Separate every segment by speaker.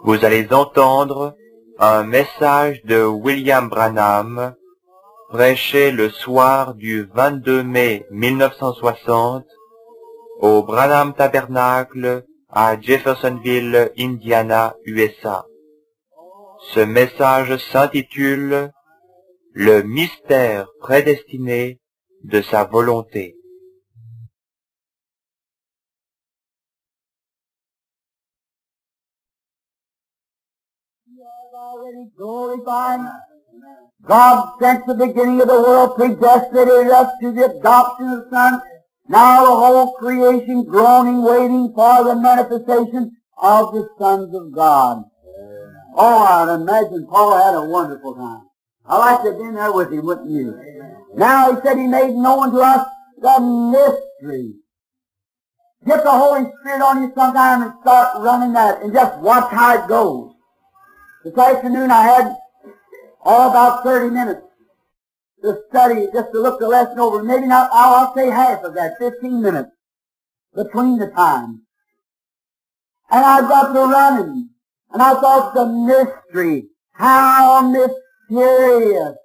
Speaker 1: Vous allez entendre un message de William Branham prêché le soir du 22 mai 1960 au Branham Tabernacle à Jeffersonville, Indiana, USA. Ce message s'intitule « Le mystère prédestiné de sa volonté ».
Speaker 2: Already glorified. God, since the beginning of the world, predestinated us to the adoption of the Son. Now the whole creation groaning, waiting for the manifestation of the sons of God. Oh, I'd imagine Paul had a wonderful time. I'd like to have been there with him, wouldn't you? Now he said he made known to us the mystery. Get the Holy Spirit on you sometime and start running that and just watch how it goes. This afternoon I had about 30 minutes to study, just to look the lesson over. Maybe not, I'll say half of that, 15 minutes between the times. And I got to running, and I thought the mystery, how mysterious.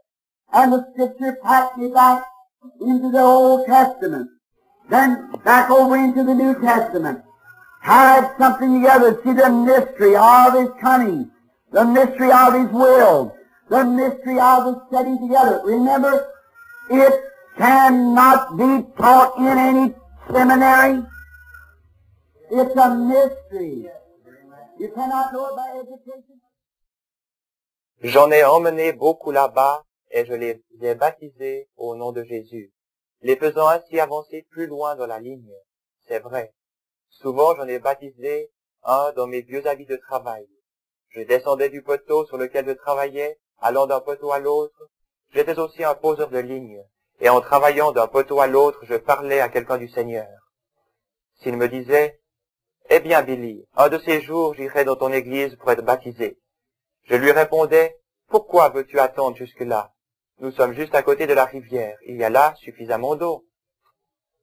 Speaker 2: And the Scripture packed me back into the Old Testament, then back over into the New Testament, tied something together, see the mystery of His cunning, the mystery of His will, the mystery of His setting together. Remember, it cannot be taught in any seminary. It's a mystery. You cannot know it by education.
Speaker 1: J'en ai emmené beaucoup là-bas et je les ai baptisés au nom de Jésus, les faisant ainsi avancer plus loin dans la ligne. C'est vrai. Souvent j'en ai baptisé un dans mes vieux habits de travail. Je descendais du poteau sur lequel je travaillais, allant d'un poteau à l'autre. J'étais aussi un poseur de ligne, et en travaillant d'un poteau à l'autre, je parlais à quelqu'un du Seigneur. S'il me disait, « Eh bien, Billy, un de ces jours, j'irai dans ton église pour être baptisé. » Je lui répondais, « Pourquoi veux-tu attendre jusque-là? Nous sommes juste à côté de la rivière. Il y a là suffisamment d'eau.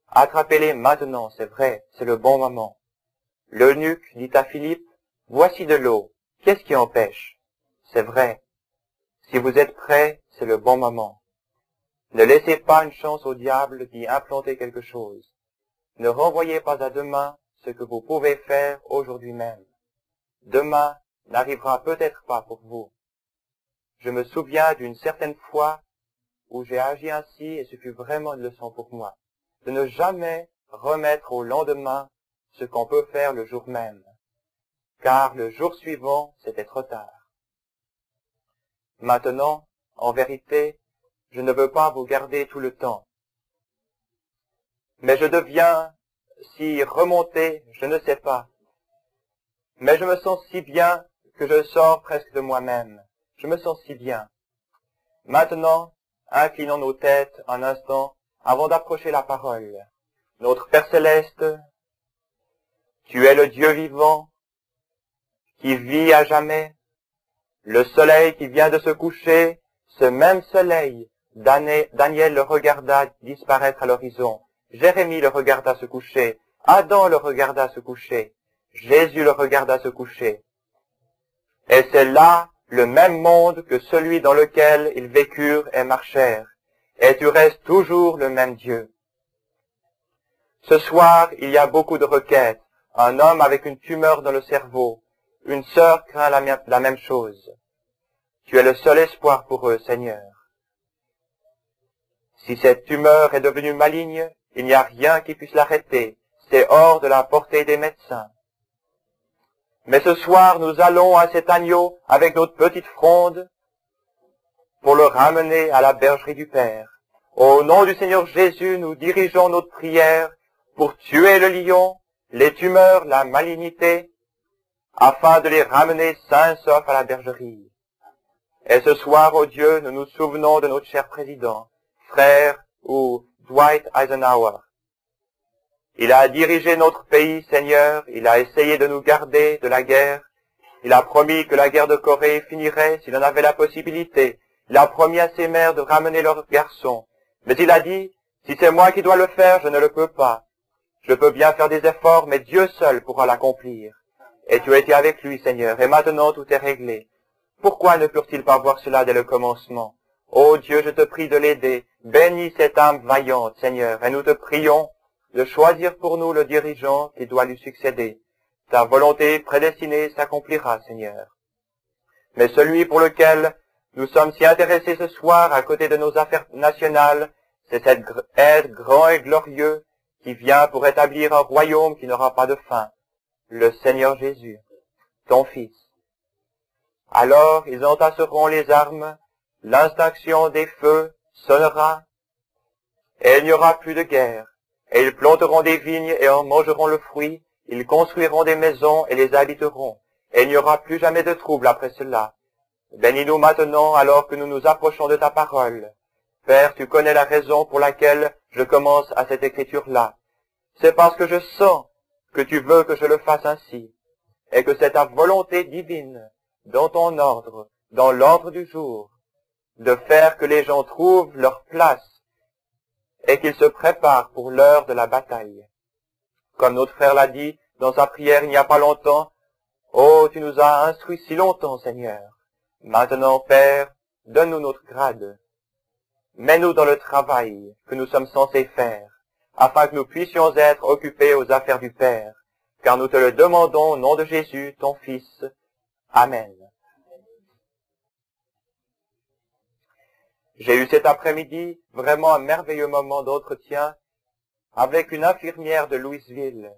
Speaker 1: Attrapez-les maintenant, c'est vrai, c'est le bon moment. » L'eunuque dit à Philippe, « Voici de l'eau. Qu'est-ce qui empêche? » C'est vrai. Si vous êtes prêts, c'est le bon moment. Ne laissez pas une chance au diable d'y implanter quelque chose. Ne renvoyez pas à demain ce que vous pouvez faire aujourd'hui même. Demain n'arrivera peut-être pas pour vous. Je me souviens d'une certaine fois où j'ai agi ainsi et ce fut vraiment une leçon pour moi, de ne jamais remettre au lendemain ce qu'on peut faire le jour même, car le jour suivant, c'était trop tard. Maintenant, en vérité, je ne veux pas vous garder tout le temps. Mais je deviens si remonté, je ne sais pas. Mais je me sens si bien que je sors presque de moi-même. Je me sens si bien. Maintenant, inclinons nos têtes un instant avant d'approcher la parole. Notre Père Céleste, tu es le Dieu vivant qui vit à jamais. Le soleil qui vient de se coucher, ce même soleil, Daniel le regarda disparaître à l'horizon. Jérémie le regarda se coucher. Adam le regarda se coucher. Jésus le regarda se coucher. Et c'est là le même monde que celui dans lequel ils vécurent et marchèrent. Et tu restes toujours le même Dieu. Ce soir, il y a beaucoup de requêtes. Un homme avec une tumeur dans le cerveau. Une sœur craint la même chose. Tu es le seul espoir pour eux, Seigneur. Si cette tumeur est devenue maligne, il n'y a rien qui puisse l'arrêter. C'est hors de la portée des médecins. Mais ce soir, nous allons à cet agneau avec notre petite fronde pour le ramener à la bergerie du Père. Au nom du Seigneur Jésus, nous dirigeons notre prière pour tuer le lion, les tumeurs, la malignité, afin de les ramener sains et saufs à la bergerie. Et ce soir, ô Dieu, nous nous souvenons de notre cher président, frère ou Dwight Eisenhower. Il a dirigé notre pays, Seigneur, il a essayé de nous garder de la guerre. Il a promis que la guerre de Corée finirait s'il en avait la possibilité. Il a promis à ses mères de ramener leurs garçons. Mais il a dit, si c'est moi qui dois le faire, je ne le peux pas. Je peux bien faire des efforts, mais Dieu seul pourra l'accomplir. Et tu as été avec lui, Seigneur, et maintenant tout est réglé. Pourquoi ne purent-ils pas voir cela dès le commencement? Ô Dieu, je te prie de l'aider. Bénis cette âme vaillante, Seigneur, et nous te prions de choisir pour nous le dirigeant qui doit lui succéder. Ta volonté prédestinée s'accomplira, Seigneur. Mais celui pour lequel nous sommes si intéressés ce soir à côté de nos affaires nationales, c'est cet aide grand et glorieux qui vient pour établir un royaume qui n'aura pas de fin, le Seigneur Jésus, ton Fils. Alors ils entasseront les armes, l'instinction des feux sonnera, et il n'y aura plus de guerre, et ils planteront des vignes et en mangeront le fruit, ils construiront des maisons et les habiteront, et il n'y aura plus jamais de trouble après cela. Bénis-nous maintenant alors que nous nous approchons de ta parole. Père, tu connais la raison pour laquelle je commence à cette écriture-là. C'est parce que je sens que tu veux que je le fasse ainsi, et que c'est ta volonté divine, dans ton ordre, dans l'ordre du jour, de faire que les gens trouvent leur place et qu'ils se préparent pour l'heure de la bataille. Comme notre frère l'a dit dans sa prière il n'y a pas longtemps, « Oh, tu nous as instruits si longtemps, Seigneur. Maintenant, Père, donne-nous notre grade. Mets-nous dans le travail que nous sommes censés faire, afin que nous puissions être occupés aux affaires du Père, car nous te le demandons au nom de Jésus, ton Fils. Amen. » J'ai eu cet après-midi vraiment un merveilleux moment d'entretien avec une infirmière de Louisville,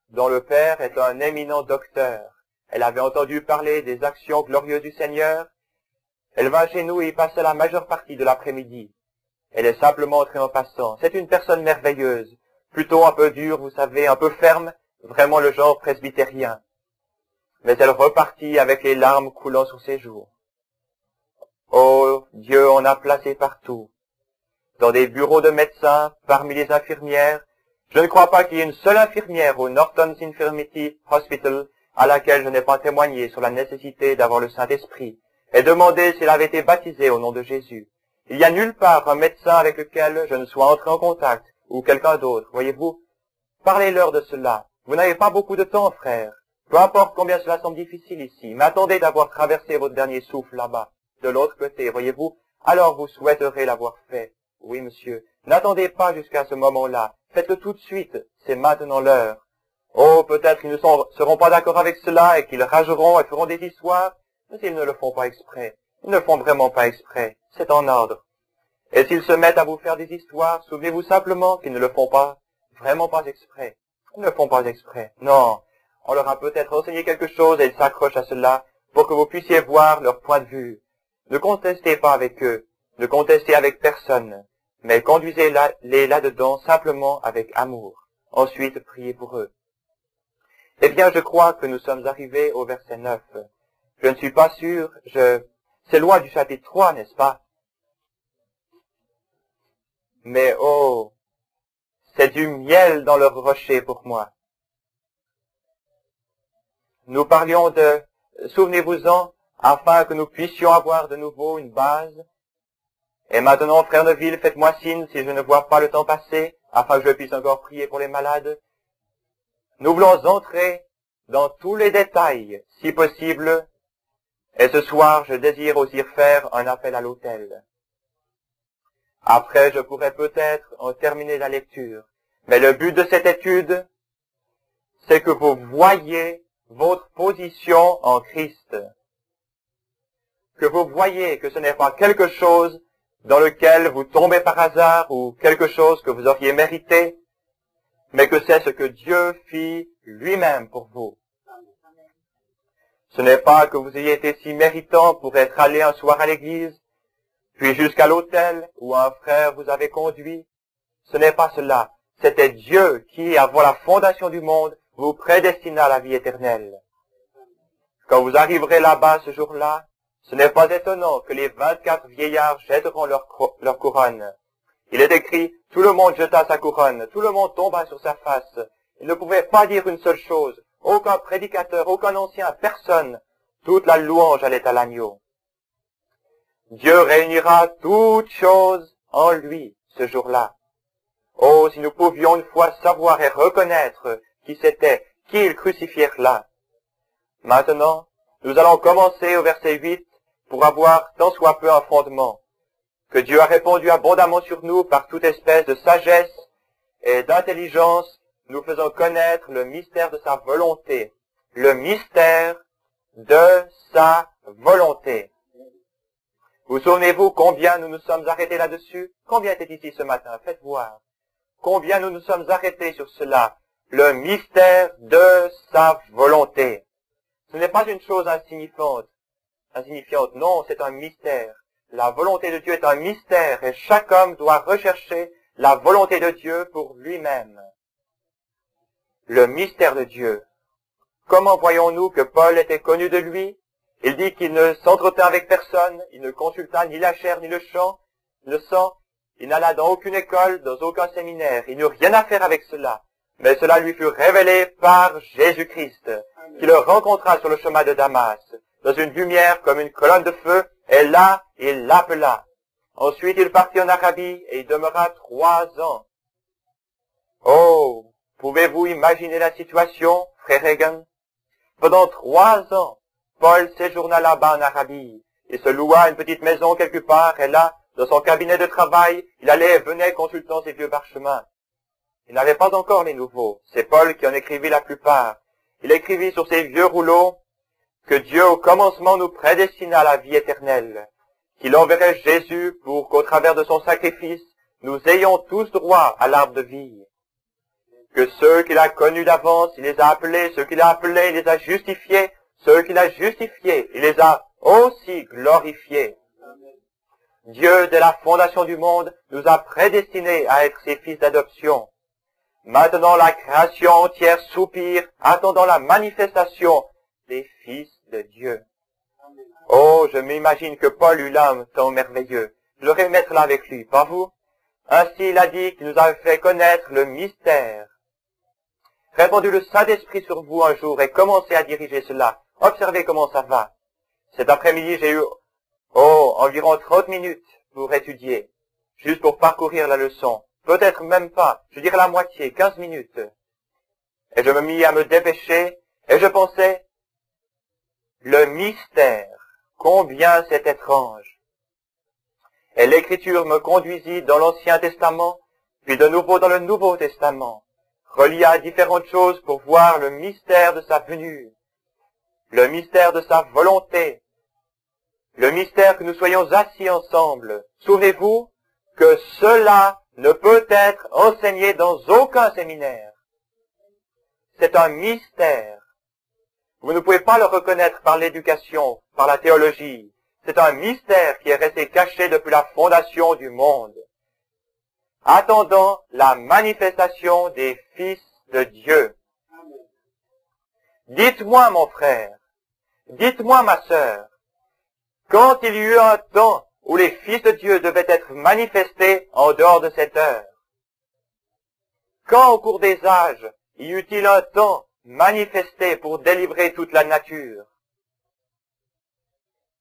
Speaker 1: dont le père est un éminent docteur. Elle avait entendu parler des actions glorieuses du Seigneur. Elle va chez nous et y passait la majeure partie de l'après-midi. Elle est simplement entrée en passant. C'est une personne merveilleuse, plutôt un peu dure, vous savez, un peu ferme, vraiment le genre presbytérien. Mais elle repartit avec les larmes coulant sur ses joues. Oh, Dieu en a placé partout. Dans des bureaux de médecins, parmi les infirmières. Je ne crois pas qu'il y ait une seule infirmière au Norton's Infirmity Hospital à laquelle je n'ai pas témoigné sur la nécessité d'avoir le Saint-Esprit et demandé s'il avait été baptisé au nom de Jésus. Il n'y a nulle part un médecin avec lequel je ne sois entré en contact, ou quelqu'un d'autre, voyez-vous. Parlez-leur de cela. Vous n'avez pas beaucoup de temps, frère. Peu importe combien cela semble difficile ici, mais attendez d'avoir traversé votre dernier souffle là-bas, de l'autre côté, voyez-vous. Alors vous souhaiterez l'avoir fait. Oui, monsieur. N'attendez pas jusqu'à ce moment-là. Faites-le tout de suite. C'est maintenant l'heure. Oh, peut-être qu'ils ne seront pas d'accord avec cela et qu'ils rageront et feront des histoires, mais ils ne le font pas exprès. Ils ne le font vraiment pas exprès. C'est en ordre. Et s'ils se mettent à vous faire des histoires, souvenez-vous simplement qu'ils ne le font pas, vraiment pas exprès. Ils ne le font pas exprès. Non. On leur a peut-être enseigné quelque chose et ils s'accrochent à cela pour que vous puissiez voir leur point de vue. Ne contestez pas avec eux. Ne contestez avec personne. Mais conduisez-les là-dedans simplement avec amour. Ensuite, priez pour eux. Eh bien, je crois que nous sommes arrivés au verset 9. Je ne suis pas sûr, c'est loin du chapitre 3, n'est-ce pas? Mais oh, c'est du miel dans leur rocher pour moi. Nous parlions de, souvenez-vous-en, afin que nous puissions avoir de nouveau une base. Et maintenant, frère Neville, faites-moi signe si je ne vois pas le temps passer, afin que je puisse encore prier pour les malades. Nous voulons entrer dans tous les détails, si possible, et ce soir, je désire aussi faire un appel à l'autel. Après, je pourrais peut-être en terminer la lecture, mais le but de cette étude, c'est que vous voyez votre position en Christ. Que vous voyez que ce n'est pas quelque chose dans lequel vous tombez par hasard ou quelque chose que vous auriez mérité, mais que c'est ce que Dieu fit lui-même pour vous. Ce n'est pas que vous ayez été si méritant pour être allé un soir à l'église, puis jusqu'à l'autel où un frère vous avait conduit. Ce n'est pas cela. C'était Dieu qui, avant la fondation du monde, vous prédestina à la vie éternelle. Quand vous arriverez là-bas ce jour-là, ce n'est pas étonnant que les 24 vieillards jetteront leur couronne. Il est écrit, tout le monde jeta sa couronne, tout le monde tomba sur sa face. Il ne pouvait pas dire une seule chose, aucun prédicateur, aucun ancien, personne. Toute la louange allait à l'agneau. Dieu réunira toutes choses en lui ce jour-là. Oh, si nous pouvions une fois savoir et reconnaître qui c'était, qui ils crucifièrent là. Maintenant, nous allons commencer au verset 8 pour avoir tant soit peu un fondement, que Dieu a répandu abondamment sur nous par toute espèce de sagesse et d'intelligence, nous faisant connaître le mystère de sa volonté. Le mystère de sa volonté. Vous souvenez-vous combien nous nous sommes arrêtés là-dessus? Combien était ici ce matin? Faites voir. Combien nous nous sommes arrêtés sur cela? Le mystère de sa volonté. Ce n'est pas une chose insignifiante. Non, c'est un mystère. La volonté de Dieu est un mystère et chaque homme doit rechercher la volonté de Dieu pour lui-même. Le mystère de Dieu. Comment voyons-nous que Paul était connu de lui? Il dit qu'il ne s'entretint avec personne, il ne consulta ni la chair ni le sang, il n'alla dans aucune école, dans aucun séminaire, il n'eut rien à faire avec cela. Mais cela lui fut révélé par Jésus-Christ, qui le rencontra sur le chemin de Damas, dans une lumière comme une colonne de feu, et là, il l'appela. Ensuite, il partit en Arabie, et il demeura 3 ans. Oh, pouvez-vous imaginer la situation, frère Reagan? Pendant 3 ans, Paul séjourna là-bas en Arabie. Il se loua une petite maison quelque part, et là, dans son cabinet de travail, il allait et venait consultant ses vieux parchemins. Il n'avait pas encore les nouveaux. C'est Paul qui en écrivit la plupart. Il écrivit sur ses vieux rouleaux que Dieu au commencement nous prédestina à la vie éternelle, qu'il enverrait Jésus pour qu'au travers de son sacrifice, nous ayons tous droit à l'arbre de vie. Que ceux qu'il a connus d'avance, il les a appelés, ceux qu'il a appelés, il les a justifiés, ceux qu'il a justifiés, il les a aussi glorifiés. Dieu, dès la fondation du monde, nous a prédestinés à être ses fils d'adoption. Maintenant, la création entière soupire, attendant la manifestation des fils de Dieu. Oh, je m'imagine que Paul eut l'âme tant merveilleux. Je l'aurais mettre là avec lui, pas vous? Ainsi, il a dit qu'il nous a fait connaître le mystère. Répandez le Saint-Esprit sur vous un jour et commencez à diriger cela. Observez comment ça va. Cet après-midi, j'ai eu, environ 30 minutes pour étudier, juste pour parcourir la leçon. Peut-être même pas, je dirais la moitié, 15 minutes. Et je me mis à me dépêcher, et je pensais, le mystère, combien c'est étrange. Et l'Écriture me conduisit dans l'Ancien Testament, puis de nouveau dans le Nouveau Testament, relia à différentes choses pour voir le mystère de sa venue, le mystère de sa volonté, le mystère que nous soyons assis ensemble. Souvenez-vous que cela ne peut être enseigné dans aucun séminaire. C'est un mystère. Vous ne pouvez pas le reconnaître par l'éducation, par la théologie. C'est un mystère qui est resté caché depuis la fondation du monde, attendant la manifestation des fils de Dieu. Dites-moi, mon frère, dites-moi, ma sœur, quand il y eut un temps où les fils de Dieu devaient être manifestés en dehors de cette heure, quand au cours des âges, y eut-il un temps manifesté pour délivrer toute la nature?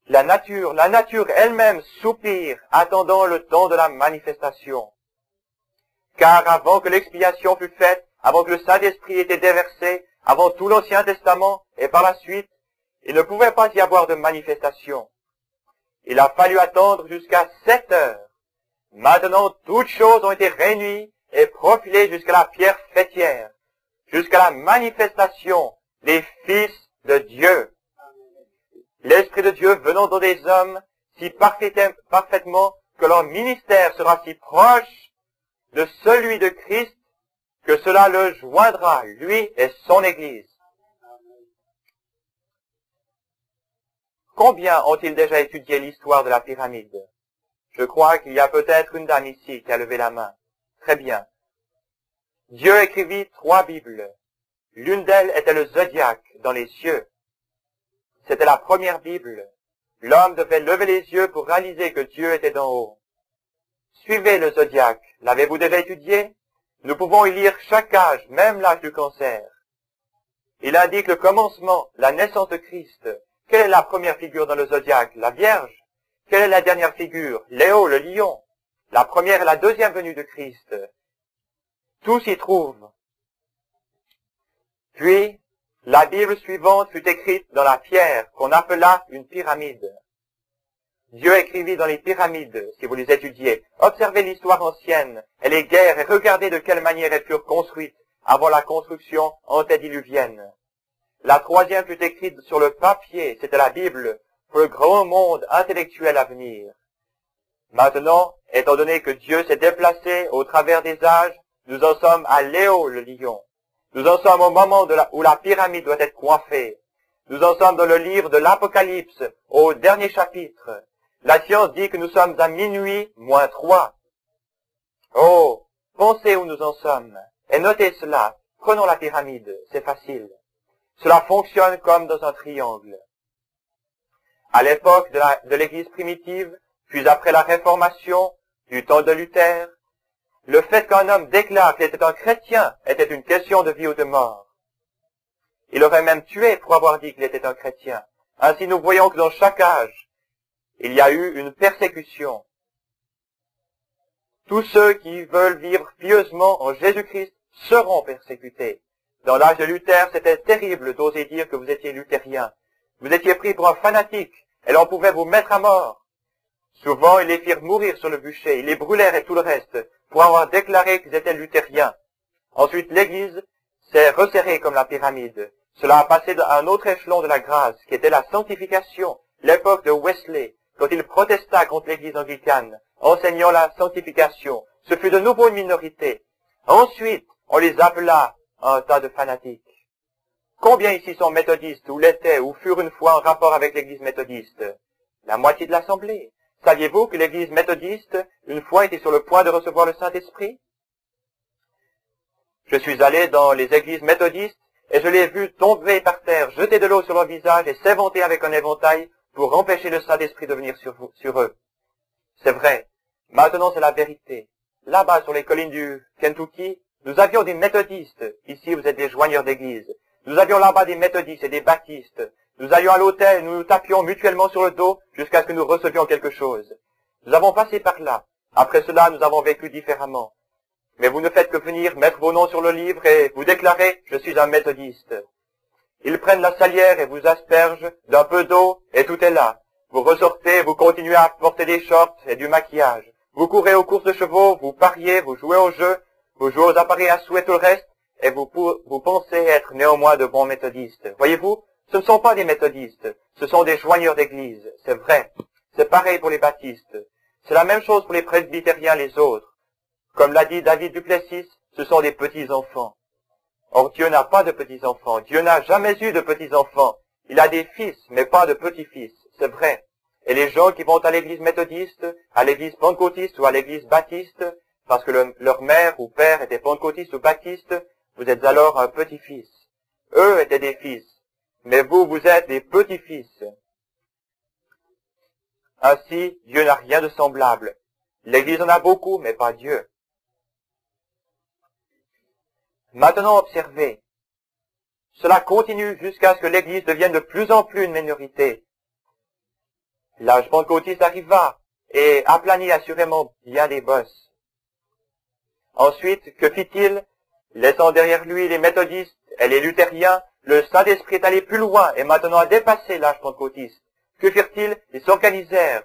Speaker 1: La nature elle-même soupire, attendant le temps de la manifestation. Car avant que l'expiation fût faite, avant que le Saint-Esprit ait été déversé, avant tout l'Ancien Testament, et par la suite, il ne pouvait pas y avoir de manifestation. Il a fallu attendre jusqu'à 7 heures. Maintenant, toutes choses ont été réunies et profilées jusqu'à la pierre fêtière, jusqu'à la manifestation des fils de Dieu. L'Esprit de Dieu venant dans des hommes si parfaitement que leur ministère sera si proche de celui de Christ que cela le joindra, lui et son Église. Combien ont-ils déjà étudié l'histoire de la pyramide? Je crois qu'il y a peut-être une dame ici qui a levé la main. Très bien. Dieu écrivit 3 Bibles. L'une d'elles était le zodiaque dans les cieux. C'était la première Bible. L'homme devait lever les yeux pour réaliser que Dieu était d'en haut. Suivez le zodiaque. L'avez-vous déjà étudié? Nous pouvons y lire chaque âge, même l'âge du cancer. Il indique le commencement, la naissance de Christ. Quelle est la première figure dans le zodiaque? La Vierge. Quelle est la dernière figure? Léo, le lion. La première et la deuxième venue de Christ. Tout s'y trouve. Puis, la Bible suivante fut écrite dans la pierre qu'on appela une pyramide. Dieu écrivit dans les pyramides, si vous les étudiez. Observez l'histoire ancienne et les guerres et regardez de quelle manière elles furent construites avant la construction antédiluvienne. La troisième fut écrite sur le papier, c'était la Bible, pour le grand monde intellectuel à venir. Maintenant, étant donné que Dieu s'est déplacé au travers des âges, nous en sommes à Léo le lion. Nous en sommes au moment où la pyramide doit être coiffée. Nous en sommes dans le livre de l'Apocalypse, au dernier chapitre. La science dit que nous sommes à minuit moins 3. Oh, pensez où nous en sommes. Et notez cela. Prenons la pyramide, c'est facile. Cela fonctionne comme dans un triangle. À l'époque de l'Église primitive, puis après la Réformation, du temps de Luther, le fait qu'un homme déclare qu'il était un chrétien était une question de vie ou de mort. Il aurait même tué pour avoir dit qu'il était un chrétien. Ainsi nous voyons que dans chaque âge, il y a eu une persécution. Tous ceux qui veulent vivre pieusement en Jésus-Christ seront persécutés. Dans l'âge de Luther, c'était terrible d'oser dire que vous étiez luthérien. Vous étiez pris pour un fanatique, et l'on pouvait vous mettre à mort. Souvent, ils les firent mourir sur le bûcher, ils les brûlèrent et tout le reste, pour avoir déclaré qu'ils étaient luthériens. Ensuite, l'Église s'est resserrée comme la pyramide. Cela a passé à un autre échelon de la grâce, qui était la sanctification, l'époque de Wesley, quand il protesta contre l'Église anglicane, enseignant la sanctification. Ce fut de nouveau une minorité. Ensuite, on les appela un tas de fanatiques. Combien ici sont méthodistes, ou l'étaient, ou furent une fois en rapport avec l'Église méthodiste? La moitié de l'Assemblée. Saviez-vous que l'Église méthodiste, une fois, était sur le point de recevoir le Saint-Esprit? Je suis allé dans les églises méthodistes, et je les ai vus tomber par terre, jeter de l'eau sur leur visage et s'éventer avec un éventail pour empêcher le Saint-Esprit de venir sur eux. C'est vrai. Maintenant, c'est la vérité. Là-bas, sur les collines du Kentucky, nous avions des méthodistes. Ici, vous êtes des joigneurs d'église. Nous avions là-bas des méthodistes et des baptistes. Nous allions à l'hôtel, nous nous tapions mutuellement sur le dos jusqu'à ce que nous recevions quelque chose. Nous avons passé par là. Après cela, nous avons vécu différemment. Mais vous ne faites que venir mettre vos noms sur le livre et vous déclarer « Je suis un méthodiste ». Ils prennent la salière et vous aspergent d'un peu d'eau et tout est là. Vous ressortez, vous continuez à porter des shorts et du maquillage. Vous courez aux courses de chevaux, vous pariez, vous jouez au jeu, vous jouez aux appareils à souhait tout le reste et vous pensez être néanmoins de bons méthodistes. Voyez-vous, ce ne sont pas des méthodistes, ce sont des joigneurs d'église, c'est vrai. C'est pareil pour les baptistes. C'est la même chose pour les presbytériens les autres. Comme l'a dit David Duplessis, ce sont des petits-enfants. Or Dieu n'a pas de petits-enfants. Dieu n'a jamais eu de petits-enfants. Il a des fils, mais pas de petits-fils. C'est vrai. Et les gens qui vont à l'église méthodiste, à l'église pentecôtiste ou à l'église baptiste, parce que leur mère ou père était pentecôtiste ou baptiste, vous êtes alors un petit-fils. Eux étaient des fils. Mais vous, vous êtes des petits-fils. Ainsi, Dieu n'a rien de semblable. L'Église en a beaucoup, mais pas Dieu. Maintenant, observez. Cela continue jusqu'à ce que l'Église devienne de plus en plus une minorité. L'âge pentecôtiste arriva et aplanit assurément bien des bosses. Ensuite, que fit-il? Laissant derrière lui les méthodistes et les luthériens, le Saint-Esprit est allé plus loin et maintenant a dépassé l'âge pentecôtiste. Que firent-ils? Ils s'organisèrent,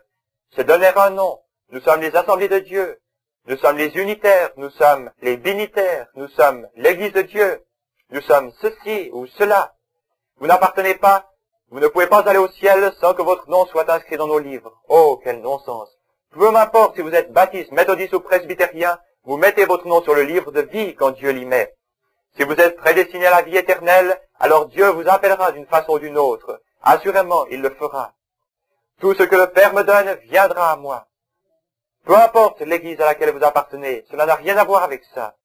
Speaker 1: se donnèrent un nom. Nous sommes les assemblées de Dieu. Nous sommes les unitaires, nous sommes les binitaires, nous sommes l'Église de Dieu. Nous sommes ceci ou cela. Vous n'appartenez pas, vous ne pouvez pas aller au ciel sans que votre nom soit inscrit dans nos livres. Oh, quel non-sens. Peu m'importe si vous êtes baptiste, méthodiste ou presbytérien, vous mettez votre nom sur le livre de vie quand Dieu l'y met. Si vous êtes prédestiné à la vie éternelle, alors Dieu vous appellera d'une façon ou d'une autre. Assurément, il le fera. Tout ce que le Père me donne viendra à moi. Peu importe l'église à laquelle vous appartenez, cela n'a rien à voir avec ça.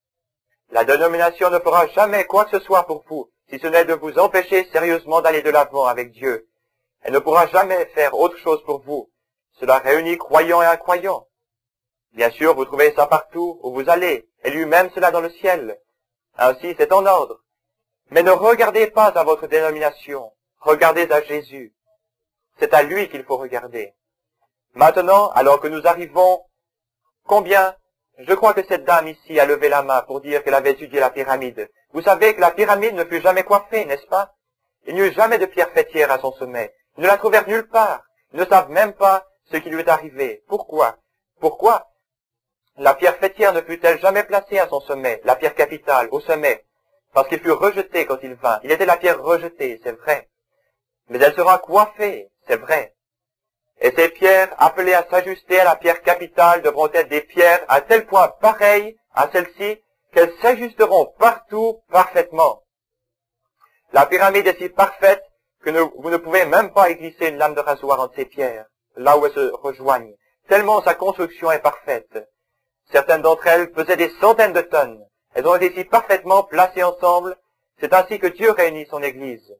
Speaker 1: La dénomination ne fera jamais quoi que ce soit pour vous, si ce n'est de vous empêcher sérieusement d'aller de l'avant avec Dieu. Elle ne pourra jamais faire autre chose pour vous. Cela réunit croyants et incroyants. Bien sûr, vous trouvez ça partout où vous allez, et lui-même cela dans le ciel. Ainsi, c'est en ordre. Mais ne regardez pas à votre dénomination, regardez à Jésus. C'est à lui qu'il faut regarder. Maintenant, alors que nous arrivons, combien Je crois que cette dame ici a levé la main pour dire qu'elle avait étudié la pyramide. Vous savez que la pyramide ne fut jamais coiffée, n'est-ce pas? Il n'y eut jamais de pierre fêtière à son sommet. Ils ne la trouvèrent nulle part. Ils ne savent même pas ce qui lui est arrivé. Pourquoi? Pourquoi la pierre fêtière ne fut-elle jamais placée à son sommet, la pierre capitale, au sommet? Parce qu'il fut rejeté quand il vint. Il était la pierre rejetée, c'est vrai. Mais elle sera coiffée, c'est vrai. Et ces pierres, appelées à s'ajuster à la pierre capitale, devront être des pierres à tel point pareilles à celle-ci qu'elles s'ajusteront partout parfaitement. La pyramide est si parfaite que vous ne pouvez même pas y glisser une lame de rasoir entre ces pierres, là où elles se rejoignent, tellement sa construction est parfaite. Certaines d'entre elles pesaient des centaines de tonnes. Elles ont été si parfaitement placées ensemble. C'est ainsi que Dieu réunit son Église.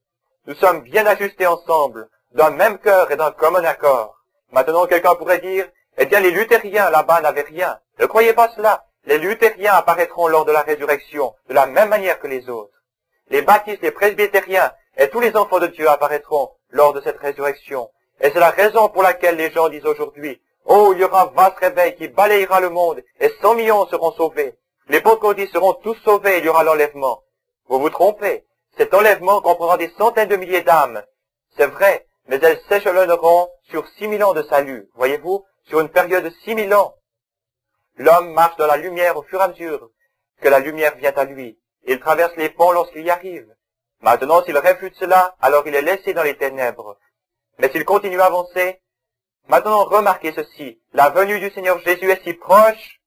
Speaker 1: Nous sommes bien ajustés ensemble, d'un même cœur et d'un commun accord. Maintenant, quelqu'un pourrait dire, eh bien, les luthériens là-bas n'avaient rien. Ne croyez pas cela. Les luthériens apparaîtront lors de la résurrection, de la même manière que les autres. Les baptistes, les presbytériens et tous les enfants de Dieu apparaîtront lors de cette résurrection. Et c'est la raison pour laquelle les gens disent aujourd'hui, oh, il y aura un vaste réveil qui balayera le monde et 100 millions seront sauvés. Les pentecôtistes seront tous sauvés et il y aura l'enlèvement. Vous vous trompez. Cet enlèvement comprendra des centaines de milliers d'âmes. C'est vrai, mais elles s'échelonneront sur 6000 ans de salut. Voyez-vous, sur une période de 6000 ans. L'homme marche dans la lumière au fur et à mesure que la lumière vient à lui. Il traverse les ponts lorsqu'il y arrive. Maintenant, s'il refuse cela, alors il est laissé dans les ténèbres. Mais s'il continue à avancer, maintenant remarquez ceci, la venue du Seigneur Jésus est si proche.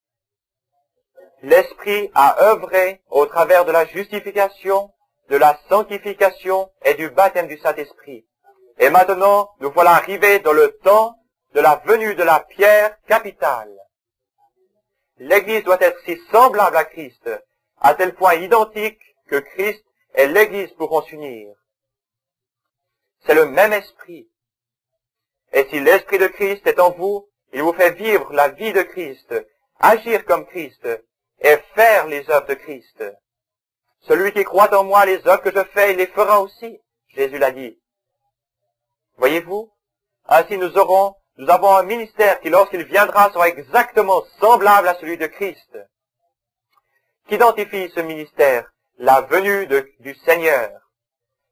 Speaker 1: L'Esprit a œuvré au travers de la justification, de la sanctification et du baptême du Saint-Esprit. Et maintenant, nous voilà arrivés dans le temps de la venue de la pierre capitale. L'Église doit être si semblable à Christ, à tel point identique que Christ et l'Église pourront s'unir. C'est le même esprit. Et si l'Esprit de Christ est en vous, il vous fait vivre la vie de Christ, agir comme Christ et faire les œuvres de Christ. Celui qui croit en moi, les œuvres que je fais, il les fera aussi. Jésus l'a dit. Voyez-vous? Ainsi nous avons un ministère qui, lorsqu'il viendra, sera exactement semblable à celui de Christ. Qu'identifie ce ministère? La venue du Seigneur.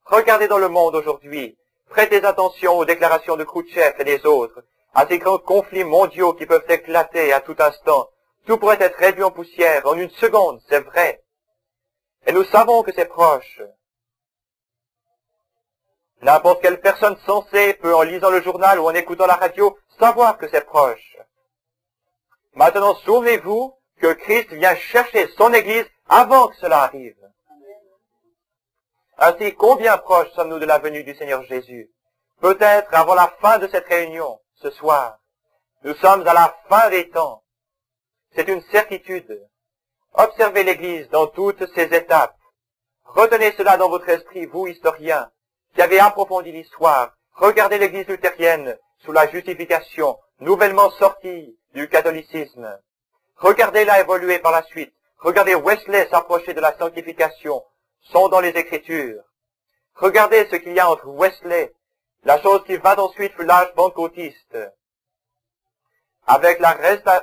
Speaker 1: Regardez dans le monde aujourd'hui. Prêtez attention aux déclarations de Khrouchtchev et des autres, à ces grands conflits mondiaux qui peuvent éclater à tout instant. Tout pourrait être réduit en poussière en une seconde, c'est vrai. Et nous savons que c'est proche. N'importe quelle personne sensée peut, en lisant le journal ou en écoutant la radio, savoir que c'est proche. Maintenant, souvenez-vous que Christ vient chercher son Église avant que cela arrive. Ainsi, combien proches sommes-nous de la venue du Seigneur Jésus? Peut-être avant la fin de cette réunion, ce soir. Nous sommes à la fin des temps. C'est une certitude. Observez l'Église dans toutes ses étapes. Retenez cela dans votre esprit, vous, historiens, qui avez approfondi l'histoire. Regardez l'Église luthérienne sous la justification, nouvellement sortie du catholicisme. Regardez-la évoluer par la suite. Regardez Wesley s'approcher de la sanctification, sont dans les Écritures. Regardez ce qu'il y a entre Wesley. La chose qui vint ensuite fut l'âge pentecôtiste. Avec la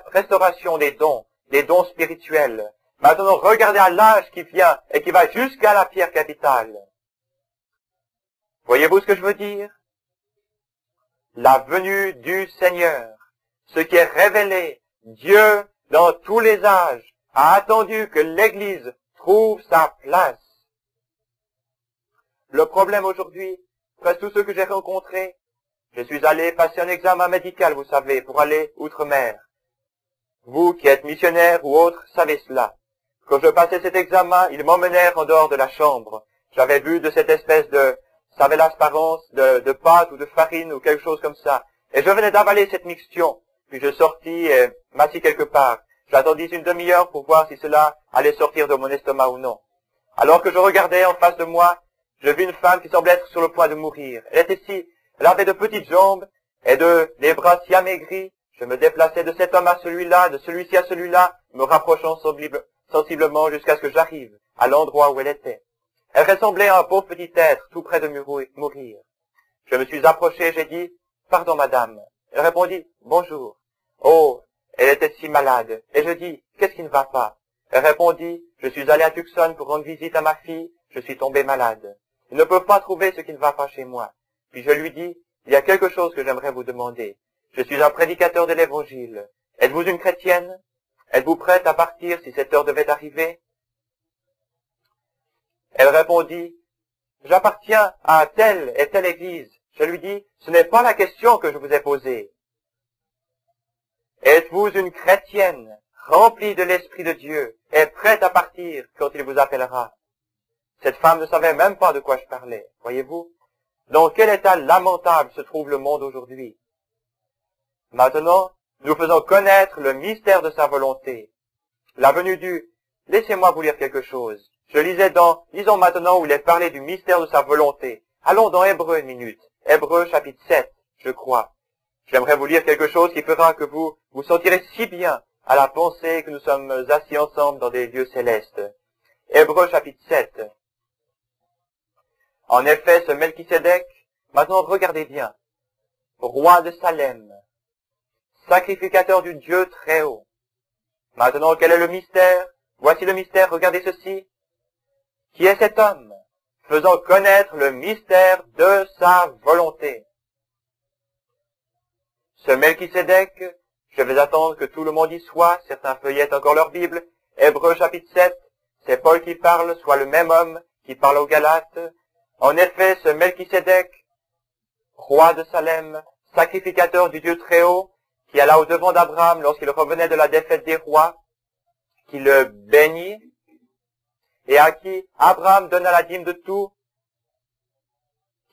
Speaker 1: restauration des dons spirituels. Maintenant, regardez à l'âge qui vient et qui va jusqu'à la pierre capitale. Voyez-vous ce que je veux dire? La venue du Seigneur, ce qui est révélé, Dieu, dans tous les âges, a attendu que l'Église trouve sa place. Le problème aujourd'hui, presque tous ceux que j'ai rencontrés, je suis allé passer un examen médical, vous savez, pour aller outre-mer. Vous qui êtes missionnaires ou autres, savez cela. Quand je passais cet examen, ils m'emmenèrent en dehors de la chambre. J'avais vu de cette espèce de, ça avait l'apparence de pâte ou de farine ou quelque chose comme ça. Et je venais d'avaler cette mixtion. Puis je sortis et m'assis quelque part. J'attendis une demi-heure pour voir si cela allait sortir de mon estomac ou non. Alors que je regardais en face de moi, je vis une femme qui semblait être sur le point de mourir. Elle avait de petites jambes et des bras si amaigris. Je me déplaçais de cet homme à celui-là, de celui-ci à celui-là, me rapprochant sensiblement jusqu'à ce que j'arrive à l'endroit où elle était. Elle ressemblait à un pauvre petit être, tout près de mourir. Je me suis approché, j'ai dit, « Pardon, madame. » Elle répondit, « Bonjour. » Oh, Elle était si malade. Et je dis, qu'est-ce qui ne va pas? Elle répondit, je suis allé à Tucson pour rendre visite à ma fille, je suis tombé malade. Ils ne peuvent pas trouver ce qui ne va pas chez moi. Puis je lui dis, il y a quelque chose que j'aimerais vous demander. Je suis un prédicateur de l'Évangile. Êtes-vous une chrétienne? Êtes-vous prête à partir si cette heure devait arriver? Elle répondit, j'appartiens à telle et telle église. Je lui dis, ce n'est pas la question que je vous ai posée. Êtes-vous une chrétienne, remplie de l'Esprit de Dieu, et prête à partir quand il vous appellera? Cette femme ne savait même pas de quoi je parlais, voyez-vous? Dans quel état lamentable se trouve le monde aujourd'hui? Maintenant, nous faisons connaître le mystère de sa volonté. La venue du... Laissez-moi vous lire quelque chose. Je lisais lisons maintenant où il est parlé du mystère de sa volonté. Allons dans Hébreux une minute. Hébreux chapitre 7, je crois. J'aimerais vous lire quelque chose qui fera que vous vous sentirez si bien à la pensée que nous sommes assis ensemble dans des lieux célestes. Hébreux chapitre 7. En effet, ce Melchisédek, maintenant regardez bien, roi de Salem, sacrificateur du Dieu très haut. Maintenant, quel est le mystère? Voici le mystère, regardez ceci. Qui est cet homme, faisant connaître le mystère de sa volonté? Ce Melchisédek, je vais attendre que tout le monde y soit, certains feuillettent encore leur Bible. Hébreux chapitre 7, c'est Paul qui parle, soit le même homme qui parle aux Galates. En effet, ce Melchisédek, roi de Salem, sacrificateur du Dieu très haut, qui alla au devant d'Abraham lorsqu'il revenait de la défaite des rois, qui le bénit, et à qui Abraham donna la dîme de tout,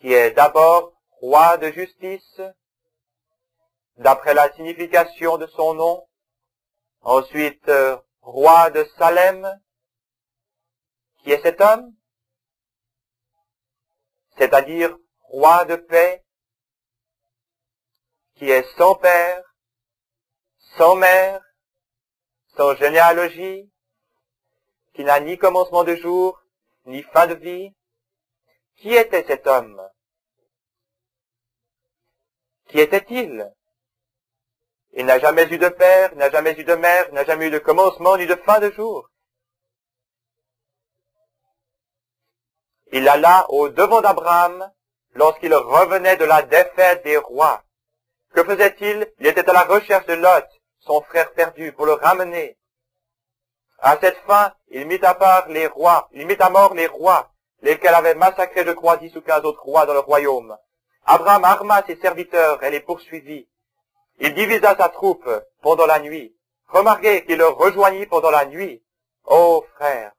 Speaker 1: qui est d'abord roi de justice, d'après la signification de son nom, ensuite roi de Salem. Qui est cet homme? C'est-à-dire roi de paix, qui est sans père, sans mère, sans généalogie, qui n'a ni commencement de jour, ni fin de vie. Qui était cet homme? Qui était-il? Il n'a jamais eu de père, il n'a jamais eu de mère, il n'a jamais eu de commencement ni de fin de jour. Il alla au devant d'Abraham lorsqu'il revenait de la défaite des rois. Que faisait-il? Il était à la recherche de Lot, son frère perdu, pour le ramener. À cette fin, il mit à part les rois, il mit à mort les rois, lesquels avaient massacré, je crois, 10 ou 15 autres rois dans le royaume. Abraham arma ses serviteurs et les poursuivit. Il divisa sa troupe pendant la nuit. Remarquez qu'il le rejoignit pendant la nuit. Ô frères,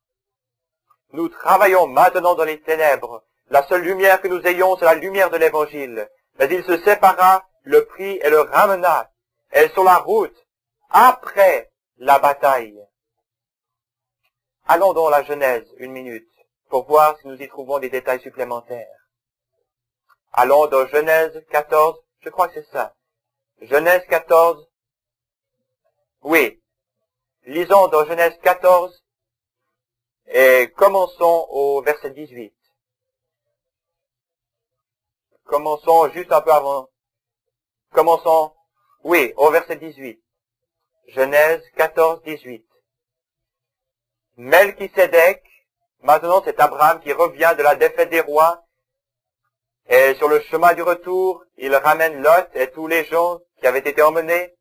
Speaker 1: nous travaillons maintenant dans les ténèbres. La seule lumière que nous ayons, c'est la lumière de l'Évangile. Mais il se sépara, le prit et le ramena. Et sur la route, après la bataille. Allons dans la Genèse, une minute, pour voir si nous y trouvons des détails supplémentaires. Allons dans Genèse 14, je crois que c'est ça. Genèse 14. Oui. Lisons dans Genèse 14 et commençons au verset 18. Commençons juste un peu avant. Commençons, oui, au verset 18. Genèse 14, 18. Melchisédek, maintenant c'est Abraham qui revient de la défaite des rois, et sur le chemin du retour, il ramène Lot et tous les gens qui avaient été emmenés,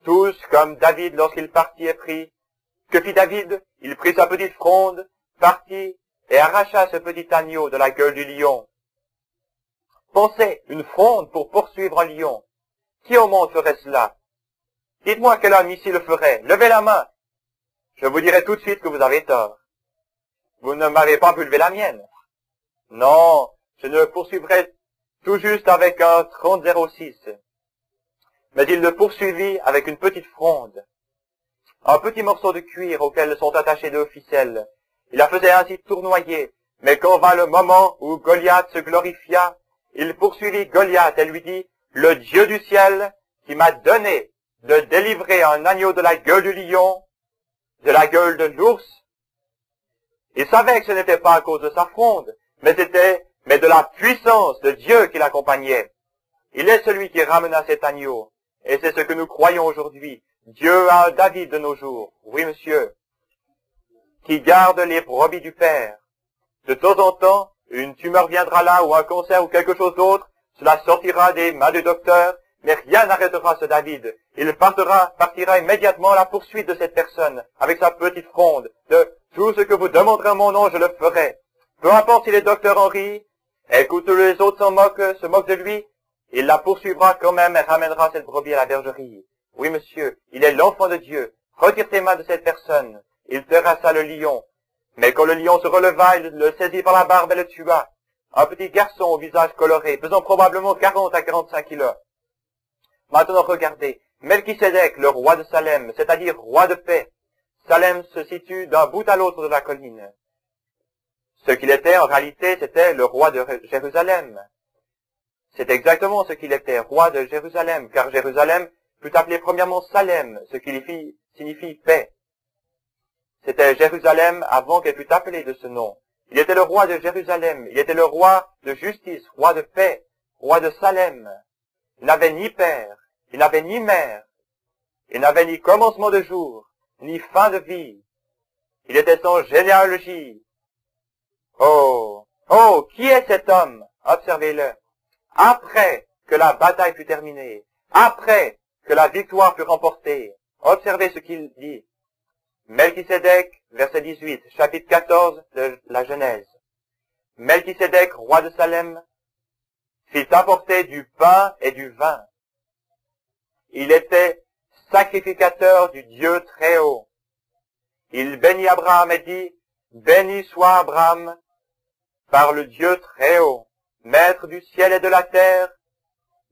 Speaker 1: tous comme David lorsqu'il partit et prit. Que fit David? Il prit sa petite fronde, partit et arracha ce petit agneau de la gueule du lion. Pensez, une fronde pour poursuivre un lion. Qui au monde ferait cela? Dites-moi quel homme ici le ferait. Levez la main. Je vous dirai tout de suite que vous avez tort. Vous ne m'avez pas pu lever la mienne. Non, je ne le poursuivrai tout juste avec un 30-06. Mais il le poursuivit avec une petite fronde. Un petit morceau de cuir auquel sont attachés 2 ficelles. Il la faisait ainsi tournoyer. Mais quand vint le moment où Goliath se glorifia, il poursuivit Goliath et lui dit, « Le Dieu du ciel qui m'a donné de délivrer un agneau de la gueule du lion, de la gueule de l'ours. » Il savait que ce n'était pas à cause de sa fronde, mais de la puissance de Dieu qui l'accompagnait. Il est celui qui ramena cet agneau, et c'est ce que nous croyons aujourd'hui. Dieu a un David de nos jours, oui monsieur, qui garde les brebis du Père. De temps en temps, une tumeur viendra là, ou un cancer, ou quelque chose d'autre, cela sortira des mains du docteur, mais rien n'arrêtera ce David. Il partira immédiatement à la poursuite de cette personne, avec sa petite fronde, de tout ce que vous demanderez en mon nom, je le ferai. Peu importe si les docteurs en rient, et que tous les autres se moquent de lui, il la poursuivra quand même et ramènera cette brebis à la bergerie. Oui, monsieur, il est l'enfant de Dieu. Retire tes mains de cette personne. Il terrassa le lion. Mais quand le lion se releva, il le saisit par la barbe et le tua. Un petit garçon au visage coloré, pesant probablement 40 à 45 kilos. Maintenant, regardez. Melchisédek, le roi de Salem, c'est-à-dire roi de paix. Salem se situe d'un bout à l'autre de la colline. Ce qu'il était, en réalité, c'était le roi de Jérusalem. C'est exactement ce qu'il était, roi de Jérusalem, car Jérusalem fut appelé premièrement Salem, ce qui signifie paix. C'était Jérusalem avant qu'elle fût appelée de ce nom. Il était le roi de Jérusalem, il était le roi de justice, roi de paix, roi de Salem. Il n'avait ni père, il n'avait ni mère, il n'avait ni commencement de jour, ni fin de vie. Il était sans généalogie. Oh, qui est cet homme? Observez-le. Après que la bataille fut terminée, après que la victoire fut remportée, observez ce qu'il dit. Melchisédek, verset 18, chapitre 14 de la Genèse. Melchisédek, roi de Salem, fit apporter du pain et du vin. Il était sacrificateur du Dieu très haut. Il bénit Abraham et dit, béni soit Abraham par le Dieu très haut, maître du ciel et de la terre.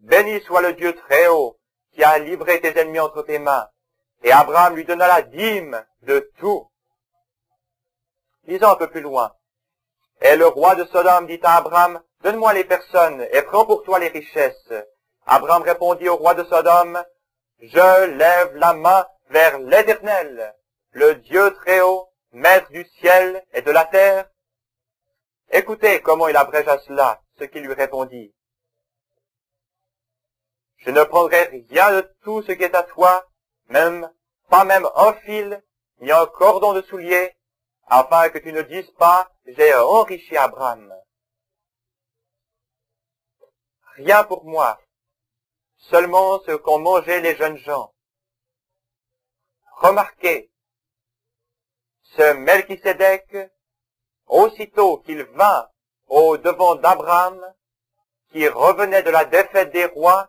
Speaker 1: Béni soit le Dieu très haut qui a livré tes ennemis entre tes mains. Et Abraham lui donna la dîme de tout. Lisons un peu plus loin. Et le roi de Sodome dit à Abraham, donne-moi les personnes et prends pour toi les richesses. Abraham répondit au roi de Sodome, je lève la main vers l'Éternel, le Dieu très haut, maître du ciel et de la terre. Écoutez comment il abrégea cela, ce qu'il lui répondit. Je ne prendrai rien de tout ce qui est à toi, pas même un fil, ni un cordon de soulier, afin que tu ne dises pas, j'ai enrichi Abraham. Rien pour moi, seulement ce qu'ont mangé les jeunes gens. Remarquez, ce Melchisédek, aussitôt qu'il vint au devant d'Abraham, qui revenait de la défaite des rois,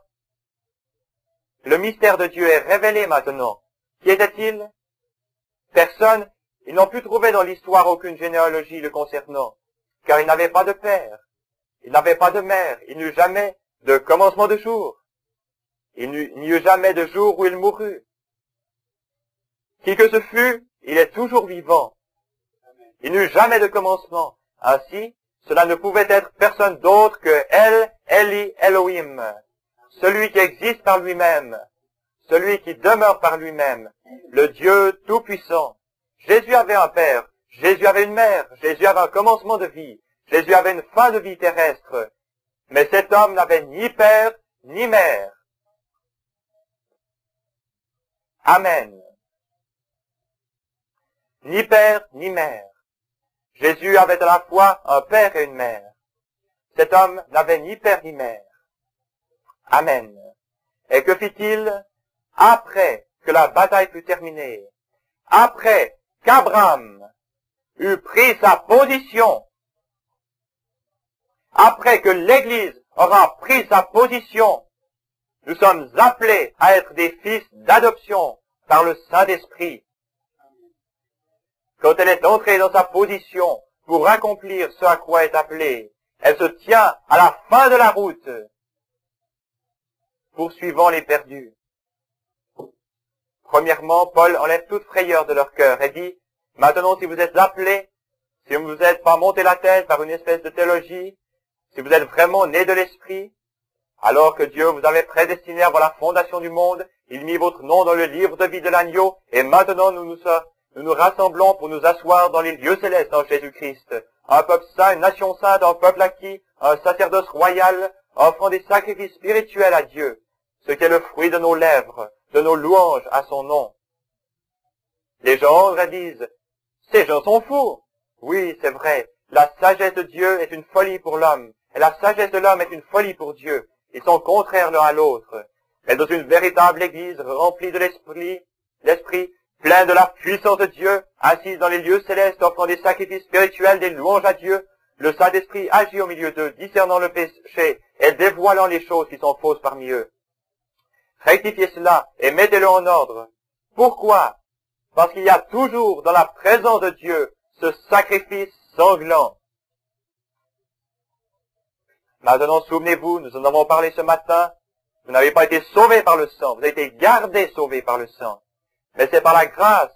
Speaker 1: le mystère de Dieu est révélé maintenant. Qui était-il? Personne. Ils n'ont pu trouver dans l'histoire aucune généalogie le concernant, car il n'avait pas de père, il n'avait pas de mère, il n'eut jamais de commencement de jour, il n'y eut jamais de jour où il mourut. Qui que ce fût, il est toujours vivant. Il n'eut jamais de commencement. Ainsi, cela ne pouvait être personne d'autre que El, Eli, Elohim, celui qui existe par lui-même, celui qui demeure par lui-même, le Dieu tout-puissant. Jésus avait un père, Jésus avait une mère, Jésus avait un commencement de vie, Jésus avait une fin de vie terrestre, mais cet homme n'avait ni père ni mère. Amen. Ni père ni mère. Jésus avait à la fois un père et une mère. Cet homme n'avait ni père ni mère. Amen. Et que fit-il après que la bataille fut terminée, après qu'Abraham eut pris sa position, après que l'Église aura pris sa position, nous sommes appelés à être des fils d'adoption par le Saint-Esprit. Quand elle est entrée dans sa position pour accomplir ce à quoi elle est appelée, elle se tient à la fin de la route, poursuivant les perdus. Premièrement, Paul enlève toute frayeur de leur cœur et dit, maintenant si vous êtes appelés, si vous n'êtes pas monté la tête par une espèce de théologie, si vous êtes vraiment nés de l'Esprit, alors que Dieu vous avait prédestiné avant la fondation du monde, il mit votre nom dans le livre de vie de l'agneau, et maintenant nous nous rassemblons pour nous asseoir dans les lieux célestes en Jésus-Christ. Un peuple saint, une nation sainte, un peuple acquis, un sacerdoce royal, offrant des sacrifices spirituels à Dieu, ce qui est le fruit de nos lèvres, de nos louanges à son nom. Les gens disent, ces gens sont fous. Oui, c'est vrai, la sagesse de Dieu est une folie pour l'homme, et la sagesse de l'homme est une folie pour Dieu. Ils sont contraires l'un à l'autre. Mais dans une véritable église remplie de l'esprit, plein de la puissance de Dieu, assise dans les lieux célestes, offrant des sacrifices spirituels, des louanges à Dieu, le Saint-Esprit agit au milieu d'eux, discernant le péché et dévoilant les choses qui sont fausses parmi eux. Rectifiez cela et mettez-le en ordre. Pourquoi? Parce qu'il y a toujours dans la présence de Dieu ce sacrifice sanglant. Maintenant, souvenez-vous, nous en avons parlé ce matin, vous n'avez pas été sauvés par le sang, vous avez été gardés sauvés par le sang. Mais c'est par la grâce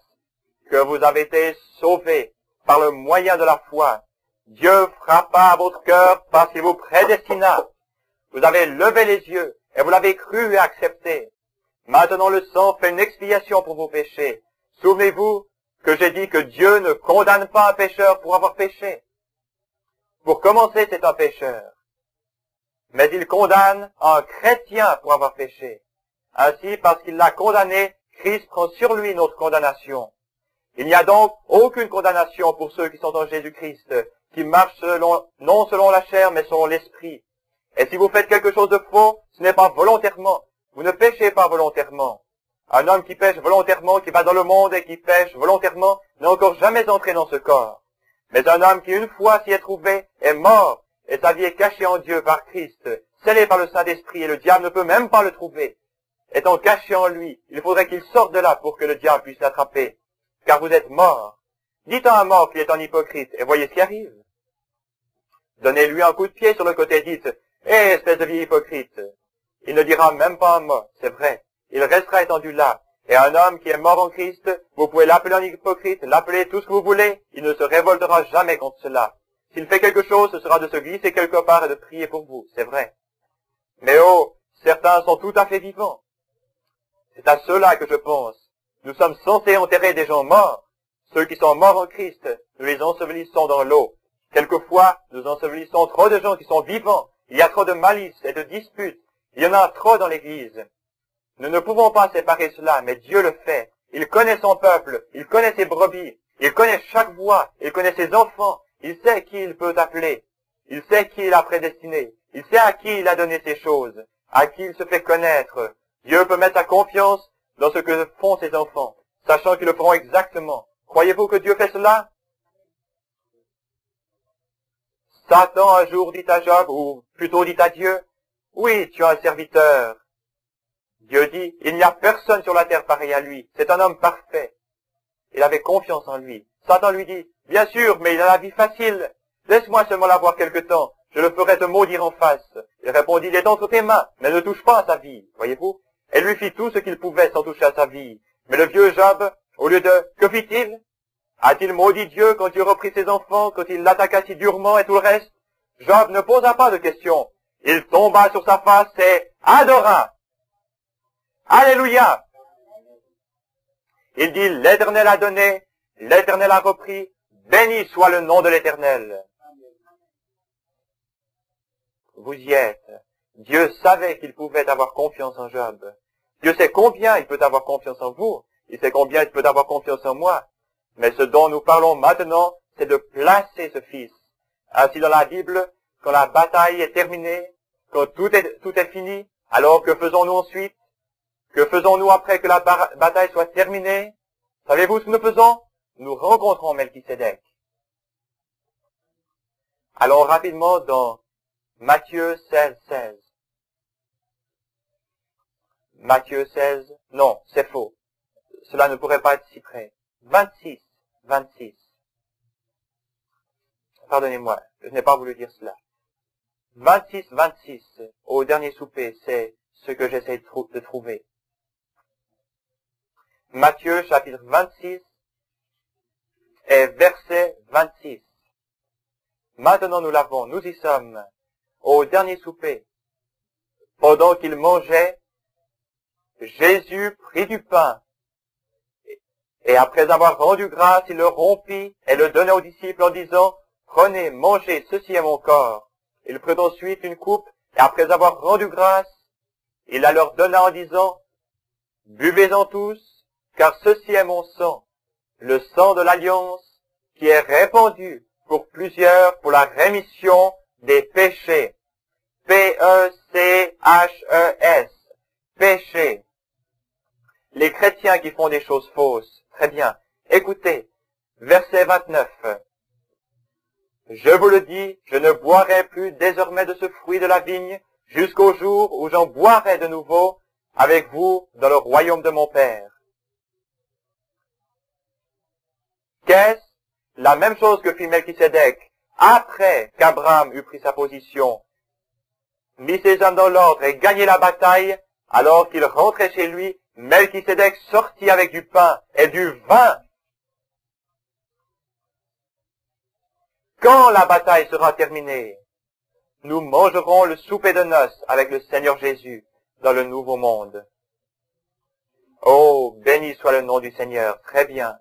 Speaker 1: que vous avez été sauvés par le moyen de la foi. Dieu frappa à votre cœur parce qu'il vous prédestina. Vous avez levé les yeux et vous l'avez cru et accepté. Maintenant le sang fait une expiation pour vos péchés. Souvenez-vous que j'ai dit que Dieu ne condamne pas un pécheur pour avoir péché. Pour commencer, c'est un pécheur. Mais il condamne un chrétien pour avoir péché. Ainsi, parce qu'il l'a condamné, Christ prend sur lui notre condamnation. Il n'y a donc aucune condamnation pour ceux qui sont en Jésus-Christ, qui marchent non selon la chair, mais selon l'esprit. Et si vous faites quelque chose de faux, ce n'est pas volontairement. Vous ne péchez pas volontairement. Un homme qui pêche volontairement, qui va dans le monde et qui pêche volontairement, n'est encore jamais entré dans ce corps. Mais un homme qui une fois s'y est trouvé est mort, et sa vie est cachée en Dieu par Christ, scellée par le Saint-Esprit, et le diable ne peut même pas le trouver. Étant caché en lui, il faudrait qu'il sorte de là pour que le diable puisse l'attraper. Car vous êtes mort. Dites à un mort qu'il est un hypocrite, et voyez ce qui arrive. Donnez-lui un coup de pied sur le côté, dites, « Hé, espèce de vieil hypocrite !» Il ne dira même pas un mot, c'est vrai. Il restera étendu là. Et un homme qui est mort en Christ, vous pouvez l'appeler un hypocrite, l'appeler tout ce que vous voulez, il ne se révoltera jamais contre cela. S'il fait quelque chose, ce sera de se glisser quelque part et de prier pour vous, c'est vrai. Mais oh, certains sont tout à fait vivants. C'est à ceux-là que je pense. Nous sommes censés enterrer des gens morts. Ceux qui sont morts en Christ, nous les ensevelissons dans l'eau. Quelquefois, nous ensevelissons trop de gens qui sont vivants. Il y a trop de malice et de disputes. Il y en a trop dans l'Église. Nous ne pouvons pas séparer cela, mais Dieu le fait. Il connaît son peuple, il connaît ses brebis, il connaît chaque voix, il connaît ses enfants, il sait qui il peut appeler, il sait qui il a prédestiné, il sait à qui il a donné ces choses, à qui il se fait connaître. Dieu peut mettre sa confiance dans ce que font ses enfants, sachant qu'ils le feront exactement. Croyez-vous que Dieu fait cela? Satan un jour dit à Job, ou plutôt dit à Dieu, « Oui, tu es un serviteur. » Dieu dit, « Il n'y a personne sur la terre pareil à lui. C'est un homme parfait. » Il avait confiance en lui. Satan lui dit, « Bien sûr, mais il a la vie facile. Laisse-moi seulement l'avoir quelque temps. Je le ferai te maudire en face. » Il répondit, « Il est entre tes mains, mais ne touche pas à sa vie. » Voyez-vous? Elle lui fit tout ce qu'il pouvait sans toucher à sa vie. Mais le vieux Job, au lieu de, que fit-il? A-t-il maudit Dieu quand Dieu reprit ses enfants, quand il l'attaqua si durement et tout le reste? Job ne posa pas de questions. Il tomba sur sa face et adora. Alléluia! Il dit, l'Éternel a donné, l'Éternel a repris, béni soit le nom de l'Éternel. Vous y êtes. Dieu savait qu'il pouvait avoir confiance en Job. Dieu sait combien il peut avoir confiance en vous. Il sait combien il peut avoir confiance en moi. Mais ce dont nous parlons maintenant, c'est de placer ce Fils. Ainsi dans la Bible, quand la bataille est terminée, quand tout est fini, alors que faisons-nous ensuite? Que faisons-nous après que la bataille soit terminée? Savez-vous ce que nous faisons? Nous rencontrons Melchisédek. Allons rapidement dans Matthieu 16, 16. Matthieu 16, non, c'est faux. Cela ne pourrait pas être si près. 26, 26. Pardonnez-moi, je n'ai pas voulu dire cela. 26, 26, au dernier souper, c'est ce que j'essaie de trouver. Matthieu chapitre 26 et verset 26. Maintenant nous l'avons, nous y sommes, au dernier souper. Pendant qu'il mangeait, Jésus prit du pain, et après avoir rendu grâce, il le rompit et le donna aux disciples en disant, « Prenez, mangez, ceci est mon corps. » Il prit ensuite une coupe, et après avoir rendu grâce, il la leur donna en disant, Buvez-en tous, car ceci est mon sang, le sang de l'alliance, qui est répandu pour plusieurs pour la rémission des péchés. P-E-C-H-E-S. Péché. Les chrétiens qui font des choses fausses. Très bien. Écoutez. Verset 29. Je vous le dis, je ne boirai plus désormais de ce fruit de la vigne jusqu'au jour où j'en boirai de nouveau avec vous dans le royaume de mon Père. Qu'est-ce? La même chose que fit Melchisédek après qu'Abraham eut pris sa position, mis ses hommes dans l'ordre et gagné la bataille. Alors qu'il rentrait chez lui, Melchisédek sortit avec du pain et du vin. Quand la bataille sera terminée, nous mangerons le souper de noces avec le Seigneur Jésus dans le nouveau monde. Oh, béni soit le nom du Seigneur. Très bien.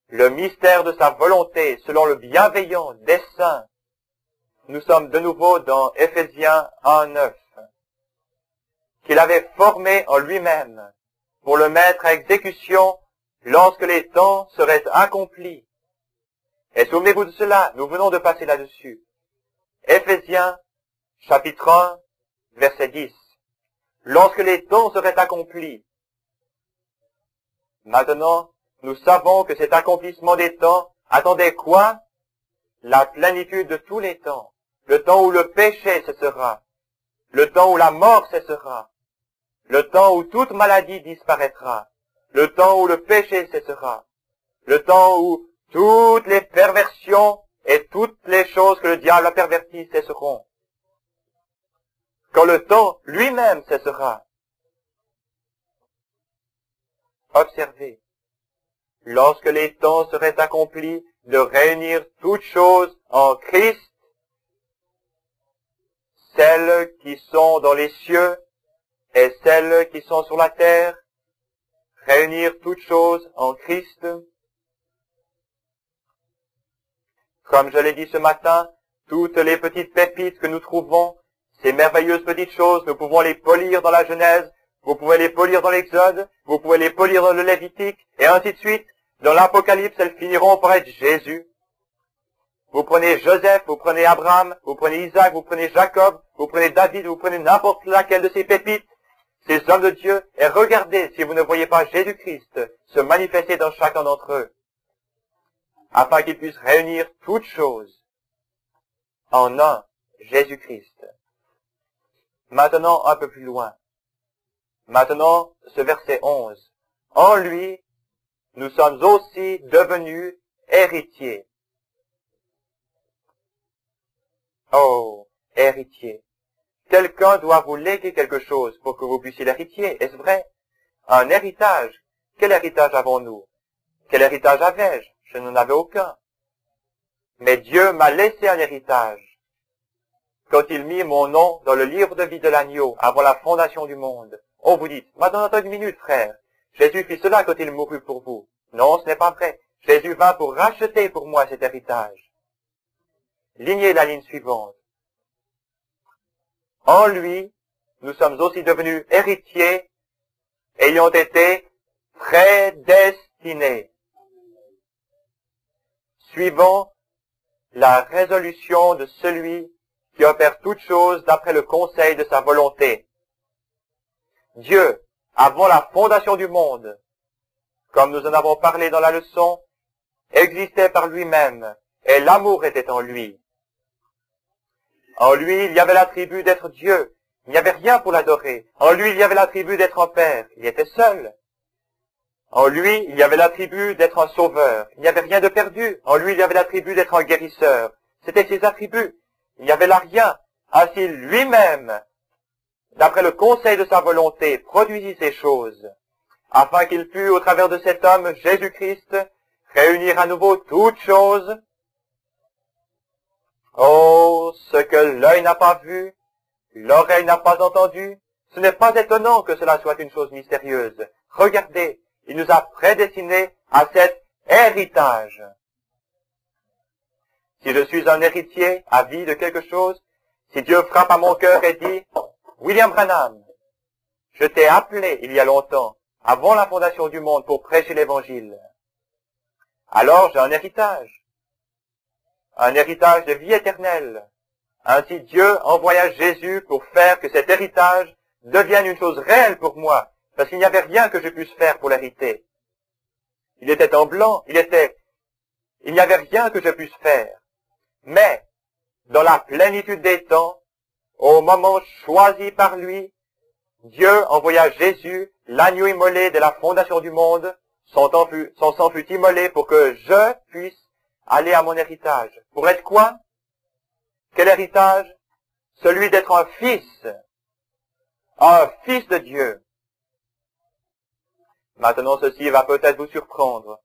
Speaker 1: Le mystère de sa volonté selon le bienveillant dessein. Nous sommes de nouveau dans Éphésiens 1:9. Qu'il avait formé en lui-même pour le mettre à exécution lorsque les temps seraient accomplis. Et souvenez-vous de cela, nous venons de passer là-dessus. Éphésiens, chapitre 1, verset 10. Lorsque les temps seraient accomplis. Maintenant, nous savons que cet accomplissement des temps attendait quoi? La plénitude de tous les temps. Le temps où le péché cessera. Le temps où la mort cessera. Le temps où toute maladie disparaîtra. Le temps où le péché cessera. Le temps où toutes les perversions et toutes les choses que le diable a perverties cesseront. Quand le temps lui-même cessera. Observez. Lorsque les temps seraient accomplis de réunir toutes choses en Christ, celles qui sont dans les cieux et celles qui sont sur la terre, réunir toutes choses en Christ. Comme je l'ai dit ce matin, toutes les petites pépites que nous trouvons, ces merveilleuses petites choses, nous pouvons les polir dans la Genèse, vous pouvez les polir dans l'Exode, vous pouvez les polir dans le Lévitique, et ainsi de suite. Dans l'Apocalypse, elles finiront par être Jésus. Vous prenez Joseph, vous prenez Abraham, vous prenez Isaac, vous prenez Jacob, vous prenez David, vous prenez n'importe laquelle de ces pépites, ces hommes de Dieu, et regardez si vous ne voyez pas Jésus-Christ se manifester dans chacun d'entre eux, afin qu'il puisse réunir toutes choses en un, Jésus-Christ. Maintenant, un peu plus loin. Maintenant, ce verset 11. En lui, nous sommes aussi devenus héritiers. Oh, héritiers. Quelqu'un doit vous léguer quelque chose pour que vous puissiez l'héritier, est-ce vrai? Un héritage. Quel héritage avons-nous? Quel héritage avais-je? Je n'en avais aucun. Mais Dieu m'a laissé un héritage. Quand il mit mon nom dans le livre de vie de l'agneau avant la fondation du monde. Oh, vous dites, maintenant attends une minute, frère. Jésus fit cela quand il mourut pour vous. Non, ce n'est pas vrai. Jésus vint pour racheter pour moi cet héritage. Lignez la ligne suivante. En lui, nous sommes aussi devenus héritiers, ayant été prédestinés, suivant la résolution de celui qui opère toutes choses d'après le conseil de sa volonté. Dieu, avant la fondation du monde, comme nous en avons parlé dans la leçon, existait par lui-même, et l'amour était en lui. En lui, il y avait l'attribut d'être Dieu. Il n'y avait rien pour l'adorer. En lui, il y avait l'attribut d'être un père. Il était seul. En lui, il y avait l'attribut d'être un sauveur. Il n'y avait rien de perdu. En lui, il y avait l'attribut d'être un guérisseur. C'était ses attributs. Il n'y avait là rien. Ainsi, lui-même, d'après le conseil de sa volonté, produisit ces choses, afin qu'il pût, au travers de cet homme, Jésus-Christ, réunir à nouveau toutes choses. Oh, ce que l'œil n'a pas vu, l'oreille n'a pas entendu, ce n'est pas étonnant que cela soit une chose mystérieuse. Regardez, il nous a prédestinés à cet héritage. Si je suis un héritier à vie de quelque chose, si Dieu frappe à mon cœur et dit, William Branham, je t'ai appelé il y a longtemps avant la fondation du monde pour prêcher l'évangile. Alors j'ai un héritage de vie éternelle. Ainsi Dieu envoya Jésus pour faire que cet héritage devienne une chose réelle pour moi, parce qu'il n'y avait rien que je puisse faire pour l'hériter. Il était en blanc, il n'y avait rien que je puisse faire. Mais, dans la plénitude des temps, au moment choisi par lui, Dieu envoya Jésus, l'agneau immolé de la fondation du monde. Son sang fut immolé pour que je puisse aller à mon héritage. Pour être quoi? Quel héritage? Celui d'être un fils de Dieu. Maintenant, ceci va peut-être vous surprendre.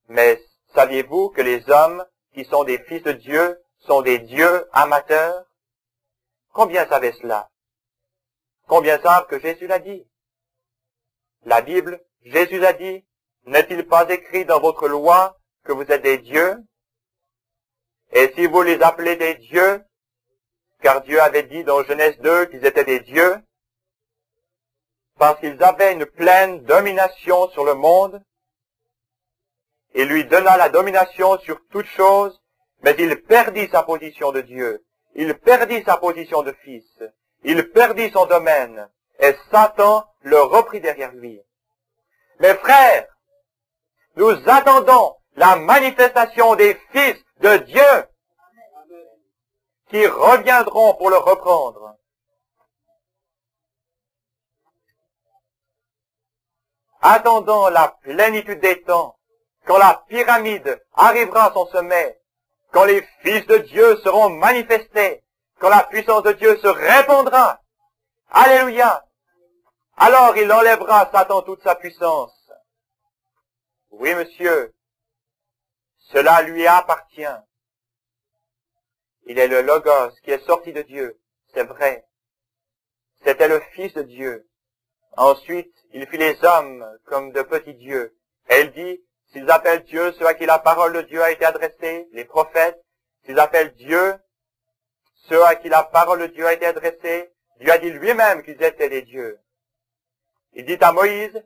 Speaker 1: Mais saviez-vous que les hommes qui sont des fils de Dieu sont des dieux amateurs? Combien savaient cela? Combien savent que Jésus l'a dit? La Bible, Jésus a dit, n'est-il pas écrit dans votre loi que vous êtes des dieux? Et si vous les appelez des dieux, car Dieu avait dit dans Genèse 2 qu'ils étaient des dieux, parce qu'ils avaient une pleine domination sur le monde, il lui donna la domination sur toute chose, mais il perdit sa position de Dieu, il perdit sa position de fils, il perdit son domaine, et Satan le reprit derrière lui. Mes frères, nous attendons la manifestation des fils de Dieu qui reviendront pour le reprendre. Attendons la plénitude des temps, quand la pyramide arrivera à son sommet, quand les fils de Dieu seront manifestés, quand la puissance de Dieu se répandra. Alléluia! Alors il enlèvera Satan toute sa puissance. Oui, monsieur, cela lui appartient. Il est le Logos qui est sorti de Dieu, c'est vrai. C'était le Fils de Dieu. Ensuite, il fit les hommes comme de petits dieux. Et il dit, s'ils appellent Dieu ceux à qui la parole de Dieu a été adressée, les prophètes, s'ils appellent Dieu ceux à qui la parole de Dieu a été adressée, Dieu a dit lui-même qu'ils étaient des dieux. Il dit à Moïse,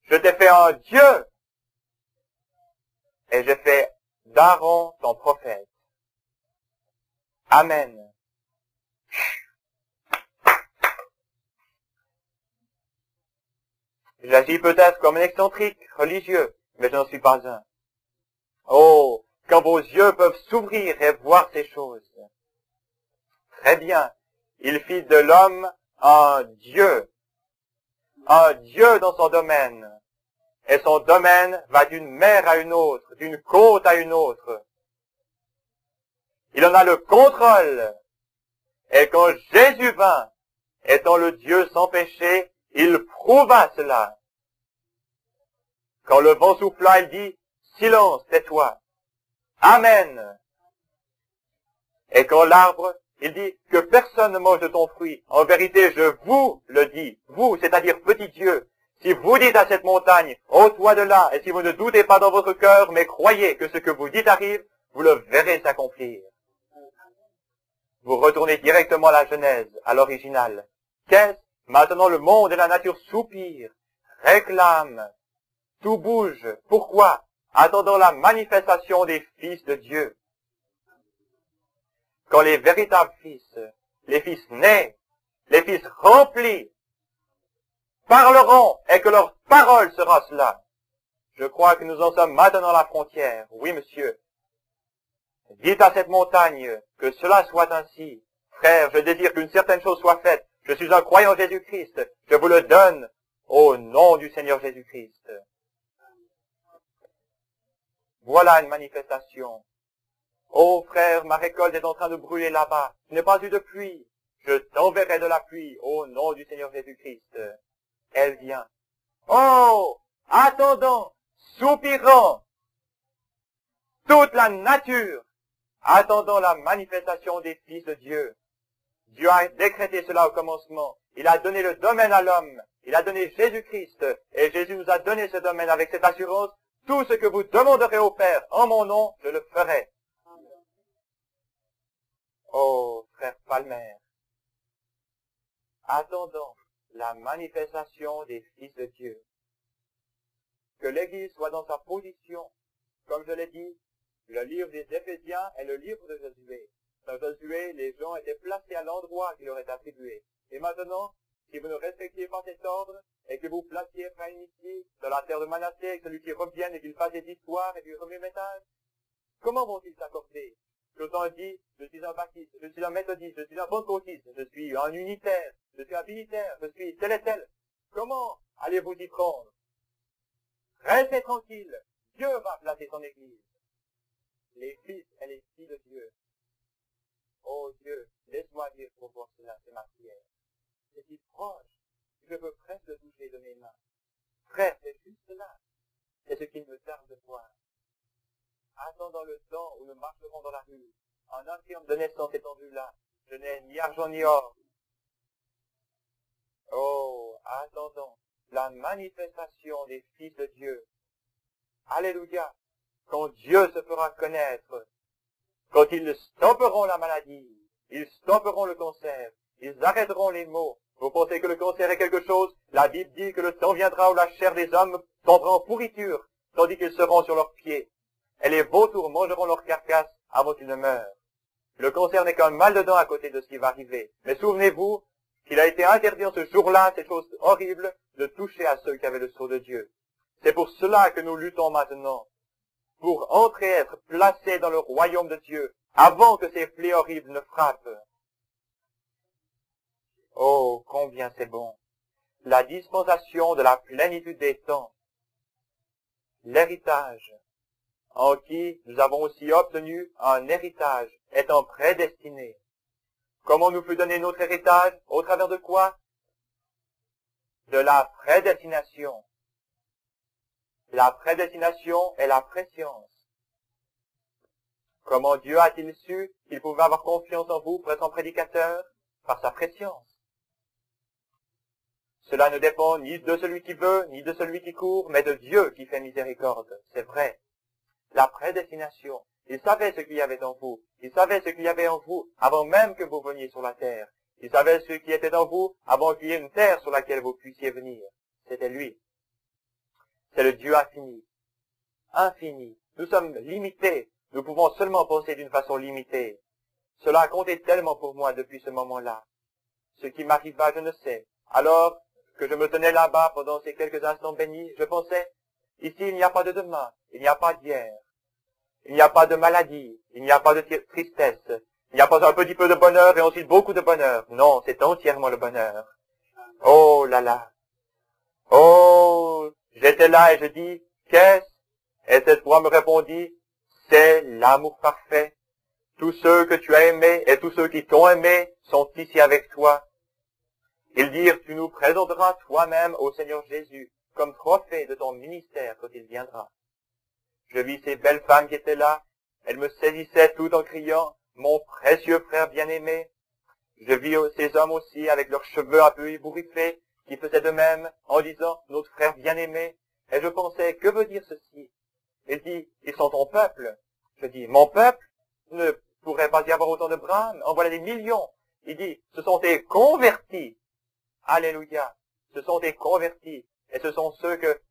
Speaker 1: je t'ai fait un Dieu, et j'ai fait d'Aaron ton prophète. Amen. J'agis peut-être comme un excentrique religieux, mais je n'en suis pas un. Oh, quand vos yeux peuvent s'ouvrir et voir ces choses. Très bien, il fit de l'homme un Dieu dans son domaine. Et son domaine va d'une mer à une autre, d'une côte à une autre. Il en a le contrôle. Et quand Jésus vint, étant le Dieu sans péché, il prouva cela. Quand le vent souffla, il dit, silence, tais-toi. Amen. Et quand l'arbre, il dit que personne ne mange de ton fruit. En vérité, je vous le dis, vous, c'est-à-dire petit Dieu. Si vous dites à cette montagne, ôte-toi de là, et si vous ne doutez pas dans votre cœur, mais croyez que ce que vous dites arrive, vous le verrez s'accomplir. Vous retournez directement à la Genèse, à l'original. Qu'est-ce? Maintenant le monde et la nature soupirent, réclament, tout bouge. Pourquoi? Attendant la manifestation des fils de Dieu. Quand les véritables fils, les fils nés, les fils remplis, parleront et que leur parole sera cela. Je crois que nous en sommes maintenant à la frontière. Oui, monsieur. Dites à cette montagne que cela soit ainsi. Frère, je désire qu'une certaine chose soit faite. Je suis un croyant en Jésus-Christ. Je vous le donne au nom du Seigneur Jésus-Christ. Voilà une manifestation. Oh frère, ma récolte est en train de brûler là-bas. Je n'ai pas eu de pluie. Je t'enverrai de la pluie au nom du Seigneur Jésus-Christ. Elle vient. Oh, attendons, soupirons, toute la nature, attendons la manifestation des fils de Dieu. Dieu a décrété cela au commencement. Il a donné le domaine à l'homme. Il a donné Jésus-Christ. Et Jésus nous a donné ce domaine avec cette assurance. Tout ce que vous demanderez au Père en mon nom, je le ferai. Oh, frère Palmer, attendons la manifestation des fils de Dieu. Que l'Église soit dans sa position. Comme je l'ai dit, le livre des Éphésiens est le livre de Josué. Dans Josué, les gens étaient placés à l'endroit qui leur est attribué. Et maintenant, si vous ne respectiez pas cet ordre, et que vous placiez Ephraïm ici, dans la terre de Manassé, et que celui qui revienne et qu'il fasse des histoires et du premier métage, comment vont-ils s'accorder? J'entends dit, je suis un baptiste, je suis un méthodiste, je suis un pentecôtiste, je suis un unitaire, je suis un militaire, je suis tel et tel. Comment allez-vous y prendre? Restez tranquille, Dieu va placer son Église. Les fils et les filles de Dieu. Oh Dieu, laisse-moi dire pour voir cela, c'est ma prière. C'est si proche, je peux presque le toucher de mes mains. Frère, c'est juste cela. C'est ce qu'il me tarde de voir. Attendant le temps où nous marcherons dans la rue, un infirme de naissance étendu là, je n'ai ni argent ni or. Oh, attendons la manifestation des fils de Dieu. Alléluia, quand Dieu se fera connaître, quand ils stopperont la maladie, ils stopperont le cancer, ils arrêteront les maux. Vous pensez que le cancer est quelque chose? La Bible dit que le temps viendra où la chair des hommes tombera en pourriture, tandis qu'ils seront sur leurs pieds. Et les vautours mangeront leur carcasse avant qu'ils ne meurent. Le cancer n'est qu'un mal dedans à côté de ce qui va arriver. Mais souvenez-vous qu'il a été interdit en ce jour-là, cette chose horrible, de toucher à ceux qui avaient le sceau de Dieu. C'est pour cela que nous luttons maintenant, pour entrer, être placés dans le royaume de Dieu, avant que ces plaies horribles ne frappent. Oh, combien c'est bon! La dispensation de la plénitude des temps. L'héritage, en qui nous avons aussi obtenu un héritage, étant prédestiné. Comment nous fut donné notre héritage? Au travers de quoi? De la prédestination. La prédestination est la préscience. Comment Dieu a-t-il su qu'il pouvait avoir confiance en vous pour être un prédicateur? Par sa préscience. Cela ne dépend ni de celui qui veut, ni de celui qui court, mais de Dieu qui fait miséricorde. C'est vrai. La prédestination. Il savait ce qu'il y avait en vous. Il savait ce qu'il y avait en vous avant même que vous veniez sur la terre. Il savait ce qui était en vous avant qu'il y ait une terre sur laquelle vous puissiez venir. C'était lui. C'est le Dieu infini. Infini. Nous sommes limités. Nous pouvons seulement penser d'une façon limitée. Cela a compté tellement pour moi depuis ce moment-là. Ce qui m'arriva, je ne sais. Alors que je me tenais là-bas pendant ces quelques instants bénis, je pensais, ici il n'y a pas de demain, il n'y a pas d'hier. Il n'y a pas de maladie, il n'y a pas de tristesse, il n'y a pas un petit peu de bonheur et ensuite beaucoup de bonheur. Non, c'est entièrement le bonheur. Oh là là. Oh, j'étais là et je dis, qu'est-ce? Et cette voix me répondit, c'est l'amour parfait. Tous ceux que tu as aimés et tous ceux qui t'ont aimé sont ici avec toi. Ils dirent, tu nous présenteras toi-même au Seigneur Jésus comme trophée de ton ministère quand il viendra. Je vis ces belles femmes qui étaient là. Elles me saisissaient tout en criant, mon précieux frère bien-aimé. Je vis ces hommes aussi avec leurs cheveux un peu ébouriffés qui faisaient de même en disant, notre frère bien-aimé. Et je pensais, que veut dire ceci? Il dit, ils sont ton peuple. Je dis, mon peuple? Ne pourrait pas y avoir autant de brames? En voilà des millions. Il dit, ce sont tes convertis. Alléluia. Ce sont des convertis. Et ce sont ceux que...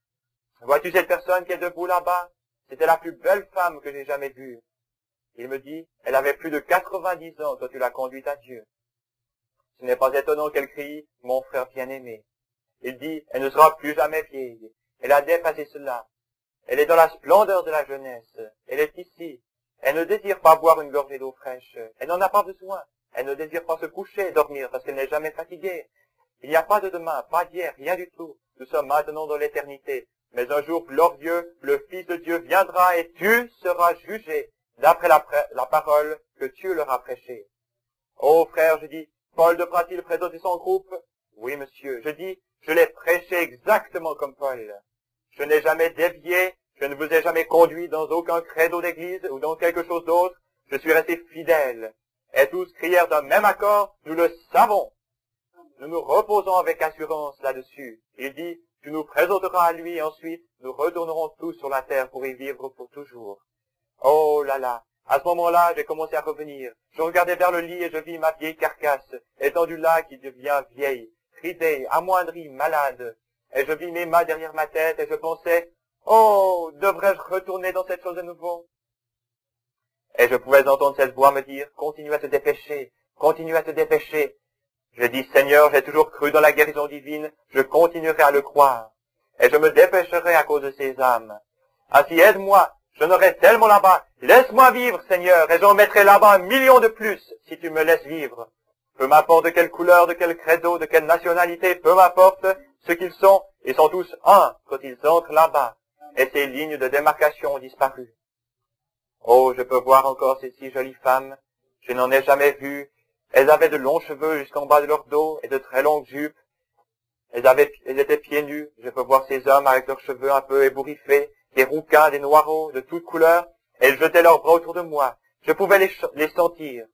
Speaker 1: Vois-tu cette personne qui est debout là-bas? C'était la plus belle femme que j'ai jamais vue. Il me dit, elle avait plus de 90 ans quand tu l'as conduite à Dieu. Ce n'est pas étonnant qu'elle crie, mon frère bien-aimé. Il dit, elle ne sera plus jamais vieille. Elle a dépassé cela. Elle est dans la splendeur de la jeunesse. Elle est ici. Elle ne désire pas boire une gorgée d'eau fraîche. Elle n'en a pas besoin. Elle ne désire pas se coucher et dormir parce qu'elle n'est jamais fatiguée. Il n'y a pas de demain, pas d'hier, rien du tout. Nous sommes maintenant dans l'éternité. Mais un jour glorieux, le Fils de Dieu viendra et tu seras jugé d'après la parole que Dieu leur a prêchée. Oh frère, je dis, Paul devra-t-il présenter son groupe? Oui, monsieur. Je dis, je l'ai prêché exactement comme Paul. Je n'ai jamais dévié, je ne vous ai jamais conduit dans aucun credo d'église ou dans quelque chose d'autre. Je suis resté fidèle. Et tous crièrent d'un même accord, nous le savons. Nous nous reposons avec assurance là-dessus. Il dit, tu nous présenteras à lui et ensuite nous retournerons tous sur la terre pour y vivre pour toujours. Oh là là, à ce moment-là, j'ai commencé à revenir. Je regardais vers le lit et je vis ma vieille carcasse, étendue là qui devient vieille, ridé, amoindri, malade. Et je vis mes mains derrière ma tête et je pensais, oh, devrais-je retourner dans cette chose de nouveau? Et je pouvais entendre cette voix me dire, continue à te dépêcher, continue à te dépêcher. Je dis, Seigneur, j'ai toujours cru dans la guérison divine, je continuerai à le croire. Et je me dépêcherai à cause de ces âmes. Ainsi, aide-moi, je n'aurai tellement là-bas. Laisse-moi vivre, Seigneur, et j'en mettrai là-bas 1 million de plus, si tu me laisses vivre. Peu m'importe de quelle couleur, de quel credo, de quelle nationalité, peu m'importe ce qu'ils sont, ils sont tous un quand ils entrent là-bas. Et ces lignes de démarcation ont disparu. Oh, je peux voir encore ces si jolies femmes. Je n'en ai jamais vu. Elles avaient de longs cheveux jusqu'en bas de leur dos et de très longues jupes. Elles étaient pieds nus. Je peux voir ces hommes avec leurs cheveux un peu ébouriffés, des rouquins, des noireaux, de toutes couleurs. Elles jetaient leurs bras autour de moi. Je pouvais les sentir.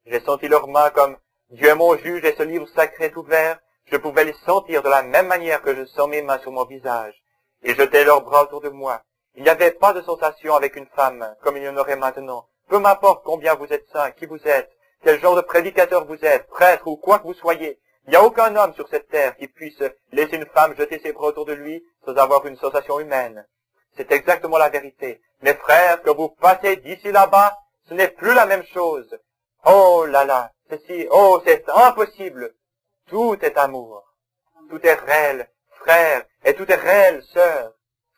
Speaker 1: J'ai senti leurs mains comme Dieu est mon juge et ce livre sacré est ouvert. Je pouvais les sentir de la même manière que je sens mes mains sur mon visage. Ils jetaient leurs bras autour de moi. Il n'y avait pas de sensation avec une femme, comme il y en aurait maintenant. Peu m'importe combien vous êtes saint, qui vous êtes, quel genre de prédicateur vous êtes, prêtre ou quoi que vous soyez. Il n'y a aucun homme sur cette terre qui puisse laisser une femme jeter ses bras autour de lui sans avoir une sensation humaine. C'est exactement la vérité. Mes frères, que vous passez d'ici là-bas, ce n'est plus la même chose. Oh là là, c'est impossible. Tout est amour. Tout est réel, frère, et tout est réel, sœur.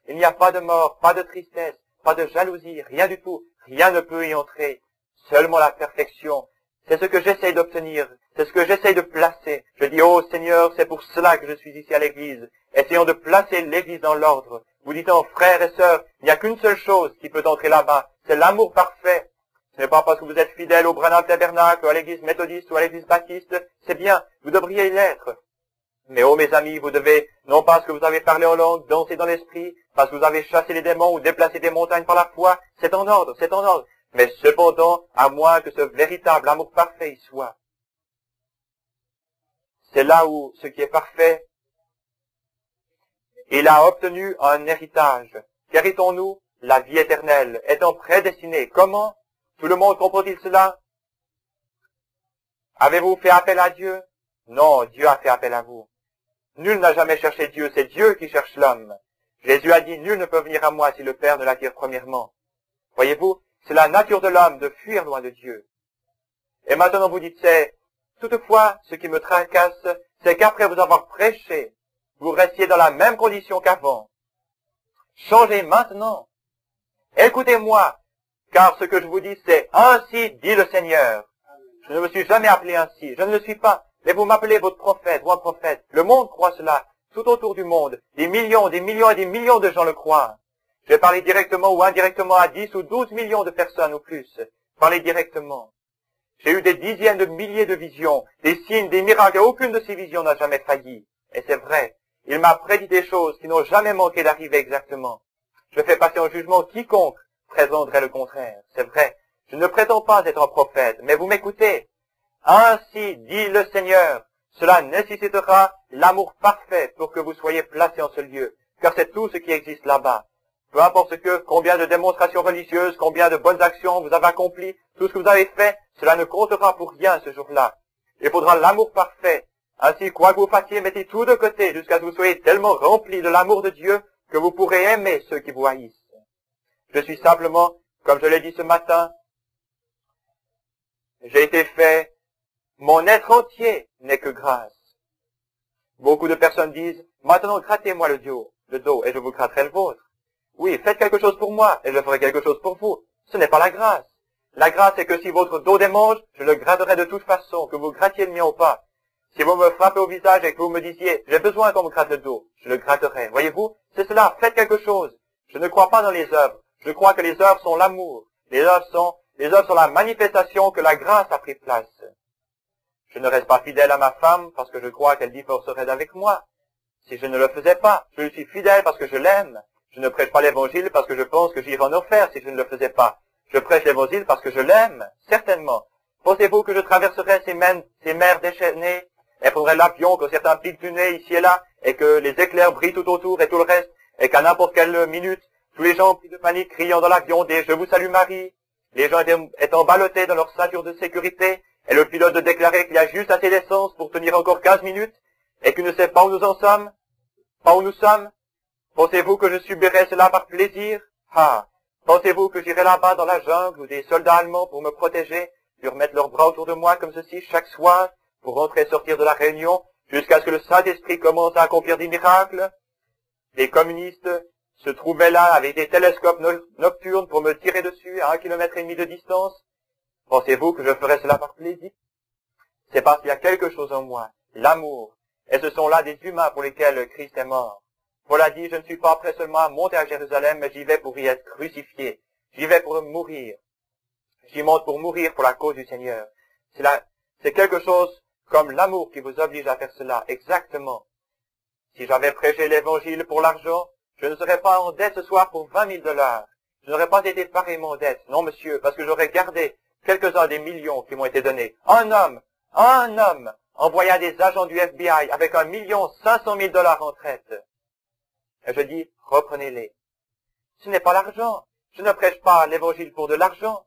Speaker 1: Il n'y a pas de mort, pas de tristesse, pas de jalousie, rien du tout. Rien ne peut y entrer. Seulement la perfection. C'est ce que j'essaye d'obtenir. C'est ce que j'essaye de placer. Je dis, oh Seigneur, c'est pour cela que je suis ici à l'église. Essayons de placer l'église dans l'ordre. Vous dites, oh frères et sœurs, il n'y a qu'une seule chose qui peut entrer là-bas. C'est l'amour parfait. Ce n'est pas parce que vous êtes fidèle au Branham Tabernacle, à l'église méthodiste ou à l'église baptiste. C'est bien, vous devriez l'être. Mais oh mes amis, vous devez, non parce que vous avez parlé en langue, danser dans l'esprit, parce que vous avez chassé les démons ou déplacé des montagnes par la foi, c'est en ordre, c'est en ordre. Mais cependant, à moins que ce véritable amour parfait y soit. C'est là où ce qui est parfait, il a obtenu un héritage. Qu'héritons-nous? La vie éternelle, étant prédestinée. Comment? Tout le monde comprend-il cela? Avez-vous fait appel à Dieu? Non, Dieu a fait appel à vous. Nul n'a jamais cherché Dieu, c'est Dieu qui cherche l'homme. Jésus a dit, nul ne peut venir à moi si le Père ne l'attire premièrement. Voyez-vous, c'est la nature de l'homme de fuir loin de Dieu. Et maintenant vous dites, toutefois, ce qui me tracasse, c'est qu'après vous avoir prêché, vous restiez dans la même condition qu'avant. Changez maintenant. Écoutez-moi, car ce que je vous dis, c'est ainsi dit le Seigneur. Je ne me suis jamais appelé ainsi, je ne le suis pas. Mais vous m'appelez votre prophète ou un prophète. Le monde croit cela. Tout autour du monde. Des millions et des millions de gens le croient. Je vais parler directement ou indirectement à 10 ou 12 millions de personnes ou plus. Parler directement. J'ai eu des dizaines de milliers de visions, des signes, des miracles, et aucune de ces visions n'a jamais failli. Et c'est vrai. Il m'a prédit des choses qui n'ont jamais manqué d'arriver exactement. Je fais passer en jugement quiconque prétendrait le contraire. C'est vrai. Je ne prétends pas être un prophète, mais vous m'écoutez. Ainsi dit le Seigneur, cela nécessitera l'amour parfait pour que vous soyez placés en ce lieu, car c'est tout ce qui existe là-bas. Peu importe combien de démonstrations religieuses, combien de bonnes actions vous avez accomplies, tout ce que vous avez fait, cela ne comptera pour rien ce jour-là. Il faudra l'amour parfait. Ainsi, quoi que vous fassiez, mettez tout de côté jusqu'à ce que vous soyez tellement remplis de l'amour de Dieu que vous pourrez aimer ceux qui vous haïssent. Je suis simplement, comme je l'ai dit ce matin, j'ai été fait. Mon être entier n'est que grâce. Beaucoup de personnes disent, maintenant grattez-moi le dos, et je vous gratterai le vôtre. Oui, faites quelque chose pour moi, et je ferai quelque chose pour vous. Ce n'est pas la grâce. La grâce est que si votre dos démange, je le gratterai de toute façon, que vous grattiez le mien ou pas. Si vous me frappez au visage et que vous me disiez, j'ai besoin qu'on me gratte le dos, je le gratterai. Voyez-vous, c'est cela, faites quelque chose. Je ne crois pas dans les œuvres. Je crois que les œuvres sont l'amour. Les œuvres sont la manifestation que la grâce a pris place. Je ne reste pas fidèle à ma femme parce que je crois qu'elle divorcerait avec moi. Si je ne le faisais pas, je lui suis fidèle parce que je l'aime. Je ne prêche pas l'évangile parce que je pense que j'irai en enfer si je ne le faisais pas. Je prêche l'évangile parce que je l'aime, certainement. Pensez-vous que je traverserais ces mers déchaînées et prendrais l'avion quand certains piquent du nez ici et là et que les éclairs brillent tout autour et tout le reste et qu'à n'importe quelle minute, tous les gens pris de panique criant dans l'avion des « Je vous salue Marie », les gens étant ballottés dans leur ceinture de sécurité et le pilote de déclarer qu'il y a juste assez d'essence pour tenir encore 15 minutes, et qui ne sait pas où nous en sommes, pas où nous sommes? Pensez-vous que je subirai cela par plaisir? Ah! Pensez-vous que j'irai là-bas dans la jungle où des soldats allemands pour me protéger, durent mettre leurs bras autour de moi comme ceci chaque soir, pour rentrer et sortir de la réunion, jusqu'à ce que le Saint-Esprit commence à accomplir des miracles? Des communistes se trouvaient là avec des télescopes nocturnes pour me tirer dessus à 1,5 km de distance. Pensez-vous que je ferai cela par plaisir? C'est parce qu'il y a quelque chose en moi, l'amour, et ce sont là des humains pour lesquels Christ est mort. Paul a dit, je ne suis pas prêt seulement à monter à Jérusalem, mais j'y vais pour y être crucifié. J'y vais pour mourir. J'y monte pour mourir pour la cause du Seigneur. C'est quelque chose comme l'amour qui vous oblige à faire cela, exactement. Si j'avais prêché l'évangile pour l'argent, je ne serais pas en dette ce soir pour 20 000 $. Je n'aurais pas été pareillement en dette. Non, monsieur, parce que j'aurais gardé quelques-uns des millions qui m'ont été donnés. Un homme, envoya des agents du FBI avec 1,5 million $ en traite. Et je dis, reprenez-les. Ce n'est pas l'argent. Je ne prêche pas l'évangile pour de l'argent.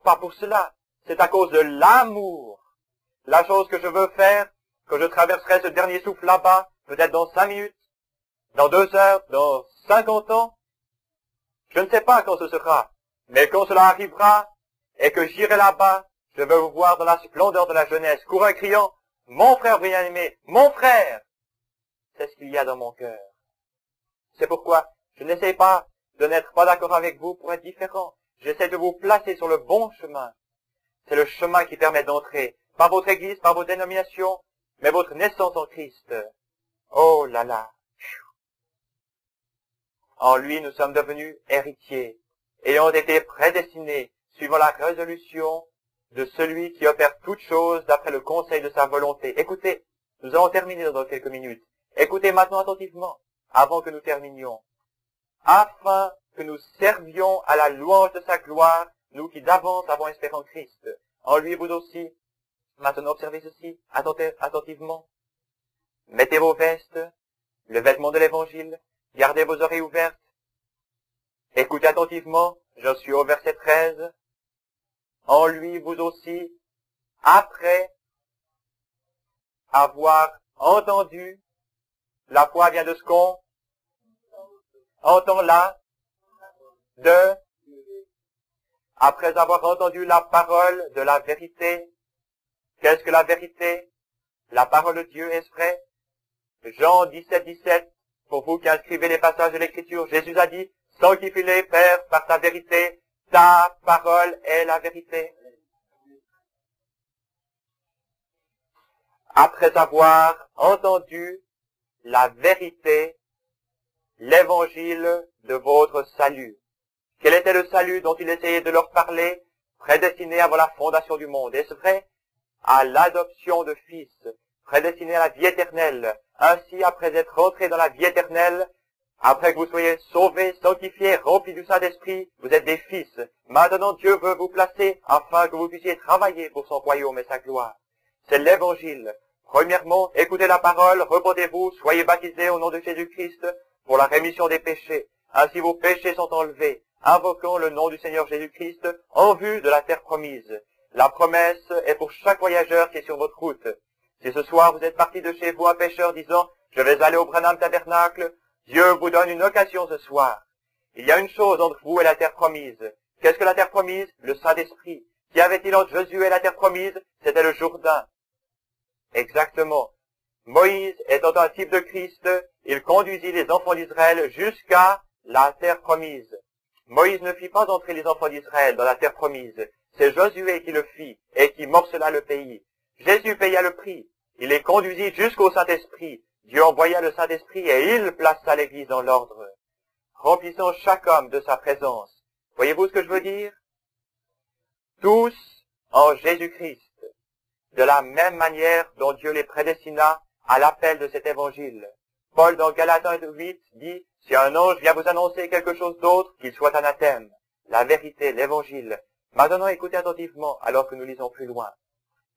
Speaker 1: Pas pour cela. C'est à cause de l'amour. La chose que je veux faire, que je traverserai ce dernier souffle là-bas, peut-être dans 5 minutes, dans 2 heures, dans 50 ans. Je ne sais pas quand ce sera, mais quand cela arrivera, et que j'irai là-bas, je veux vous voir dans la splendeur de la jeunesse, courant criant, mon frère bien-aimé, mon frère! C'est ce qu'il y a dans mon cœur. C'est pourquoi je n'essaie pas de n'être pas d'accord avec vous pour être différent. J'essaie de vous placer sur le bon chemin. C'est le chemin qui permet d'entrer, par votre église, par vos dénominations, mais votre naissance en Christ. Oh là là! En lui, nous sommes devenus héritiers, ayant été prédestinés, suivant la résolution de celui qui opère toutes choses d'après le conseil de sa volonté. Écoutez, nous allons terminer dans quelques minutes. Écoutez maintenant attentivement, avant que nous terminions, afin que nous servions à la louange de sa gloire, nous qui d'avance avons espéré en Christ. En lui, vous aussi, maintenant observez ceci, attentivement. Mettez vos vestes, le vêtement de l'évangile, gardez vos oreilles ouvertes. Écoutez attentivement, je suis au verset 13. En lui, vous aussi, après avoir entendu, la foi vient de ce qu'on entend là, après avoir entendu la parole de la vérité. Qu'est-ce que la vérité? La parole de Dieu, est-ce vrai? Jean 17, 17, pour vous qui inscrivez les passages de l'Écriture, Jésus a dit, sanctifie-les, Père, par ta vérité, ta parole est la vérité. Après avoir entendu la vérité, l'évangile de votre salut. Quel était le salut dont il essayait de leur parler, prédestiné avant la fondation du monde? Est-ce vrai? À l'adoption de fils, prédestiné à la vie éternelle. Ainsi, après être entré dans la vie éternelle, après que vous soyez sauvés, sanctifiés, remplis du Saint-Esprit, vous êtes des fils. Maintenant, Dieu veut vous placer afin que vous puissiez travailler pour son royaume et sa gloire. C'est l'évangile. Premièrement, écoutez la parole, repentez-vous, soyez baptisés au nom de Jésus-Christ pour la rémission des péchés. Ainsi vos péchés sont enlevés. Invoquons le nom du Seigneur Jésus-Christ en vue de la terre promise. La promesse est pour chaque voyageur qui est sur votre route. Si ce soir vous êtes parti de chez vous un pécheur disant « Je vais aller au Branham Tabernacle », Dieu vous donne une occasion ce soir. Il y a une chose entre vous et la terre promise. Qu'est-ce que la terre promise? Le Saint-Esprit. Qu'y avait-il entre Josué et la terre promise? C'était le Jourdain. Exactement. Moïse étant un type de Christ, il conduisit les enfants d'Israël jusqu'à la terre promise. Moïse ne fit pas entrer les enfants d'Israël dans la terre promise. C'est Josué qui le fit et qui morcela le pays. Jésus paya le prix. Il les conduisit jusqu'au Saint-Esprit. Dieu envoya le Saint-Esprit et il plaça l'Église dans l'ordre, remplissant chaque homme de sa présence. Voyez-vous ce que je veux dire? Tous en Jésus-Christ, de la même manière dont Dieu les prédestina à l'appel de cet évangile. Paul dans Galates 8 dit, si un ange vient vous annoncer quelque chose d'autre, qu'il soit anathème. La vérité, l'évangile. Maintenant écoutez attentivement alors que nous lisons plus loin.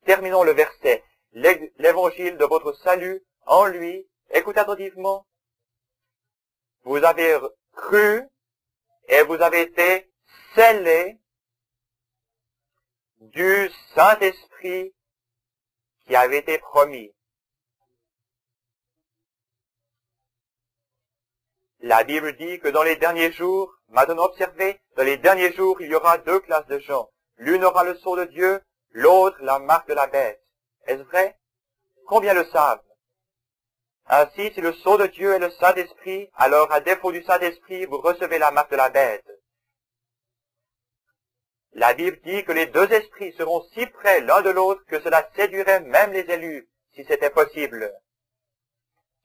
Speaker 1: Terminons le verset. L'évangile de votre salut en lui, écoutez attentivement. Vous avez cru et vous avez été scellés du Saint-Esprit qui avait été promis. La Bible dit que dans les derniers jours, maintenant observez, dans les derniers jours, il y aura deux classes de gens. L'une aura le sceau de Dieu, l'autre la marque de la bête. Est-ce vrai? Combien le savent? Ainsi, si le sceau de Dieu est le Saint-Esprit, alors à défaut du Saint-Esprit, vous recevez la marque de la bête. La Bible dit que les deux esprits seront si près l'un de l'autre que cela séduirait même les élus, si c'était possible.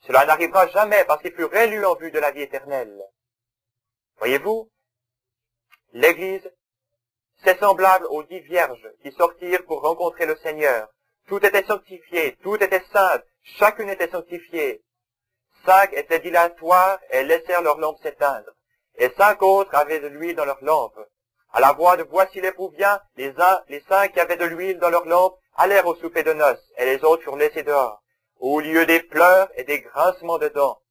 Speaker 1: Cela n'arrivera jamais parce qu'ils furent élus en vue de la vie éternelle. Voyez-vous, l'Église, c'est semblable aux 10 vierges qui sortirent pour rencontrer le Seigneur. Tout était sanctifié, tout était saint, chacune était sanctifiée. 5 étaient dilatoires et laissèrent leur lampe s'éteindre. Et 5 autres avaient de l'huile dans leur lampe. À la voix de voici l'époux vient, les 5 qui avaient de l'huile dans leur lampe allèrent au souper de noces, et les autres furent laissés dehors, au lieu des pleurs et des grincements de dents.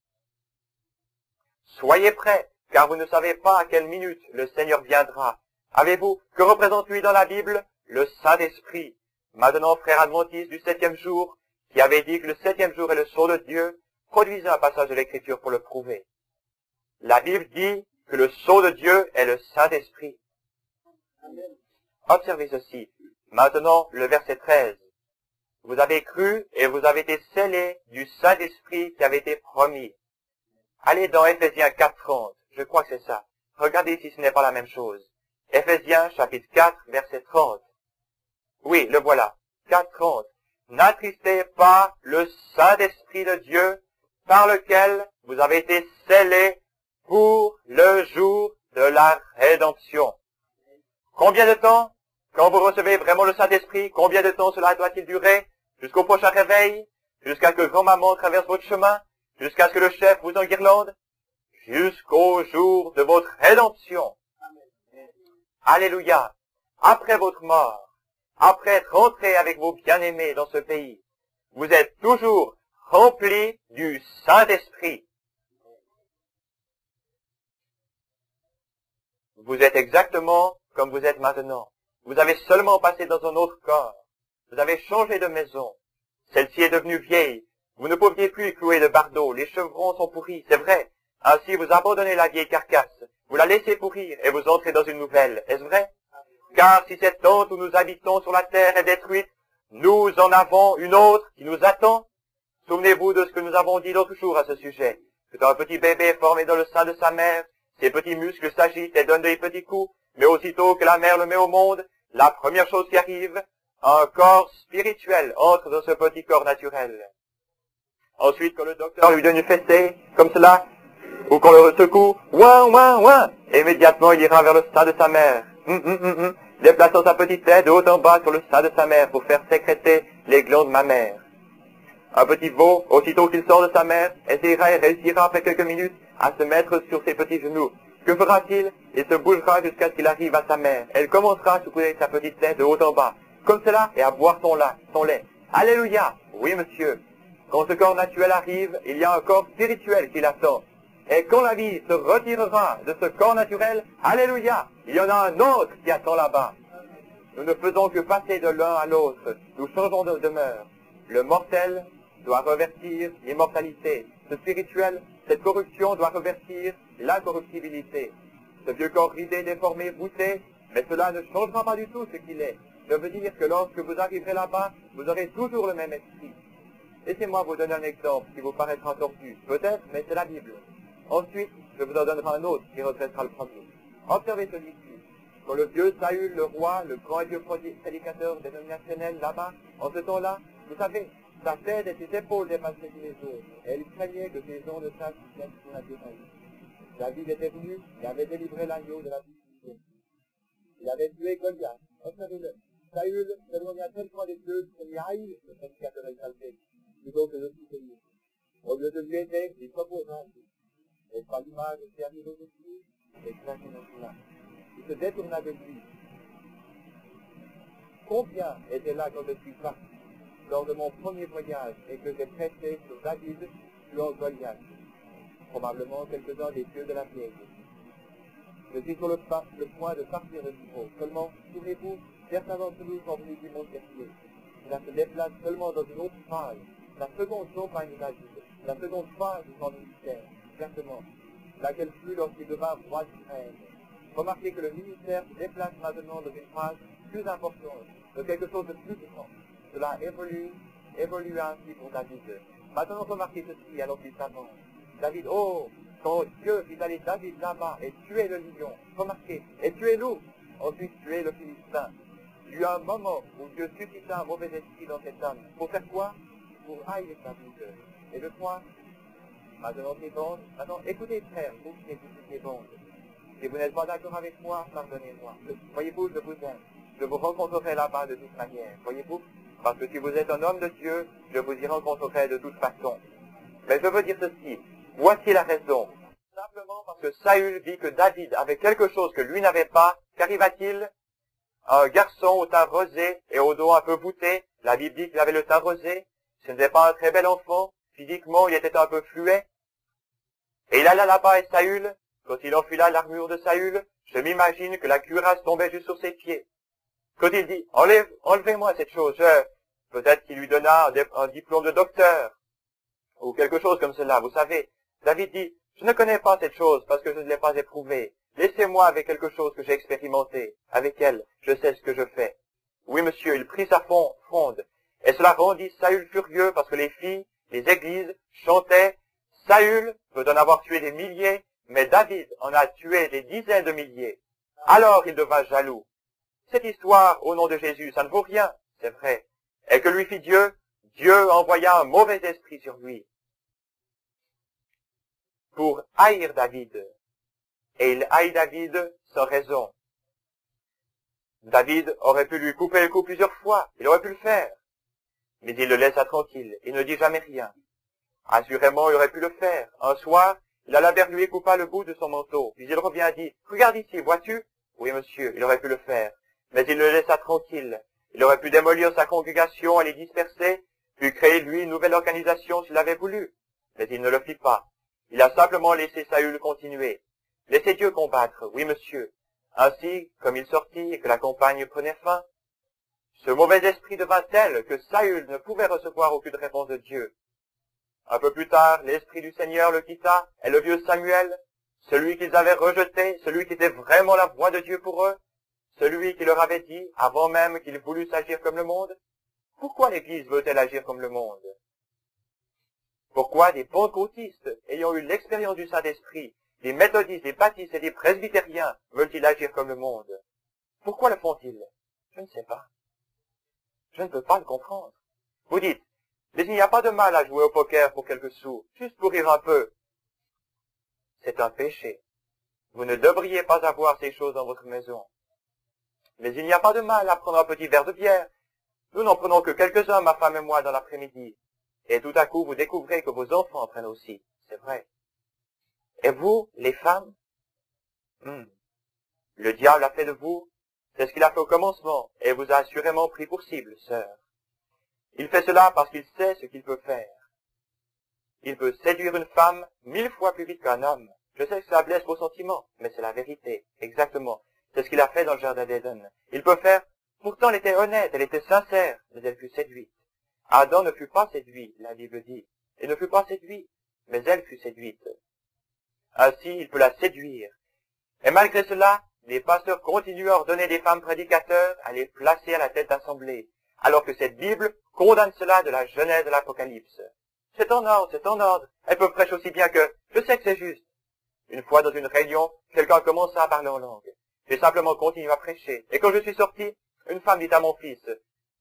Speaker 1: Soyez prêts, car vous ne savez pas à quelle minute le Seigneur viendra. Avez-vous, que représente lui dans la Bible? Le Saint-Esprit. Maintenant, frère adventiste du 7e jour, qui avait dit que le 7e jour est le sceau de Dieu, produisez un passage de l'Écriture pour le prouver. La Bible dit que le sceau de Dieu est le Saint-Esprit. Observez ceci. Maintenant, le verset 13. Vous avez cru et vous avez été scellés du Saint-Esprit qui avait été promis. Allez dans Éphésiens 4:30. Je crois que c'est ça. Regardez si ce n'est pas la même chose. Éphésiens chapitre 4, verset 30. Oui, le voilà. 4:30. N'attristez pas le Saint-Esprit de Dieu par lequel vous avez été scellés pour le jour de la rédemption. Combien de temps? Quand vous recevez vraiment le Saint-Esprit, combien de temps cela doit-il durer? Jusqu'au prochain réveil? Jusqu'à ce que grand-maman traverse votre chemin? Jusqu'à ce que le chef vous enguirlande? Jusqu'au jour de votre rédemption. Alléluia. Après votre mort, après être rentré avec vos bien-aimés dans ce pays, vous êtes toujours remplis du Saint-Esprit. Vous êtes exactement comme vous êtes maintenant. Vous avez seulement passé dans un autre corps. Vous avez changé de maison. Celle-ci est devenue vieille. Vous ne pouviez plus y clouer de bardeaux. Les chevrons sont pourris, c'est vrai. Ainsi, vous abandonnez la vieille carcasse. Vous la laissez pourrir et vous entrez dans une nouvelle. Est-ce vrai? Car si cette tente où nous habitons sur la terre est détruite, nous en avons une autre qui nous attend. Souvenez-vous de ce que nous avons dit l'autre jour à ce sujet. C'est un petit bébé formé dans le sein de sa mère. Ses petits muscles s'agitent et donnent des petits coups. Mais aussitôt que la mère le met au monde, la première chose qui arrive, un corps spirituel entre dans ce petit corps naturel. Ensuite, quand le docteur lui donne une fessée, comme cela, ou qu'on le secoue, ouin, ouin, ouin, immédiatement il ira vers le sein de sa mère, déplaçant sa petite tête de haut en bas sur le sein de sa mère pour faire sécréter les glandes mammaires. Un petit veau, aussitôt qu'il sort de sa mère, essaiera et réussira après quelques minutes à se mettre sur ses petits genoux. Que fera-t-il? Il se bougera jusqu'à ce qu'il arrive à sa mère. Elle commencera à secouer sa petite tête de haut en bas, comme cela, et à boire son lait. Alléluia! Oui, monsieur. Quand ce corps naturel arrive, il y a un corps spirituel qui l'attend. Et quand la vie se retirera de ce corps naturel, alléluia, il y en a un autre qui attend là-bas. Nous ne faisons que passer de l'un à l'autre. Nous changeons de demeure. Le mortel doit revertir l'immortalité. Ce spirituel, cette corruption doit revertir l'incorruptibilité. Ce vieux corps ridé, déformé, voûté, mais cela ne changera pas du tout ce qu'il est. Je veux dire que lorsque vous arriverez là-bas, vous aurez toujours le même esprit. Laissez-moi vous donner un exemple qui vous paraîtra tordu. Peut-être, mais c'est la Bible. Ensuite, je vous en donnerai un autre qui redressera le premier. Observez celui-ci. Quand le vieux Saül, le roi, le grand et vieux prédicateur dénominationnel là-bas, en ce temps-là, vous savez, sa tête et ses épaules dépassaient tous les autres, et il craignait que ses ondes sachent sur la défaillance. David était venu, il avait délivré l'agneau de la vie. Il avait tué Goliath. Observez-le. Saül s'éloigna tellement des deux qu'il y haït le prédicateur exalté, plutôt que de soutenir. Au lieu de lui aider, il s'opposa à lui. Et par l'image qui arrive au-dessus, et craquait dans cela. Il se détourna de lui. Combien étaient là quand je suis parti lors de mon premier voyage et que j'ai prêché sur David tuant Goliath? Probablement quelques-uns des dieux de la vieille. Je suis sur le point de partir de nouveau. Seulement, souvenez-vous, certains d'entre nous sont venus du monde entier. cela se déplace seulement dans une autre phase, la seconde campagne de David, la seconde phase de son ministère, exactement, laquelle fut lorsqu'il devint roi d'Israël. Remarquez que le ministère se déplace maintenant dans une phase plus importante, de quelque chose de plus grand. Cela évolue ainsi pour David. Maintenant, remarquez ceci alors qu'il s'avance. David, oh, quand Dieu fit aller David là-bas et tuer le lion, remarquez, et tuer loup, ensuite tuer le Philistin. Il y eut un moment où Dieu suscita un mauvais esprit dans cet homme. Pour faire quoi? Pour haïr David. Et je crois, maintenant c'est bon. Maintenant, écoutez frère, vous qui écoutez bon. Si vous n'êtes pas d'accord avec moi, pardonnez-moi. Voyez-vous, je vous aime. Je vous rencontrerai là-bas de toute manière. Voyez-vous? Parce que si vous êtes un homme de Dieu, je vous y rencontrerai de toute façon. Mais je veux dire ceci. Voici la raison. Simplement parce que Saül vit que David avait quelque chose que lui n'avait pas, qu'arriva-t-il? Un garçon au teint rosé et au dos un peu voûté. La Bible dit qu'il avait le teint rosé. Ce n'était pas un très bel enfant. Physiquement, il était un peu fluet. Et il alla là-bas et Saül, quand il enfila l'armure de Saül, je m'imagine que la cuirasse tombait juste sur ses pieds. Quand il dit, enlevez-moi cette chose, peut-être qu'il lui donna un diplôme de docteur, ou quelque chose comme cela, vous savez. David dit, je ne connais pas cette chose parce que je ne l'ai pas éprouvée. Laissez-moi avec quelque chose que j'ai expérimenté. Avec elle, je sais ce que je fais. Oui, monsieur, il prit sa fronde. Et cela rendit Saül furieux parce que les filles, les églises, chantaient, Saül peut en avoir tué des milliers, mais David en a tué des dizaines de milliers. Alors il devint jaloux. Cette histoire, au nom de Jésus, ça ne vaut rien, c'est vrai. Et que lui fit Dieu? Dieu envoya un mauvais esprit sur lui pour haïr David. Et il haït David sans raison. David aurait pu lui couper le cou plusieurs fois, il aurait pu le faire. Mais il le laissa tranquille, il ne dit jamais rien. Assurément, il aurait pu le faire. Un soir, il alla vers lui et coupa le bout de son manteau. Puis il revient et dit, regarde ici, vois-tu? Oui, monsieur, il aurait pu le faire. Mais il le laissa tranquille. Il aurait pu démolir sa congrégation et les disperser, puis créer lui une nouvelle organisation s'il avait voulu. Mais il ne le fit pas. Il a simplement laissé Saül continuer. Laissez Dieu combattre, oui, monsieur. Ainsi, comme il sortit et que la campagne prenait fin, ce mauvais esprit devint tel que Saül ne pouvait recevoir aucune réponse de Dieu. Un peu plus tard, l'Esprit du Seigneur le quitta, et le vieux Samuel, celui qu'ils avaient rejeté, celui qui était vraiment la voix de Dieu pour eux, celui qui leur avait dit, avant même qu'ils voulussent agir comme le monde, pourquoi l'Église veut-elle agir comme le monde? Pourquoi des pentecôtistes, ayant eu l'expérience du Saint-Esprit, des méthodistes, des baptistes et des presbytériens veulent-ils agir comme le monde? Pourquoi le font-ils? Je ne sais pas. Je ne peux pas le comprendre. Vous dites, mais il n'y a pas de mal à jouer au poker pour quelques sous, juste pour rire un peu. C'est un péché. Vous ne devriez pas avoir ces choses dans votre maison. Mais il n'y a pas de mal à prendre un petit verre de bière. Nous n'en prenons que quelques-uns, ma femme et moi, dans l'après-midi. Et tout à coup, vous découvrez que vos enfants en prennent aussi. C'est vrai. Et vous, les femmes? Le diable a fait de vous, c'est ce qu'il a fait au commencement, et vous a assurément pris pour cible, sœur. Il fait cela parce qu'il sait ce qu'il peut faire. Il peut séduire une femme 1000 fois plus vite qu'un homme. Je sais que cela blesse vos sentiments, mais c'est la vérité, exactement. C'est ce qu'il a fait dans le jardin d'Éden. Il peut faire, pourtant elle était honnête, elle était sincère, mais elle fut séduite. Adam ne fut pas séduit, la Bible dit. Il ne fut pas séduit, mais elle fut séduite. Ainsi, il peut la séduire. Et malgré cela, les pasteurs continuent à ordonner des femmes prédicateurs à les placer à la tête d'assemblée, alors que cette Bible condamne cela de la Genèse de l'Apocalypse. C'est en ordre, elles peuvent prêcher aussi bien que, je sais que c'est juste. Une fois dans une réunion, quelqu'un commença à parler en langue. J'ai simplement continué à prêcher, et quand je suis sorti, une femme dit à mon fils,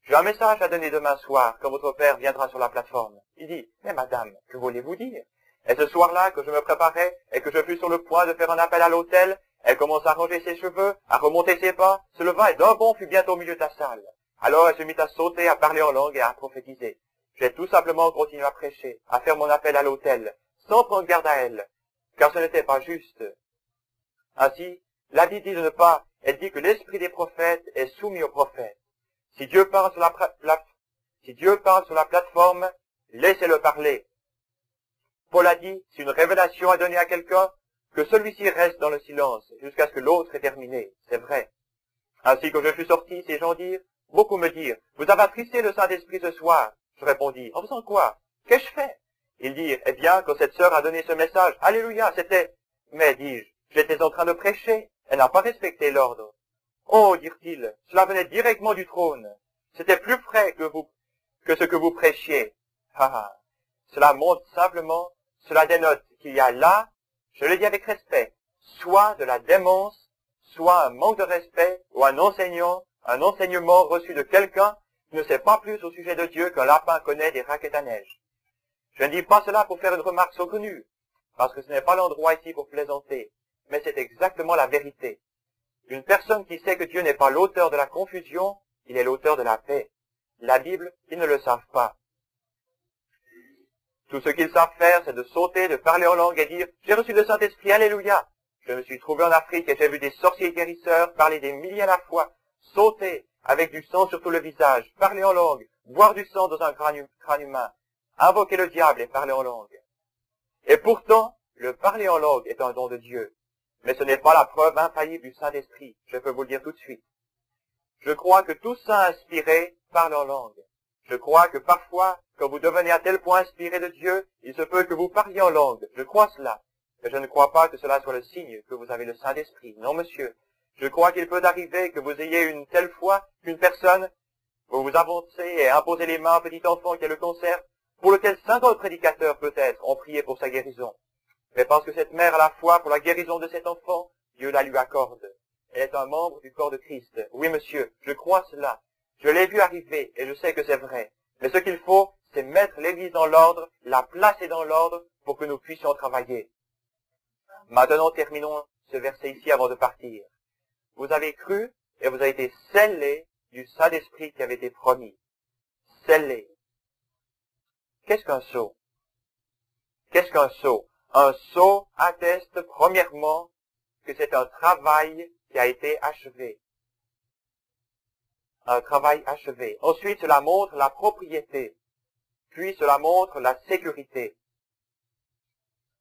Speaker 1: j'ai un message à donner demain soir, quand votre père viendra sur la plateforme. Il dit, mais madame, que voulez-vous dire? Et ce soir-là, que je me préparais, et que je fus sur le point de faire un appel à l'autel, elle commença à ranger ses cheveux, à remonter ses pas, se leva et d'un bond fut bientôt au milieu de la salle. Alors elle se mit à sauter, à parler en langue et à prophétiser. J'ai tout simplement continué à prêcher, à faire mon appel à l'autel, sans prendre garde à elle, car ce n'était pas juste. Ainsi, la Bible dit de ne pas, elle dit que l'esprit des prophètes est soumis aux prophètes. Si Dieu parle sur la plateforme, laissez-le parler. Paul a dit, si une révélation est donnée à quelqu'un, que celui-ci reste dans le silence, jusqu'à ce que l'autre ait terminé. C'est vrai. Ainsi que je fus sorti, ces gens dirent, beaucoup me dirent, vous avez attristé le Saint-Esprit ce soir. Je répondis, en faisant quoi? Qu'ai-je fait? Ils dirent, eh bien, quand cette sœur a donné ce message, alléluia, c'était, mais dis-je, j'étais en train de prêcher, elle n'a pas respecté l'ordre. Oh, dirent-ils, cela venait directement du trône. C'était plus frais que ce que vous prêchiez. Ah, cela montre simplement, cela dénote qu'il y a là, je le dis avec respect, soit de la démence, soit un manque de respect, ou un enseignement reçu de quelqu'un qui ne sait pas plus au sujet de Dieu qu'un lapin connaît des raquettes à neige. Je ne dis pas cela pour faire une remarque saugrenue, parce que ce n'est pas l'endroit ici pour plaisanter, mais c'est exactement la vérité. Une personne qui sait que Dieu n'est pas l'auteur de la confusion, il est l'auteur de la paix. La Bible, ils ne le savent pas. Tout ce qu'ils savent faire, c'est de sauter, de parler en langue et dire « J'ai reçu le Saint-Esprit, alléluia !» Je me suis trouvé en Afrique et j'ai vu des sorciers guérisseurs parler des milliers à la fois, sauter avec du sang sur tout le visage, parler en langue, boire du sang dans un crâne humain, invoquer le diable et parler en langue. Et pourtant, le parler en langue est un don de Dieu. Mais ce n'est pas la preuve infaillible du Saint-Esprit, je peux vous le dire tout de suite. Je crois que tout saint inspiré parle en langue. Je crois que parfois, quand vous devenez à tel point inspiré de Dieu, il se peut que vous parliez en langue. Je crois cela. Mais je ne crois pas que cela soit le signe que vous avez le Saint-Esprit. Non, monsieur. Je crois qu'il peut arriver que vous ayez une telle foi qu'une personne, vous vous avancez et imposez les mains à un petit enfant qui a le cancer, pour lequel 50 prédicateurs peut-être ont prié pour sa guérison. Mais parce que cette mère a la foi pour la guérison de cet enfant, Dieu la lui accorde. Elle est un membre du corps de Christ. Oui, monsieur, je crois cela. Je l'ai vu arriver et je sais que c'est vrai. Mais ce qu'il faut, c'est mettre l'Église dans l'ordre, la placer dans l'ordre pour que nous puissions travailler. Maintenant, terminons ce verset ici avant de partir. Vous avez cru et vous avez été scellés du Saint-Esprit qui avait été promis. Scellés. Qu'est-ce qu'un sceau? Qu'est-ce qu'un sceau? Un sceau atteste premièrement que c'est un travail qui a été achevé. Un travail achevé. Ensuite, cela montre la propriété. Puis, cela montre la sécurité.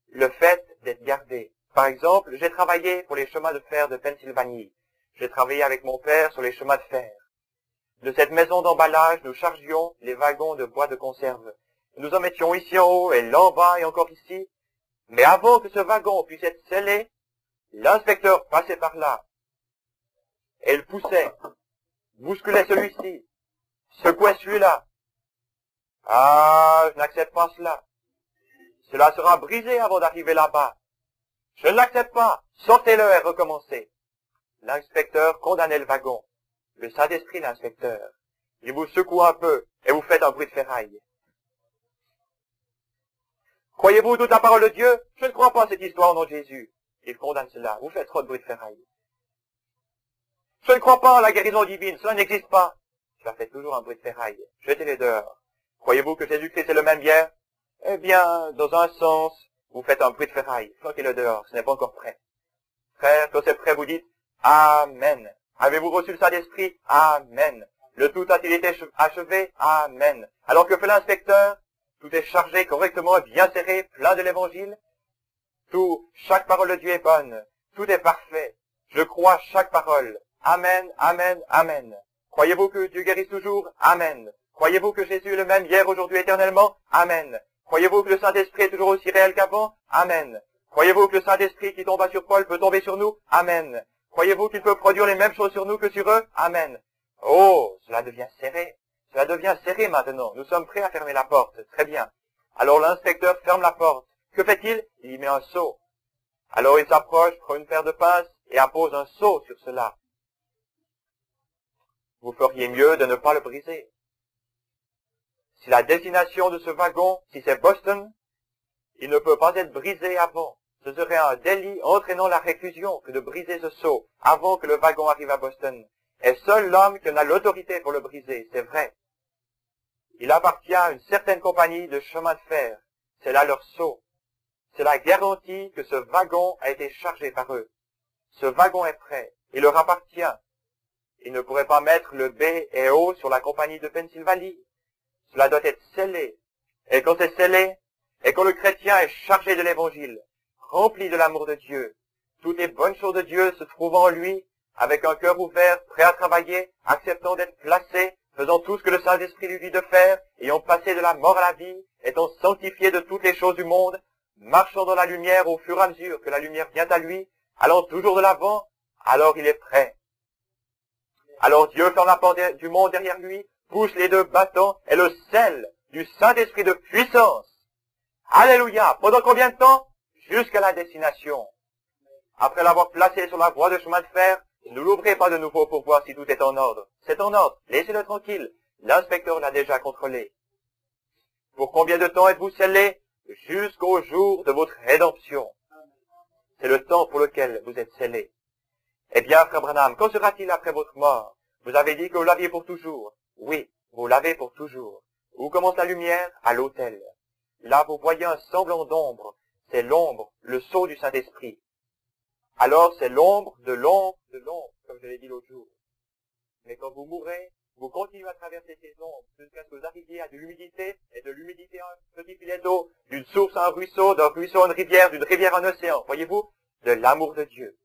Speaker 1: Le fait d'être gardé. Par exemple, j'ai travaillé pour les chemins de fer de Pennsylvanie. J'ai travaillé avec mon père sur les chemins de fer. De cette maison d'emballage, nous chargions les wagons de bois de conserve. Nous en mettions ici en haut et là en bas et encore ici. Mais avant que ce wagon puisse être scellé, l'inspecteur passait par là. Et il poussait, bousculait celui-ci, secouait celui-là. Ah, je n'accepte pas cela. Cela sera brisé avant d'arriver là-bas. Je ne l'accepte pas. Sortez-le et recommencez. L'inspecteur condamnait le wagon. Le Saint-Esprit, l'inspecteur. Il vous secoue un peu et vous faites un bruit de ferraille. Croyez-vous toute la parole de Dieu? Je ne crois pas à cette histoire au nom de Jésus. Il condamne cela. Vous faites trop de bruit de ferraille. Je ne crois pas à la guérison divine. Cela n'existe pas. Cela fait toujours un bruit de ferraille. Jetez-les dehors. Croyez-vous que Jésus-Christ est le même hier? Eh bien, dans un sens, vous faites un bruit de ferraille. Flottez-le dehors. Ce n'est pas encore prêt. Frère, quand c'est prêt, vous dites Amen. Avez-vous reçu le Saint-Esprit? Amen. Le tout a-t-il été achevé? Amen. Alors que fait l'inspecteur? Tout est chargé correctement, bien serré, plein de l'évangile. Chaque parole de Dieu est bonne. Tout est parfait. Je crois chaque parole. Amen, amen, amen. Croyez-vous que Dieu guérisse toujours? Amen. Croyez-vous que Jésus est le même hier, aujourd'hui, éternellement? Amen. Croyez-vous que le Saint-Esprit est toujours aussi réel qu'avant? Amen. Croyez-vous que le Saint-Esprit qui tomba sur Paul peut tomber sur nous? Amen. Croyez-vous qu'il peut produire les mêmes choses sur nous que sur eux? Amen. Oh, cela devient serré. Cela devient serré maintenant. Nous sommes prêts à fermer la porte. Très bien. Alors l'inspecteur ferme la porte. Que fait-il? Il y met un seau. Alors il s'approche, prend une paire de pinces et appose un seau sur cela. Vous feriez mieux de ne pas le briser. Si la destination de ce wagon, si c'est Boston, il ne peut pas être brisé avant. Ce serait un délit entraînant la réclusion que de briser ce seau avant que le wagon arrive à Boston. Et seul l'homme qui en a l'autorité pour le briser, c'est vrai. Il appartient à une certaine compagnie de chemin de fer. C'est là leur sceau. C'est la garantie que ce wagon a été chargé par eux. Ce wagon est prêt. Il leur appartient. Ils ne pourraient pas mettre le B et O sur la compagnie de Pennsylvanie. Cela doit être scellé. Et quand c'est scellé, et quand le chrétien est chargé de l'évangile, rempli de l'amour de Dieu, toutes les bonnes choses de Dieu se trouvent en lui, avec un cœur ouvert, prêt à travailler, acceptant d'être placé, faisant tout ce que le Saint-Esprit lui dit de faire, ayant passé de la mort à la vie, étant sanctifié de toutes les choses du monde, marchant dans la lumière au fur et à mesure que la lumière vient à lui, allant toujours de l'avant, alors il est prêt. Alors Dieu ferme la porte du monde derrière lui, pousse les deux bâtons et le scelle du Saint-Esprit de puissance. Alléluia! Pendant combien de temps? Jusqu'à la destination. Après l'avoir placé sur la voie de chemin de fer, ne l'ouvrez pas de nouveau pour voir si tout est en ordre. C'est en ordre. Laissez-le tranquille. L'inspecteur l'a déjà contrôlé. Pour combien de temps êtes-vous scellés? Jusqu'au jour de votre rédemption. C'est le temps pour lequel vous êtes scellés. Eh bien, frère Branham, qu'en sera-t-il après votre mort? Vous avez dit que vous l'aviez pour toujours. Oui, vous l'avez pour toujours. Où commence la lumière? À l'autel. Là, vous voyez un semblant d'ombre. C'est l'ombre, le sceau du Saint-Esprit. Alors, c'est l'ombre de l'ombre de l'ombre, comme je l'ai dit l'autre jour. Mais quand vous mourrez, vous continuez à traverser ces ombres jusqu'à ce que vous arriviez à de l'humidité, et de l'humidité à un petit filet d'eau, d'une source à un ruisseau, d'un ruisseau à une rivière, d'une rivière à un océan. Voyez-vous? De l'amour de Dieu.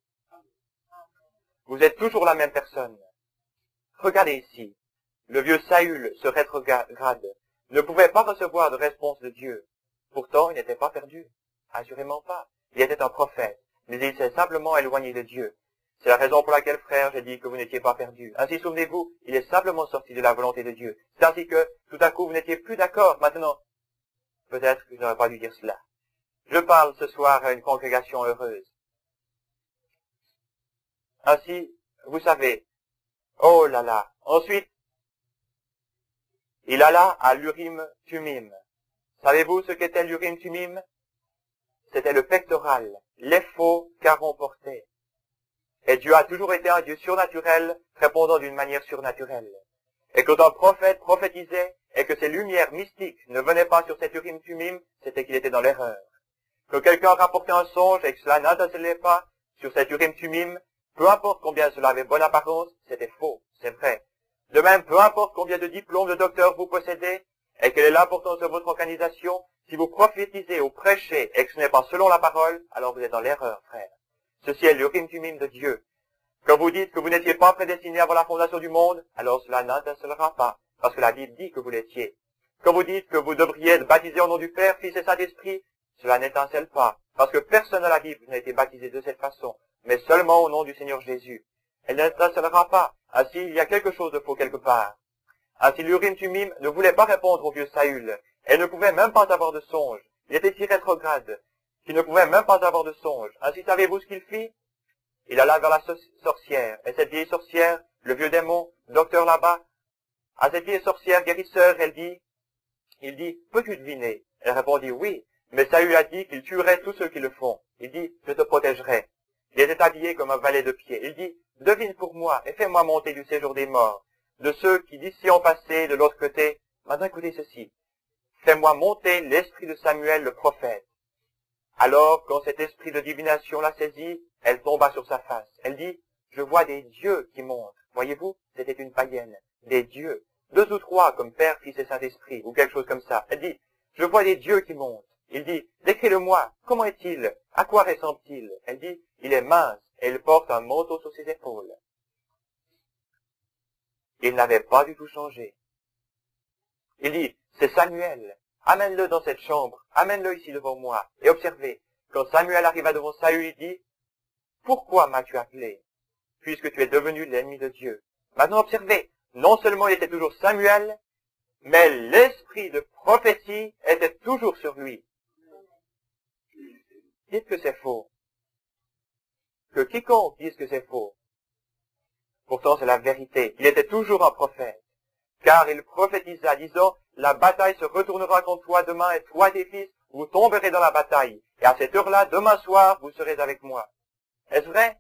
Speaker 1: Vous êtes toujours la même personne. Regardez ici. Le vieux Saül, ce rétrograde, ne pouvait pas recevoir de réponse de Dieu. Pourtant, il n'était pas perdu. Assurément pas. Il était un prophète, mais il s'est simplement éloigné de Dieu. C'est la raison pour laquelle, frère, j'ai dit que vous n'étiez pas perdu. Ainsi, souvenez-vous, il est simplement sorti de la volonté de Dieu. C'est ainsi que, tout à coup, vous n'étiez plus d'accord. Maintenant, peut-être que je n'aurais pas dû dire cela. Je parle ce soir à une congrégation heureuse. Ainsi, vous savez, oh là là. Ensuite, il alla à l'Urim-Tumim. Savez-vous ce qu'était l'Urim-Tumim? C'était le pectoral, l'éphod qu'Aaron portait. Et Dieu a toujours été un Dieu surnaturel, répondant d'une manière surnaturelle. Et quand un prophète prophétisait, et que ces lumières mystiques ne venaient pas sur cet Urim-Tumim, c'était qu'il était dans l'erreur. Que quelqu'un rapportait un songe et que cela n'intercellait pas sur cet Urim-Tumim, peu importe combien cela avait bonne apparence, c'était faux, c'est vrai. De même, peu importe combien de diplômes de docteur vous possédez, et quelle est l'importance de votre organisation, si vous prophétisez ou prêchez et que ce n'est pas selon la parole, alors vous êtes dans l'erreur, frère. Ceci est l'Urim-Tumim de Dieu. Quand vous dites que vous n'étiez pas prédestiné avant la fondation du monde, alors cela n'intercellera pas, parce que la Bible dit que vous l'étiez. Quand vous dites que vous devriez être baptisé au nom du Père, Fils et Saint-Esprit, cela n'étincelle pas, parce que personne dans la Bible n'a été baptisé de cette façon, mais seulement au nom du Seigneur Jésus. Elle n'intercellera pas. Ainsi, il y a quelque chose de faux quelque part. Ainsi, l'Urim-Tumim ne voulait pas répondre au vieux Saül, et ne pouvait même pas avoir de songe. Il était si rétrograde, qu'il ne pouvait même pas avoir de songe. Ainsi, savez-vous ce qu'il fit? Il alla vers la sorcière, et cette vieille sorcière, le vieux démon, docteur là-bas, à cette vieille sorcière guérisseur, il dit, peux-tu deviner? Elle répondit, oui, mais Saül a dit qu'il tuerait tous ceux qui le font. Il dit, je te protégerai. Il était habillé comme un valet de pied. Il dit, devine pour moi, et fais-moi monter du séjour des morts, de ceux qui d'ici ont passé de l'autre côté. Maintenant écoutez ceci. Fais-moi monter l'esprit de Samuel le prophète. Alors, quand cet esprit de divination la saisit, elle tomba sur sa face. Elle dit, je vois des dieux qui montent. Voyez-vous, c'était une païenne. Des dieux. 2 ou 3 comme Père, Fils et Saint-Esprit, ou quelque chose comme ça. Elle dit, je vois des dieux qui montent. Il dit, décris-le-moi. Comment est-il? À quoi ressemble-t-il? Elle dit, il est mince, et il porte un manteau sur ses épaules. Il n'avait pas du tout changé. Il dit, c'est Samuel. Amène-le dans cette chambre. Amène-le ici devant moi. Et observez, quand Samuel arriva devant Saül, il dit, pourquoi m'as-tu appelé? Puisque tu es devenu l'ennemi de Dieu. Maintenant observez, non seulement il était toujours Samuel, mais l'esprit de prophétie était toujours sur lui. Dites que c'est faux. Que quiconque dise que c'est faux. Pourtant c'est la vérité. Il était toujours un prophète. Car il prophétisa, disant, la bataille se retournera contre toi demain, et toi et tes fils, vous tomberez dans la bataille. Et à cette heure-là, demain soir, vous serez avec moi. Est-ce vrai?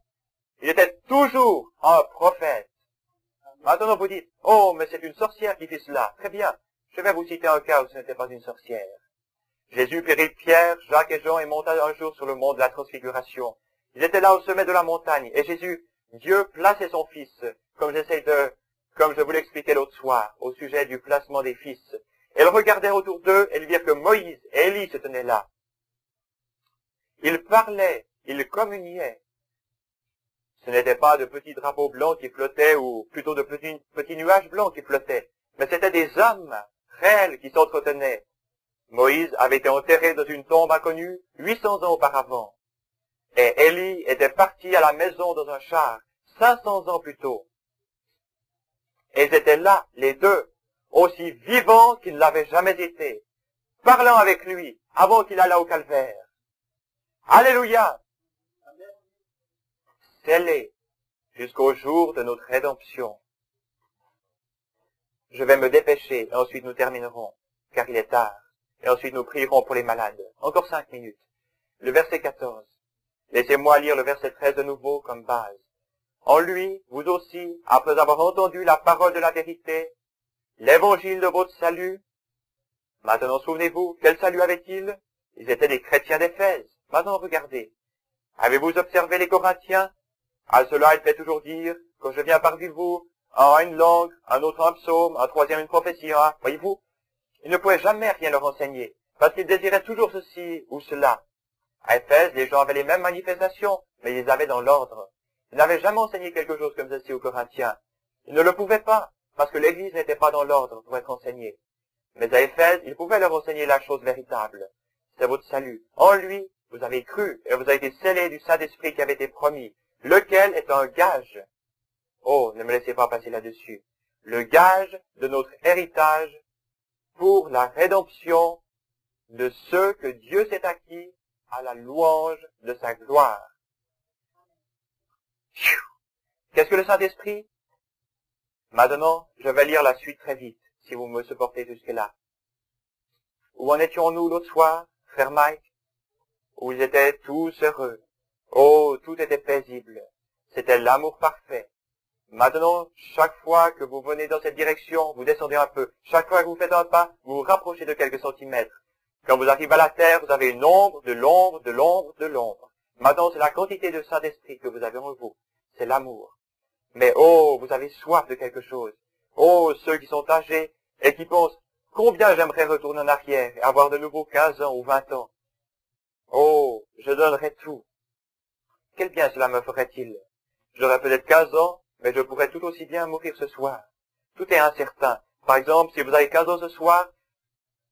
Speaker 1: Il était toujours un prophète. Maintenant vous dites, oh, mais c'est une sorcière qui fait cela. Très bien. Je vais vous citer un cas où ce n'était pas une sorcière. Jésus périt Pierre, Jacques et Jean et monta un jour sur le mont de la transfiguration. Ils étaient là au sommet de la montagne. Et Jésus, Dieu plaçait son fils, comme je vous l'expliquais l'autre soir, au sujet du placement des fils. Et ils regardèrent autour d'eux et ils virent que Moïse et Élie se tenaient là. Ils parlaient, ils communiaient. Ce n'étaient pas de petits drapeaux blancs qui flottaient, ou plutôt de petits nuages blancs qui flottaient, mais c'étaient des hommes réels qui s'entretenaient. Moïse avait été enterré dans une tombe inconnue 800 ans auparavant. Et Élie était parti à la maison dans un char 500 ans plus tôt. Et ils étaient là, les deux, aussi vivants qu'ils ne l'avaient jamais été, parlant avec lui avant qu'il allât au calvaire. Alléluia! Scellés jusqu'au jour de notre rédemption. Je vais me dépêcher et ensuite nous terminerons, car il est tard. Et ensuite nous prierons pour les malades. Encore 5 minutes. Le verset 14. Laissez-moi lire le verset 13 de nouveau comme base. En lui, vous aussi, après avoir entendu la parole de la vérité, l'évangile de votre salut. Maintenant, souvenez-vous, quel salut avaient-ils? Ils étaient des chrétiens d'Éphèse. Maintenant, regardez. Avez-vous observé les Corinthiens? À cela, il fait toujours dire, quand je viens parmi vous, un a une langue, un autre un psaume, un troisième une prophétie, voyez-vous? Il ne pouvait jamais rien leur enseigner, parce qu'ils désiraient toujours ceci ou cela. À Éphèse, les gens avaient les mêmes manifestations, mais ils les avaient dans l'ordre. Ils n'avaient jamais enseigné quelque chose comme ceci aux Corinthiens. Ils ne le pouvaient pas, parce que l'Église n'était pas dans l'ordre pour être enseignée. Mais à Éphèse, ils pouvaient leur enseigner la chose véritable. C'est votre salut. En lui, vous avez cru, et vous avez été scellés du Saint-Esprit qui avait été promis, lequel est un gage. Oh, ne me laissez pas passer là-dessus. Le gage de notre héritage pour la rédemption de ceux que Dieu s'est acquis à la louange de sa gloire. Qu'est-ce que le Saint-Esprit? Maintenant, je vais lire la suite très vite, si vous me supportez jusque-là. Où en étions-nous l'autre soir, frère Mike? Où ils étaient tous heureux. Oh, tout était paisible. C'était l'amour parfait. Maintenant, chaque fois que vous venez dans cette direction, vous descendez un peu. Chaque fois que vous faites un pas, vous vous rapprochez de quelques centimètres. Quand vous arrivez à la terre, vous avez une ombre, de l'ombre, de l'ombre, de l'ombre. Maintenant, c'est la quantité de Saint-Esprit que vous avez en vous. C'est l'amour. Mais oh, vous avez soif de quelque chose. Oh, ceux qui sont âgés et qui pensent, combien j'aimerais retourner en arrière et avoir de nouveau 15 ans ou 20 ans. Oh, je donnerais tout. Quel bien cela me ferait-il? J'aurais peut-être 15 ans, mais je pourrais tout aussi bien mourir ce soir. Tout est incertain. Par exemple, si vous avez 15 ans ce soir,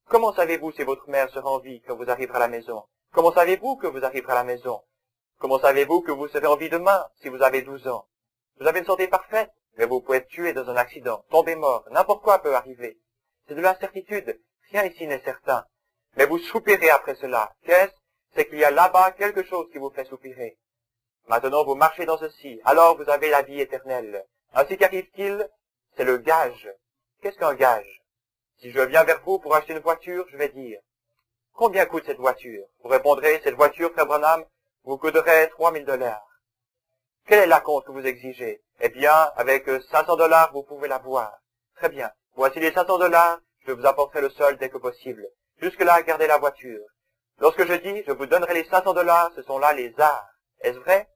Speaker 1: comment savez-vous si votre mère sera en vie quand vous arriverez à la maison? Comment savez-vous que vous arriverez à la maison? Comment savez-vous que vous serez en vie demain si vous avez 12 ans? Vous avez une santé parfaite, mais vous pouvez être tué dans un accident, tomber mort, n'importe quoi peut arriver. C'est de l'incertitude, rien ici n'est certain. Mais vous soupirez après cela. Qu'est-ce? C'est qu'il y a là-bas quelque chose qui vous fait soupirer. Maintenant vous marchez dans ceci, alors vous avez la vie éternelle. Ainsi qu'arrive-t-il? C'est le gage. Qu'est-ce qu'un gage? Si je viens vers vous pour acheter une voiture, je vais dire, combien coûte cette voiture? Vous répondrez, cette voiture, frère Branham, vous coûterait $3000. Quel est l'acompte que vous exigez? Eh bien, avec $500, vous pouvez l'avoir. Très bien. Voici les $500, je vous apporterai le solde dès que possible. Jusque-là, gardez la voiture. Lorsque je dis, je vous donnerai les $500, ce sont là les arts. Est-ce vrai?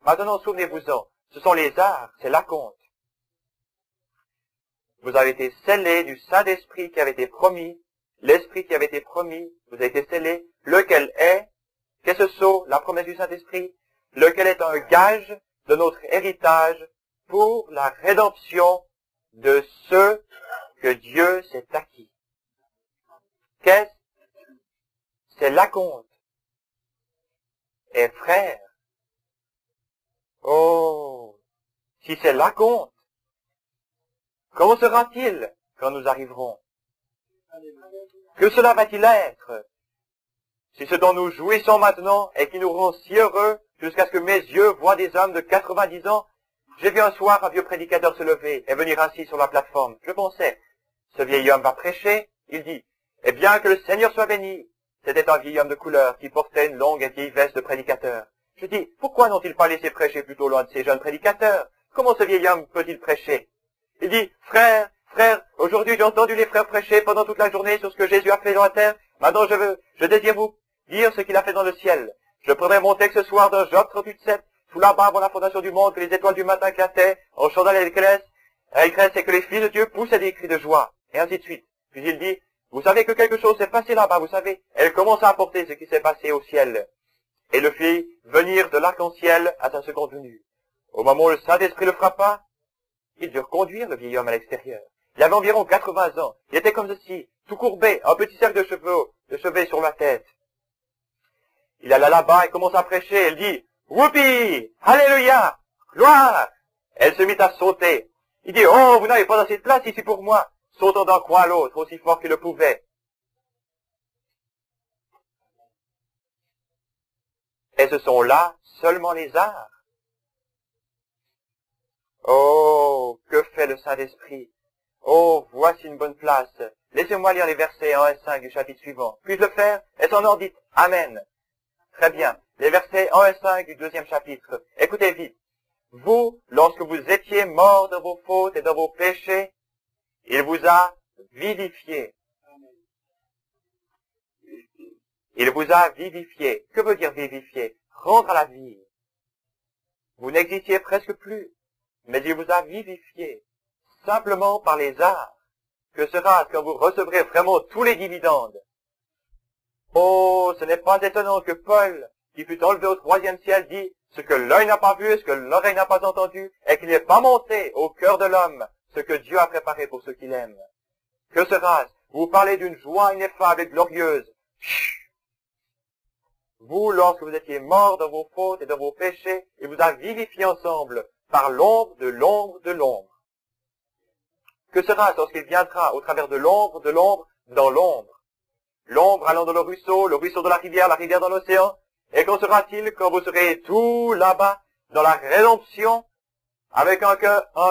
Speaker 1: Maintenant, souvenez-vous-en. Ce sont les arts, c'est l'acompte. Vous avez été scellés du Saint-Esprit qui avait été promis. L'Esprit qui avait été promis, vous avez été scellés. Lequel est, qu'est-ce que la promesse du Saint-Esprit? Lequel est un gage de notre héritage pour la rédemption de ceux que Dieu s'est acquis. Qu'est-ce? C'est l'acompte. Et frère, oh, si c'est l'acompte, comment sera-t-il quand nous arriverons? Que cela va-t-il être? Si ce dont nous jouissons maintenant et qui nous rend si heureux jusqu'à ce que mes yeux voient des hommes de 90 ans, j'ai vu un soir un vieux prédicateur se lever et venir assis sur la plateforme. Je pensais, ce vieil homme va prêcher. Il dit, eh bien que le Seigneur soit béni. C'était un vieil homme de couleur qui portait une longue et vieille veste de prédicateur. Je dis, pourquoi n'ont-ils pas laissé prêcher plutôt loin de ces jeunes prédicateurs? Comment ce vieil homme peut-il prêcher? Il dit, frère, aujourd'hui j'ai entendu les frères prêcher pendant toute la journée sur ce que Jésus a fait dans la terre. Maintenant je désire vous dire ce qu'il a fait dans le ciel. Je prendrai mon texte ce soir dans Job 38:7, sous la barre avant la fondation du monde, que les étoiles du matin éclataient, en chantant les graisses, et que les fils de Dieu poussaient des cris de joie, et ainsi de suite. Puis il dit, vous savez que quelque chose s'est passé là-bas, vous savez. Elle commence à apporter ce qui s'est passé au ciel, et le fit venir de l'arc-en-ciel à sa seconde venue. Au moment où le Saint-Esprit le frappa, il dut reconduire le vieil homme à l'extérieur. Il avait environ 80 ans. Il était comme ceci, tout courbé, un petit cercle de cheveux sur la tête. Il alla là-bas et commença à prêcher. Elle dit, « Whoopi! Alléluia! Gloire! » Elle se mit à sauter. Il dit, « Oh, vous n'avez pas assez de place ici pour moi !» Sautant d'un coin à l'autre, aussi fort qu'il le pouvait. Et ce sont là seulement les arts. Oh, que fait le Saint-Esprit? Oh, voici une bonne place. Laissez-moi lire les versets 1 et 5 du chapitre suivant. Puis-je le faire? Est-ce en ordre? Dites Amen. Très bien. Les versets 1 et 5 du 2e chapitre. Écoutez vite. Vous, lorsque vous étiez morts dans vos fautes et dans vos péchés, il vous a vivifié. Il vous a vivifié. Que veut dire vivifier? Rendre à la vie. Vous n'existiez presque plus, mais il vous a vivifié, simplement par les arts. Que sera-ce quand vous recevrez vraiment tous les dividendes? Oh, ce n'est pas étonnant que Paul, qui fut enlevé au 3e ciel, dit ce que l'œil n'a pas vu, ce que l'oreille n'a pas entendu, et qu'il n'est pas monté au cœur de l'homme, ce que Dieu a préparé pour ceux qui l'aiment. Que sera-ce? Vous parlez d'une joie ineffable et glorieuse. Chut! Vous, lorsque vous étiez morts dans vos fautes et dans vos péchés, il vous a vivifié ensemble, par l'ombre de l'ombre de l'ombre. Que sera-ce lorsqu'il viendra au travers de l'ombre, dans l'ombre? L'ombre allant dans le ruisseau de la rivière dans l'océan. Et qu'en sera-t-il quand vous serez tout là-bas, dans la rédemption, avec un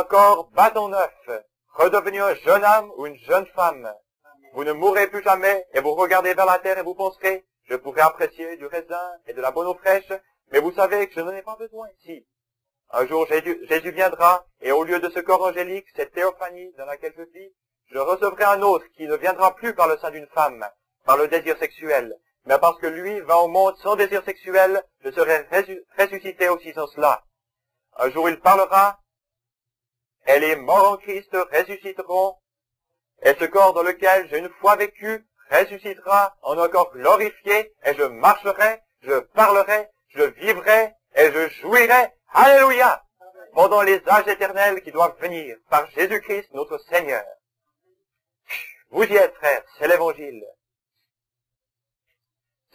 Speaker 1: corps bâton neuf, redevenu un jeune homme ou une jeune femme? Vous ne mourrez plus jamais, et vous regardez vers la terre et vous penserez, je pourrais apprécier du raisin et de la bonne eau fraîche, mais vous savez que je n'en ai pas besoin ici. Un jour, Jésus viendra, et au lieu de ce corps angélique, cette théophanie dans laquelle je vis, je recevrai un autre qui ne viendra plus par le sein d'une femme, par le désir sexuel, mais parce que lui va au monde sans désir sexuel, je serai ressuscité aussi sans cela. Un jour il parlera, et les morts en Christ ressusciteront, et ce corps dans lequel j'ai une fois vécu ressuscitera en un corps glorifié, et je marcherai, je parlerai, je vivrai, et je jouirai, alléluia, pendant les âges éternels qui doivent venir, par Jésus-Christ notre Seigneur. Vous y êtes, frères, c'est l'évangile.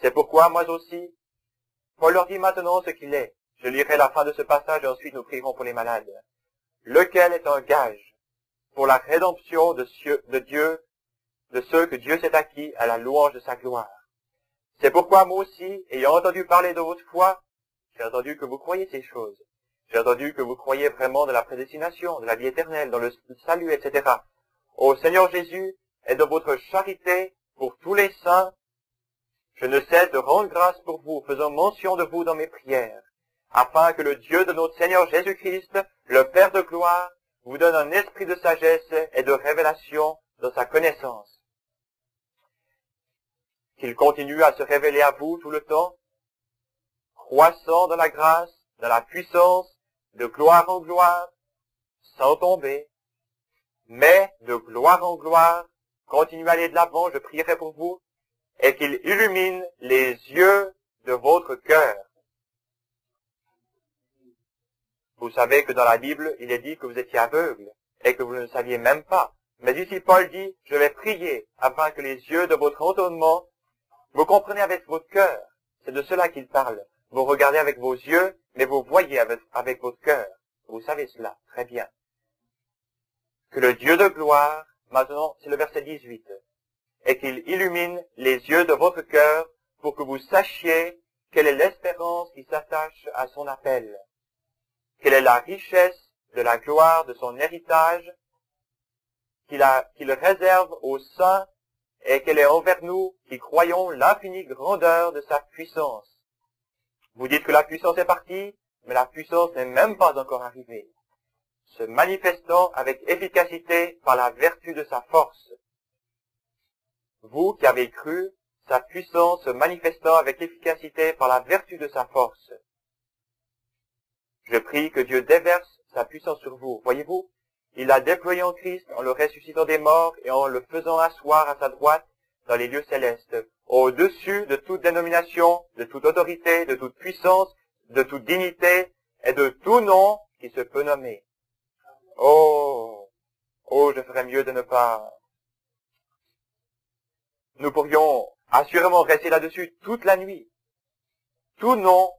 Speaker 1: C'est pourquoi, moi aussi, Paul leur dit maintenant ce qu'il est. Je lirai la fin de ce passage et ensuite nous prierons pour les malades. Lequel est un gage pour la rédemption de Dieu, de ceux que Dieu s'est acquis à la louange de sa gloire. C'est pourquoi moi aussi, ayant entendu parler de votre foi, j'ai entendu que vous croyez ces choses. J'ai entendu que vous croyez vraiment de la prédestination, de la vie éternelle, dans le salut, etc. Au Seigneur Jésus et de votre charité pour tous les saints, je ne cesse de rendre grâce pour vous, faisant mention de vous dans mes prières, afin que le Dieu de notre Seigneur Jésus-Christ, le Père de gloire, vous donne un esprit de sagesse et de révélation dans sa connaissance. Qu'il continue à se révéler à vous tout le temps, croissant dans la grâce, dans la puissance, de gloire en gloire, sans tomber, mais de gloire en gloire, continuez à aller de l'avant, je prierai pour vous, et qu'il illumine les yeux de votre cœur. Vous savez que dans la Bible, il est dit que vous étiez aveugles, et que vous ne le saviez même pas. Mais ici, Paul dit, je vais prier afin que les yeux de votre entendement, vous comprenez avec votre cœur. C'est de cela qu'il parle. Vous regardez avec vos yeux, mais vous voyez avec votre cœur. Vous savez cela, très bien. Que le Dieu de gloire, maintenant, c'est le verset 18, et qu'il illumine les yeux de votre cœur pour que vous sachiez quelle est l'espérance qui s'attache à son appel, quelle est la richesse de la gloire de son héritage qu'il réserve aux saints et quelle est envers nous qui croyons l'infinie grandeur de sa puissance. Vous dites que la puissance est partie, mais la puissance n'est même pas encore arrivée, se manifestant avec efficacité par la vertu de sa force. Vous qui avez cru, sa puissance se manifestant avec efficacité par la vertu de sa force. Je prie que Dieu déverse sa puissance sur vous. Voyez-vous, il l'a déployé en Christ en le ressuscitant des morts et en le faisant asseoir à sa droite dans les lieux célestes, au-dessus de toute dénomination, de toute autorité, de toute puissance, de toute dignité et de tout nom, qui se peut nommer. Oh, oh, je ferais mieux de ne pas. Nous pourrions assurément rester là-dessus toute la nuit. Tout nom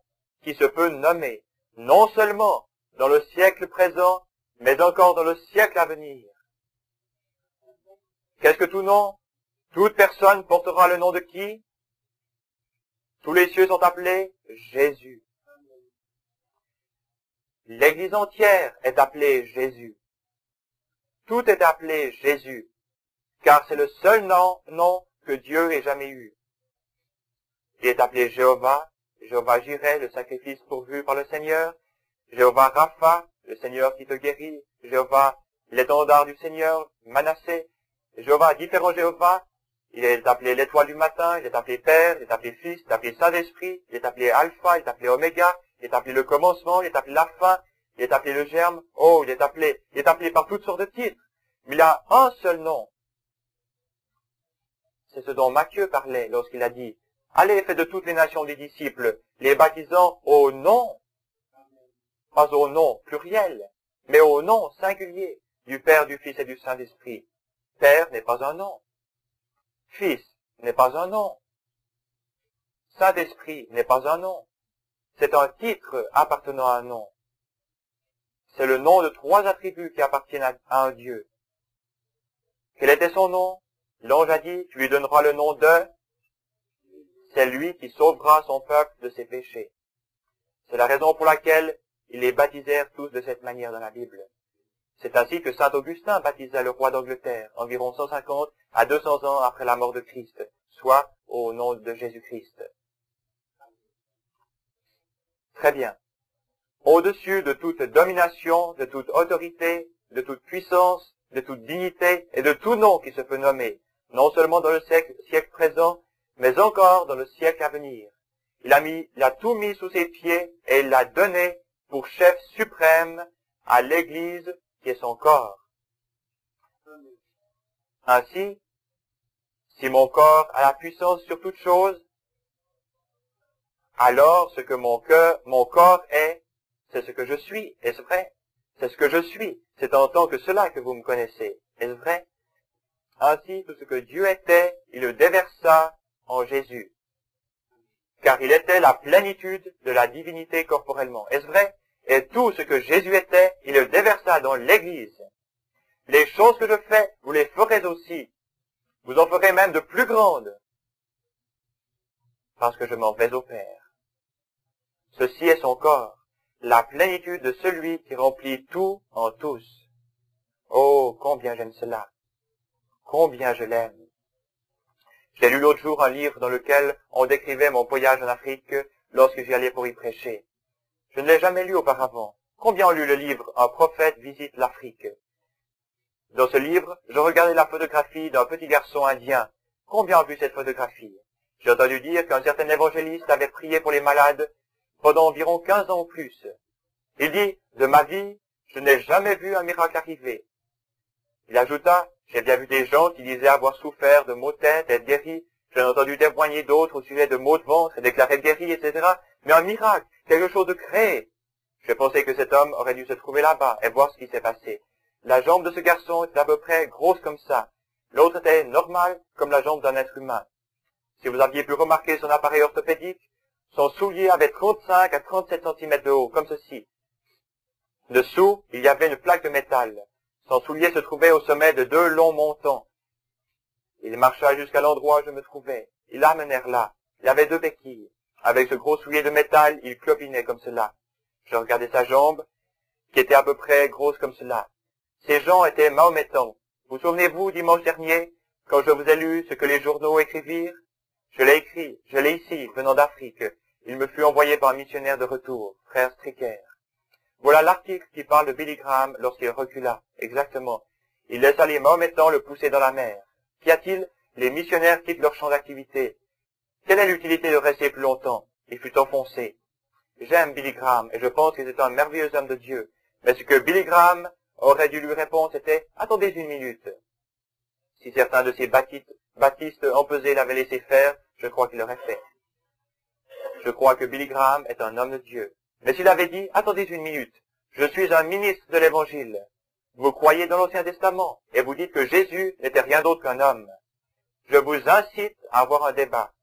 Speaker 1: qui se peut nommer, non seulement dans le siècle présent, mais encore dans le siècle à venir. Qu'est-ce que tout nom? Toute personne portera le nom de qui? Tous les cieux sont appelés Jésus. L'Église entière est appelée Jésus. Tout est appelé Jésus, car c'est le seul nom que Dieu ait jamais eu. Il est appelé Jéhovah, Jéhovah Jireh, le sacrifice pourvu par le Seigneur, Jéhovah Rapha, le Seigneur qui te guérit, Jéhovah, l'étendard du Seigneur, Manassé, Jéhovah, différents Jéhovah. Il est appelé l'étoile du matin, il est appelé Père, il est appelé Fils, il est appelé Saint-Esprit, il est appelé Alpha, il est appelé Oméga, il est appelé le commencement, il est appelé la fin, il est appelé le germe. Oh, il est appelé par toutes sortes de titres. Mais il a un seul nom. C'est ce dont Matthieu parlait lorsqu'il a dit, allez, faites de toutes les nations des disciples, les baptisant au nom, pas au nom pluriel, mais au nom singulier du Père, du Fils et du Saint-Esprit. Père n'est pas un nom. Fils n'est pas un nom. Saint-Esprit n'est pas un nom. C'est un titre appartenant à un nom. C'est le nom de trois attributs qui appartiennent à un Dieu. Quel était son nom? L'ange a dit, tu lui donneras le nom de... C'est lui qui sauvera son peuple de ses péchés. C'est la raison pour laquelle ils les baptisèrent tous de cette manière dans la Bible. C'est ainsi que saint Augustin baptisa le roi d'Angleterre, environ 150 à 200 ans après la mort de Christ, soit au nom de Jésus-Christ. Très bien. Au-dessus de toute domination, de toute autorité, de toute puissance, de toute dignité et de tout nom qui se peut nommer, non seulement dans le siècle présent, mais encore dans le siècle à venir. Il a tout mis sous ses pieds et il l'a donné pour chef suprême à l'Église qui est son corps. Ainsi, si mon corps a la puissance sur toute chose, alors ce que mon corps est, c'est ce que je suis. Est-ce vrai? C'est ce que je suis. C'est en tant que cela que vous me connaissez. Est-ce vrai? Ainsi, tout ce que Dieu était, il le déversa en Jésus. Car il était la plénitude de la divinité corporellement. Est-ce vrai? Et tout ce que Jésus était, il le déversa dans l'Église. Les choses que je fais, vous les ferez aussi. Vous en ferez même de plus grandes. Parce que je m'en vais au Père. Ceci est son corps, la plénitude de celui qui remplit tout en tous. Oh, combien j'aime cela. Combien je l'aime. J'ai lu l'autre jour un livre dans lequel on décrivait mon voyage en Afrique lorsque j'y allais pour y prêcher. Je ne l'ai jamais lu auparavant. Combien ont lu le livre « Un prophète visite l'Afrique » ? Dans ce livre, je regardais la photographie d'un petit garçon indien. Combien ont vu cette photographie? J'ai entendu dire qu'un certain évangéliste avait prié pour les malades pendant environ 15 ans ou plus. Il dit, de ma vie, je n'ai jamais vu un miracle arriver. Il ajouta, j'ai bien vu des gens qui disaient avoir souffert de maux de tête, être guéris. J'ai entendu témoigner d'autres au sujet de maux de ventre et déclarer guéris, etc. Mais un miracle, quelque chose de créé. Je pensais que cet homme aurait dû se trouver là-bas et voir ce qui s'est passé. La jambe de ce garçon était à peu près grosse comme ça. L'autre était normale comme la jambe d'un être humain. Si vous aviez pu remarquer son appareil orthopédique, son soulier avait 35 à 37 cm de haut, comme ceci. Dessous, il y avait une plaque de métal. Son soulier se trouvait au sommet de 2 longs montants. Il marcha jusqu'à l'endroit où je me trouvais. Ils l'amenèrent là. Il avait 2 béquilles. Avec ce gros soulier de métal, il clopinait comme cela. Je regardais sa jambe, qui était à peu près grosse comme cela. Ces gens étaient mahométans. Vous souvenez-vous, dimanche dernier, quand je vous ai lu ce que les journaux écrivirent? Je l'ai écrit, je l'ai ici, venant d'Afrique. Il me fut envoyé par un missionnaire de retour, frère Stricker. Voilà l'article qui parle de Billy Graham lorsqu'il recula. Exactement. Il laissa les mahométans le pousser dans la mer. Qu'y a-t-il? Les missionnaires quittent leur champ d'activité. Quelle est l'utilité de rester plus longtemps? Il fut enfoncé. J'aime Billy Graham et je pense que c'est un merveilleux homme de Dieu. Mais ce que Billy Graham aurait dû lui répondre, c'était « Attendez une minute ». Si certains de ces baptistes empesés l'avaient laissé faire, je crois qu'il l'aurait fait. Je crois que Billy Graham est un homme de Dieu. Mais s'il avait dit « Attendez une minute, Je suis un ministre de l'Évangile. Vous croyez dans l'Ancien Testament et vous dites que Jésus n'était rien d'autre qu'un homme. Je vous incite à avoir un débat.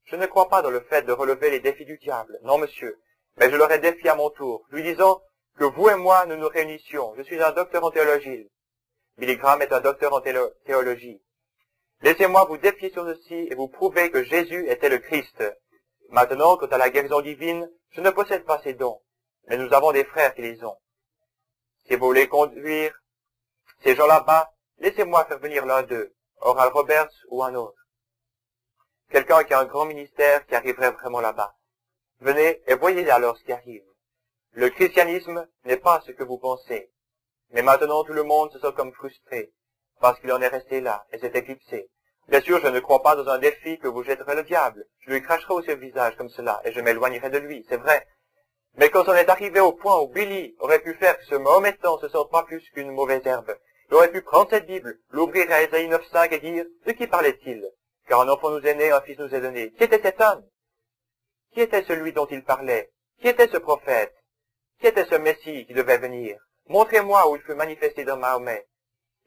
Speaker 1: Je ne crois pas dans le fait de relever les défis du diable. Non, monsieur. Mais je l'aurais défié à mon tour, lui disant que vous et moi nous nous réunissions. Je suis un docteur en théologie. Billy Graham est un docteur en théologie. Laissez-moi vous défier sur ceci et vous prouver que Jésus était le Christ. Maintenant, quant à la guérison divine, je ne possède pas ces dons, mais nous avons des frères qui les ont. Si vous voulez conduire ces gens là-bas, laissez-moi faire venir l'un d'eux, Oral Roberts ou un autre. Quelqu'un qui a un grand ministère qui arriverait vraiment là-bas. Venez et voyez alors ce qui arrive. Le christianisme n'est pas ce que vous pensez. Mais maintenant tout le monde se sent comme frustré, parce qu'il en est resté là et s'est éclipsé. Bien sûr, je ne crois pas dans un défi que vous jetterez le diable. Je lui cracherai au visage comme cela et je m'éloignerai de lui, c'est vrai. Mais quand on est arrivé au point où Billy aurait pu faire que ce Mahométan se sente pas plus qu'une mauvaise herbe, il aurait pu prendre cette Bible, l'ouvrir à Ésaïe 9.5 et dire « De qui parlait-il ? Car un enfant nous est né, un fils nous est donné. » Qui était cet homme? Qui était celui dont il parlait? Qui était ce prophète? Qui était ce Messie qui devait venir? Montrez-moi où il fut manifesté dans Mahomet.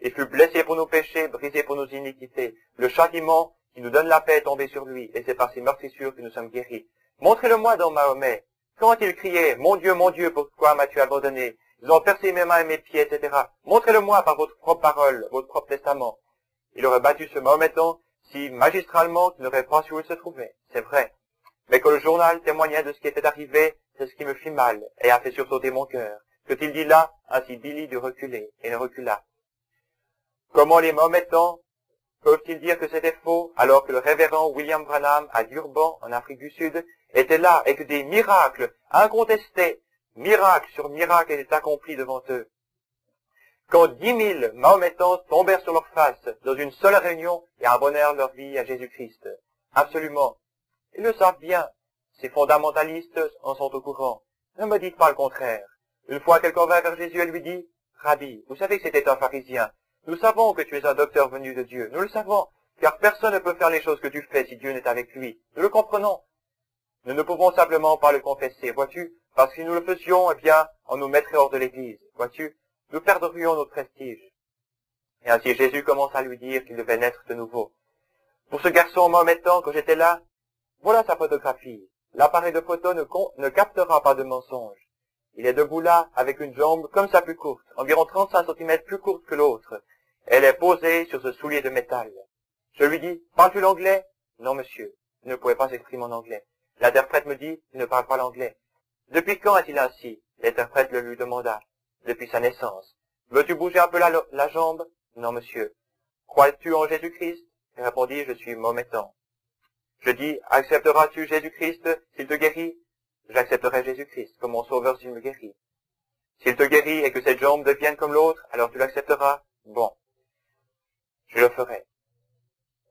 Speaker 1: Il fut blessé pour nos péchés, brisé pour nos iniquités. Le châtiment qui nous donne la paix est tombé sur lui, et c'est par ses meurtrissures que nous sommes guéris. Montrez-le-moi dans Mahomet. Quand il criait, mon Dieu, pourquoi m'as-tu abandonné? Ils ont percé mes mains et mes pieds, etc. Montrez-le-moi par votre propre parole, votre propre testament. Il aurait battu ce Mahométan si magistralement qu'il n'aurait pas su où il se trouvait. C'est vrai. Mais quand le journal témoignait de ce qui était arrivé, c'est ce qui me fit mal, et a fait sursauter mon cœur. Que-t-il dit là? Ainsi Billy dut reculer, et il recula. Comment les Mahométans peuvent-ils dire que c'était faux, alors que le révérend William Branham, à Durban, en Afrique du Sud, était là, et que des miracles incontestés, miracle sur miracle, étaient accomplis devant eux? Quand 10 000 Mahométans tombèrent sur leur face, dans une seule réunion, et abonnèrent leur vie à Jésus-Christ. Absolument. Ils le savent bien. Ces fondamentalistes en sont au courant. Ne me dites pas le contraire. Une fois quelqu'un vint vers Jésus et lui dit, « Rabbi, vous savez que c'était un pharisien. Nous savons que tu es un docteur venu de Dieu. Nous le savons, car personne ne peut faire les choses que tu fais si Dieu n'est avec lui. Nous le comprenons. Nous ne pouvons simplement pas le confesser, vois-tu, parce que si nous le faisions, eh bien, on nous mettrait hors de l'église, vois-tu. Nous perdrions notre prestige. » Et ainsi Jésus commence à lui dire qu'il devait naître de nouveau. Pour ce garçon mahométan, quand j'étais là, voilà sa photographie. L'appareil de photo ne captera pas de mensonge. Il est debout là, avec une jambe comme ça plus courte, environ 35 cm plus courte que l'autre. Elle est posée sur ce soulier de métal. Je lui dis, parles-tu l'anglais? Non, monsieur. Il ne pouvait pas s'exprimer en anglais. L'interprète me dit, il ne parle pas l'anglais. Depuis quand est-il ainsi? L'interprète le lui demanda. Depuis sa naissance. Veux-tu bouger un peu la jambe? Non, monsieur. Crois-tu en Jésus-Christ? Il répondit, je suis mahométan. Je dis, accepteras-tu Jésus-Christ s'il te guérit? J'accepterai Jésus-Christ comme mon sauveur s'il me guérit. S'il te guérit et que cette jambe devienne comme l'autre, alors tu l'accepteras? Bon. Je le ferai.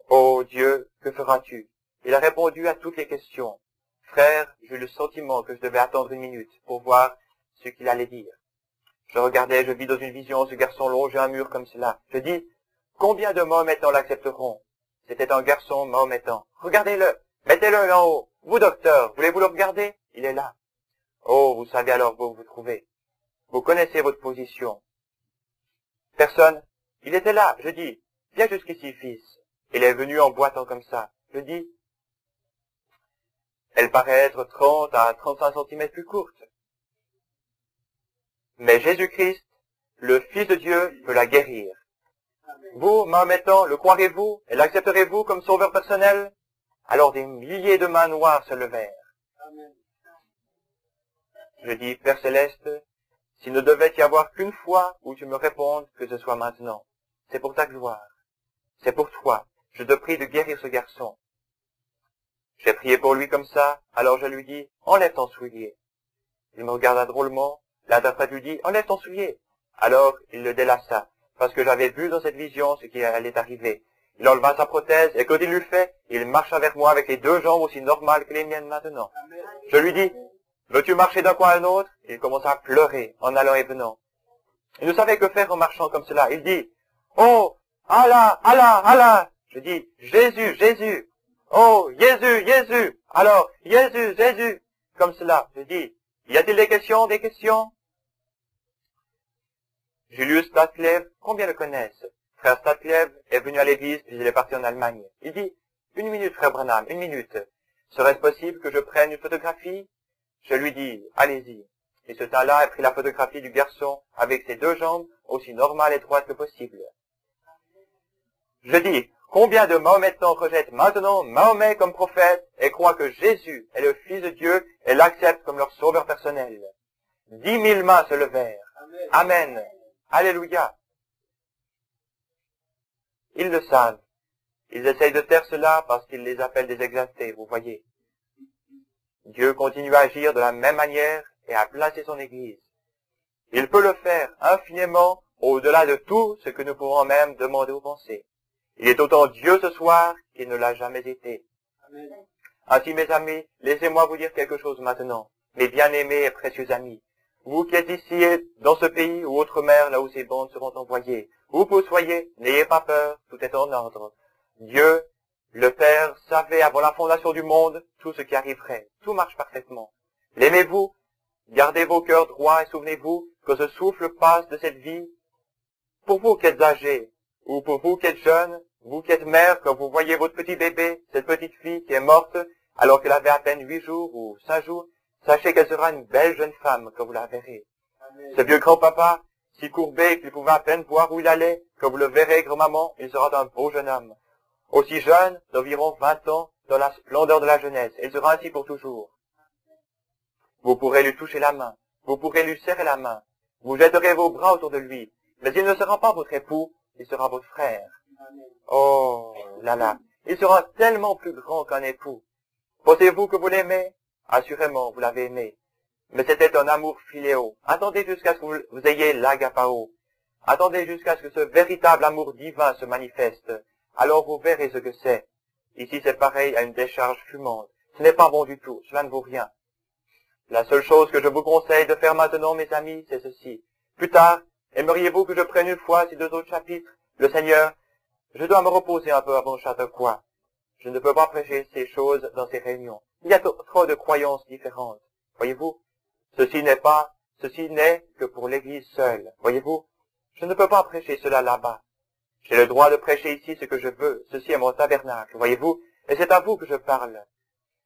Speaker 1: Oh Dieu, que feras-tu? Il a répondu à toutes les questions. Frère, j'eus le sentiment que je devais attendre une minute pour voir ce qu'il allait dire. Je regardais, je vis dans une vision ce garçon longer un mur comme cela. Je dis, combien de Mahométans l'accepteront? C'était un garçon mahométan. Regardez-le, mettez-le là haut. Vous, docteur, voulez-vous le regarder? Il est là. Oh, vous savez alors où vous vous trouvez. Vous connaissez votre position. Personne. Il était là, je dis. Viens jusqu'ici, fils. Il est venu en boitant comme ça. Je dis. Elle paraît être 30 à 35 cm plus courte. Mais Jésus-Christ, le Fils de Dieu, peut la guérir. Vous, Mahométan, le croirez-vous et l'accepterez-vous comme sauveur personnel? Alors des milliers de mains noires se levèrent. Je dis, Père Céleste, s'il ne devait y avoir qu'une fois où tu me répondes, que ce soit maintenant. C'est pour ta gloire. C'est pour toi. Je te prie de guérir ce garçon. J'ai prié pour lui comme ça, alors je lui dis, enlève ton soulier. Il me regarda drôlement. L'interprète lui dit, enlève ton soulier. Alors il le délaça, parce que j'avais vu dans cette vision ce qui allait arriver. Il enleva sa prothèse, et quand il l'eut fait, il marcha vers moi avec les deux jambes aussi normales que les miennes maintenant. Je lui dis, veux-tu marcher d'un coin à un autre? Il commença à pleurer, en allant et venant. Il ne savait que faire en marchant comme cela. Il dit, oh, Allah, Allah, Allah. Je dis, Jésus, Jésus. Oh, Jésus, Jésus. Alors, Jésus, Jésus. Comme cela. Je dis, y a-t-il des questions, des questions? Julius Statlev, combien le connaissent? Frère Statlev est venu à l'église, puis il est parti en Allemagne. Il dit, 1 minute, frère Branham, 1 minute. Serait-ce possible que je prenne une photographie? Je lui dis, allez-y. Et ce temps-là a pris la photographie du garçon avec ses 2 jambes aussi normales et droites que possible. Je dis, combien de Mahométans rejettent maintenant Mahomet comme prophète et croient que Jésus est le Fils de Dieu et l'acceptent comme leur sauveur personnel? 10 000 mains se levèrent. Amen. Alléluia. Ils le savent. Ils essayent de taire cela parce qu'ils les appellent des exaltés, vous voyez. Dieu continue à agir de la même manière et à placer son Église. Il peut le faire infiniment au-delà de tout ce que nous pouvons même demander ou penser. Il est autant Dieu ce soir qu'il ne l'a jamais été. Amen. Ainsi, mes amis, laissez-moi vous dire quelque chose maintenant. Mes bien-aimés et précieux amis, vous qui êtes ici et dans ce pays ou outre-mer, là où ces bandes seront envoyées, où que vous soyez, n'ayez pas peur, tout est en ordre. Dieu, le Père, savait avant la fondation du monde tout ce qui arriverait. Tout marche parfaitement. L'aimez-vous? Gardez vos cœurs droits et souvenez-vous que ce souffle passe de cette vie. Pour vous qui êtes âgés, ou pour vous qui êtes jeunes, vous qui êtes mère, quand vous voyez votre petit bébé, cette petite fille qui est morte alors qu'elle avait à peine 8 jours ou 5 jours, sachez qu'elle sera une belle jeune femme quand vous la verrez. Amen. Ce vieux grand-papa, si courbé qu'il pouvait à peine voir où il allait, quand vous le verrez, grand-maman, il sera un beau jeune homme. Aussi jeune, d'environ 20 ans, dans la splendeur de la jeunesse, il sera ainsi pour toujours. Vous pourrez lui toucher la main, vous pourrez lui serrer la main, vous jetterez vos bras autour de lui, mais il ne sera pas votre époux, il sera votre frère. Oh là là, il sera tellement plus grand qu'un époux. Pensez-vous que vous l'aimez? Assurément, vous l'avez aimé. Mais c'était un amour filéo. Attendez jusqu'à ce que vous ayez l'agapao. Attendez jusqu'à ce que ce véritable amour divin se manifeste. Alors vous verrez ce que c'est. Ici c'est pareil à une décharge fumante. Ce n'est pas bon du tout, cela ne vaut rien. La seule chose que je vous conseille de faire maintenant, mes amis, c'est ceci. Plus tard, aimeriez-vous que je prenne une fois ces 2 autres chapitres? Le Seigneur, je dois me reposer un peu avant Chautauqua. Je ne peux pas prêcher ces choses dans ces réunions. Il y a trop de croyances différentes. Voyez-vous? Ceci n'est que pour l'Église seule. Voyez-vous? Je ne peux pas prêcher cela là-bas. J'ai le droit de prêcher ici ce que je veux. Ceci est mon tabernacle. Voyez-vous? Et c'est à vous que je parle.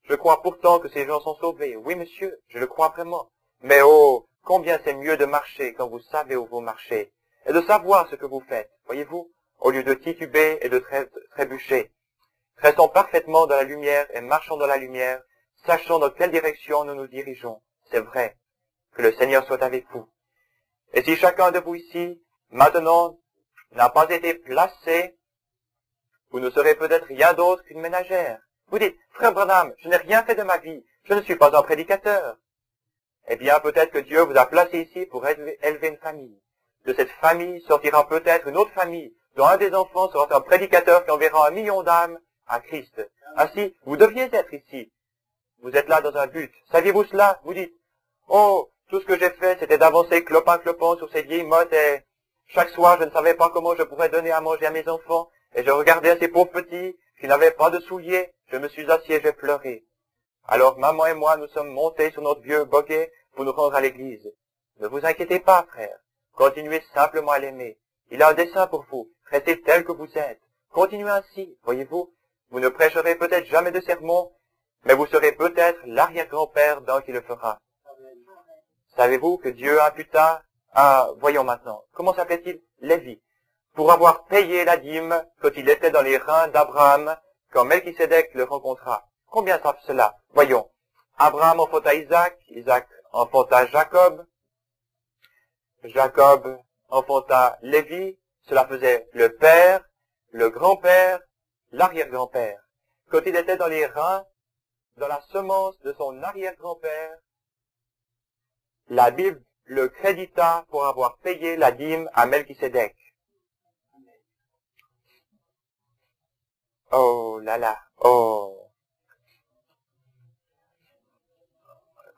Speaker 1: Je crois pourtant que ces gens sont sauvés. Oui, monsieur, je le crois vraiment. Mais oh, combien c'est mieux de marcher quand vous savez où vous marchez. Et de savoir ce que vous faites. Voyez-vous? Au lieu de tituber et de trébucher. Restons parfaitement dans la lumière et marchons dans la lumière, sachant dans quelle direction nous nous dirigeons. C'est vrai. Que le Seigneur soit avec vous. Et si chacun de vous ici, maintenant, n'a pas été placé, vous ne serez peut-être rien d'autre qu'une ménagère. Vous dites, frère Branham, je n'ai rien fait de ma vie, je ne suis pas un prédicateur. Eh bien, peut-être que Dieu vous a placé ici pour élever une famille. De cette famille sortira peut-être une autre famille, dont un des enfants sera un prédicateur qui enverra 1 million d'âmes à Christ. Ainsi, vous deviez être ici. Vous êtes là dans un but. Saviez-vous cela? Vous dites, oh, tout ce que j'ai fait, c'était d'avancer clopin sur ces vieilles mottes et chaque soir, je ne savais pas comment je pourrais donner à manger à mes enfants et je regardais ces pauvres petits qui n'avaient pas de souliers. Je me suis assis et j'ai pleuré. Alors, maman et moi, nous sommes montés sur notre vieux buggy pour nous rendre à l'église. Ne vous inquiétez pas, frère. Continuez simplement à l'aimer. Il a un dessein pour vous. Restez tel que vous êtes. Continuez ainsi, voyez-vous. Vous ne prêcherez peut-être jamais de sermon, mais vous serez peut-être l'arrière-grand-père d'un qui le fera. Savez-vous que Dieu imputa à, voyons maintenant, comment s'appelait-il? Lévi, pour avoir payé la dîme quand il était dans les reins d'Abraham, quand Melchisédek le rencontra. Combien savent cela? Voyons. Abraham enfanta Isaac, Isaac enfanta Jacob, Jacob enfanta Lévi, cela faisait le père, le grand-père, l'arrière-grand-père. Quand il était dans les reins, dans la semence de son arrière-grand-père, la Bible le crédita pour avoir payé la dîme à Melchisédek. Oh là là, oh.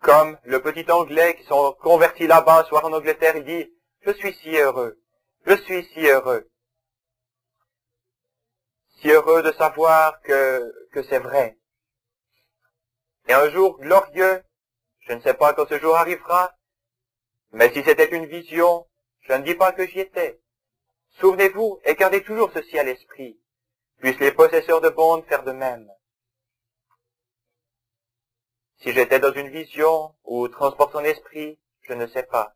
Speaker 1: Comme le petit Anglais qui sont convertis là-bas un soir en Angleterre, il dit, je suis si heureux, je suis si heureux. Si heureux de savoir que c'est vrai. Et un jour glorieux, je ne sais pas quand ce jour arrivera, mais si c'était une vision, Je ne dis pas que j'y étais. Souvenez-vous et gardez toujours ceci à l'esprit. Puissent les possesseurs de bondes faire de même. Si j'étais dans une vision ou transporte son esprit, je ne sais pas.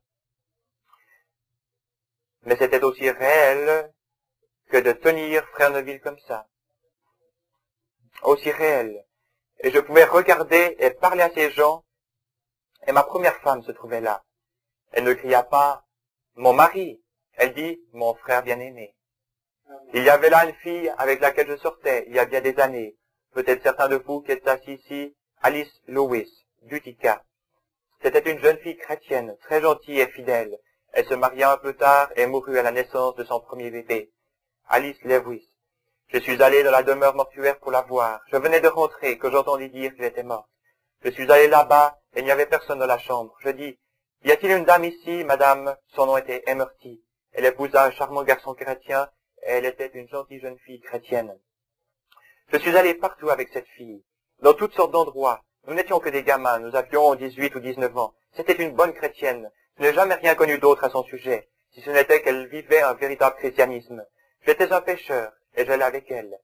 Speaker 1: Mais c'était aussi réel que de tenir Frère Neville comme ça. Aussi réel. Et je pouvais regarder et parler à ces gens, et ma première femme se trouvait là. Elle ne cria pas « mon mari », elle dit « mon frère bien-aimé ». Il y avait là une fille avec laquelle je sortais il y a bien des années. Peut-être certains de vous qui êtes assis ici, Alice Lewis, d'Utica. C'était une jeune fille chrétienne, très gentille et fidèle. Elle se maria un peu tard et mourut à la naissance de son premier bébé. Alice Lewis. Je suis allé dans la demeure mortuaire pour la voir. Je venais de rentrer que j'entendis dire qu'elle était morte. Je suis allé là-bas et il n'y avait personne dans la chambre. Je dis, y a-t-il une dame ici, madame? Son nom était Emerty. Elle épousa un charmant garçon chrétien et elle était une gentille jeune fille chrétienne. Je suis allé partout avec cette fille, dans toutes sortes d'endroits. Nous n'étions que des gamins, nous avions 18 ou 19 ans. C'était une bonne chrétienne. Je n'ai jamais rien connu d'autre à son sujet, si ce n'était qu'elle vivait un véritable christianisme. J'étais un pécheur, et j'allais avec elle.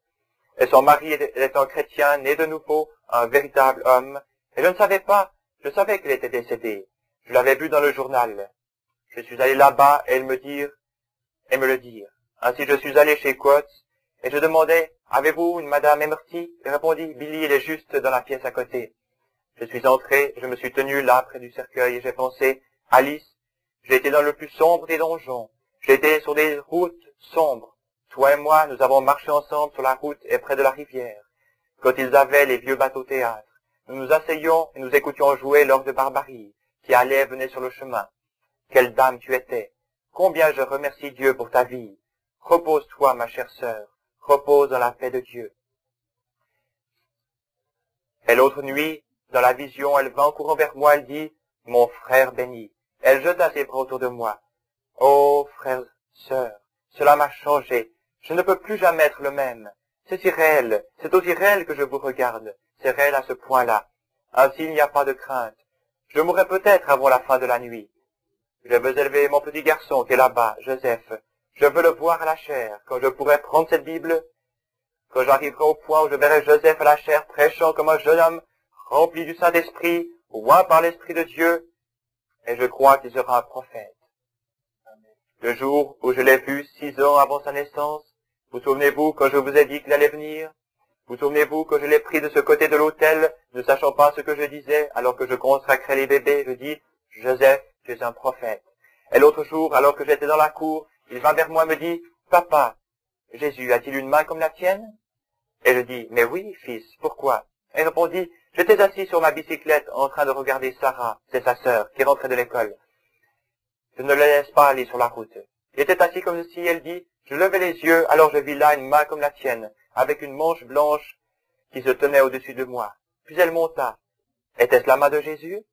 Speaker 1: Et son mari était un chrétien, né de nouveau, un véritable homme, et je ne savais pas, je savais qu'elle était décédée. Je l'avais vu dans le journal. Je suis allé là-bas, et me le dire. Ainsi je suis allé chez Coates, et je demandais, avez-vous une madame Emerty? Il répondit, Billy, elle est juste dans la pièce à côté. Je suis entré, je me suis tenu là, près du cercueil, et j'ai pensé, Alice, j'ai été dans le plus sombre des donjons. J'ai été sur des routes sombres. Toi et moi, nous avons marché ensemble sur la route et près de la rivière. Quand ils avaient les vieux bateaux théâtres, nous nous asseyions et nous écoutions jouer l'orgue de Barbarie, qui allait et venait sur le chemin. Quelle dame tu étais! Combien je remercie Dieu pour ta vie! Repose-toi, ma chère sœur, repose dans la paix de Dieu. Et l'autre nuit, dans la vision, elle vint en courant vers moi, elle dit, mon frère béni. Elle jeta ses bras autour de moi. Oh, frère, sœur, cela m'a changé. Je ne peux plus jamais être le même. C'est si réel, c'est aussi réel que je vous regarde. C'est réel à ce point-là. Ainsi, il n'y a pas de crainte. Je mourrai peut-être avant la fin de la nuit. Je veux élever mon petit garçon qui est là-bas, Joseph. Je veux le voir à la chair, quand je pourrai prendre cette Bible, quand j'arriverai au point où je verrai Joseph à la chair prêchant comme un jeune homme, rempli du Saint-Esprit, oint par l'Esprit de Dieu, et je crois qu'il sera un prophète. Le jour où je l'ai vu 6 ans avant sa naissance, vous souvenez-vous quand je vous ai dit qu'il allait venir? Vous souvenez-vous que je l'ai pris de ce côté de l'autel, ne sachant pas ce que je disais, alors que je consacrais les bébés, je dis, Joseph, tu es un prophète. Et l'autre jour, alors que j'étais dans la cour, il vint vers moi et me dit, Papa, Jésus a-t-il une main comme la tienne? Et je dis, mais oui, fils, pourquoi? Et il répondit, j'étais assis sur ma bicyclette en train de regarder Sarah, c'est sa sœur, qui rentrait de l'école. Je ne le laisse pas aller sur la route. Il était assis comme si, elle dit, je levai les yeux, alors je vis là une main comme la tienne, avec une manche blanche qui se tenait au-dessus de moi. Puis elle monta. Était-ce la main de Jésus?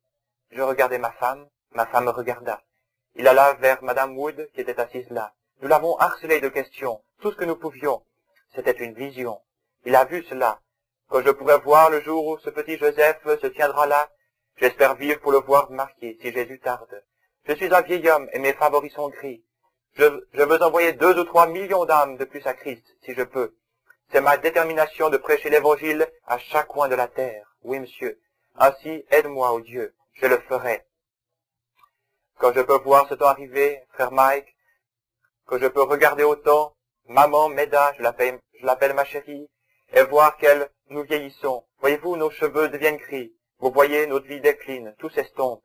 Speaker 1: Je regardai ma femme me regarda. Il alla vers Madame Wood, qui était assise là. Nous l'avons harcelé de questions, tout ce que nous pouvions. C'était une vision. Il a vu cela. Quand je pourrai voir le jour où ce petit Joseph se tiendra là, j'espère vivre pour le voir marqué, si Jésus tarde. Je suis un vieil homme et mes favoris sont gris. Je veux envoyer 2 ou 3 millions d'âmes de plus à Christ, si je peux. C'est ma détermination de prêcher l'évangile à chaque coin de la terre. Oui, monsieur. Ainsi, aide-moi, ô Dieu. Je le ferai. Quand je peux voir ce temps arriver, frère Mike, quand je peux regarder au temps, maman m'aida, je l'appelle ma chérie, et voir qu'elle, nous vieillissons. Voyez-vous, nos cheveux deviennent gris. Vous voyez, notre vie décline, tout s'estompe.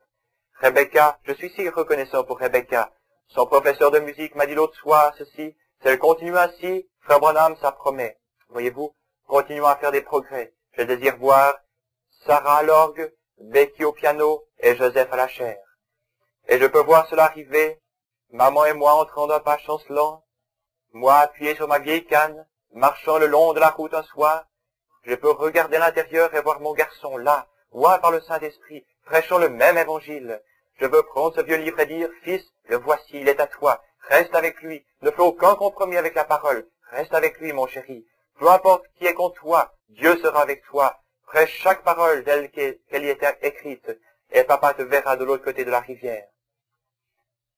Speaker 1: Rebecca, je suis si reconnaissant pour Rebecca. Son professeur de musique m'a dit l'autre soir ceci, si elle continue ainsi, frère Branham, ça promet. Voyez-vous, continuons à faire des progrès. Je désire voir Sarah à l'orgue, Becky au piano et Joseph à la chair. Et je peux voir cela arriver, maman et moi entrant d'un pas chancelant, moi appuyé sur ma vieille canne, marchant le long de la route un soir. Je peux regarder à l'intérieur et voir mon garçon là, oint par le Saint-Esprit, prêchant le même évangile. Je veux prendre ce vieux livre et dire, fils, le voici, il est à toi. Reste avec lui. Ne fais aucun compromis avec la parole. Reste avec lui, mon chéri. Peu importe qui est contre toi, Dieu sera avec toi. Prêche chaque parole qu'elle y est écrite, et papa te verra de l'autre côté de la rivière.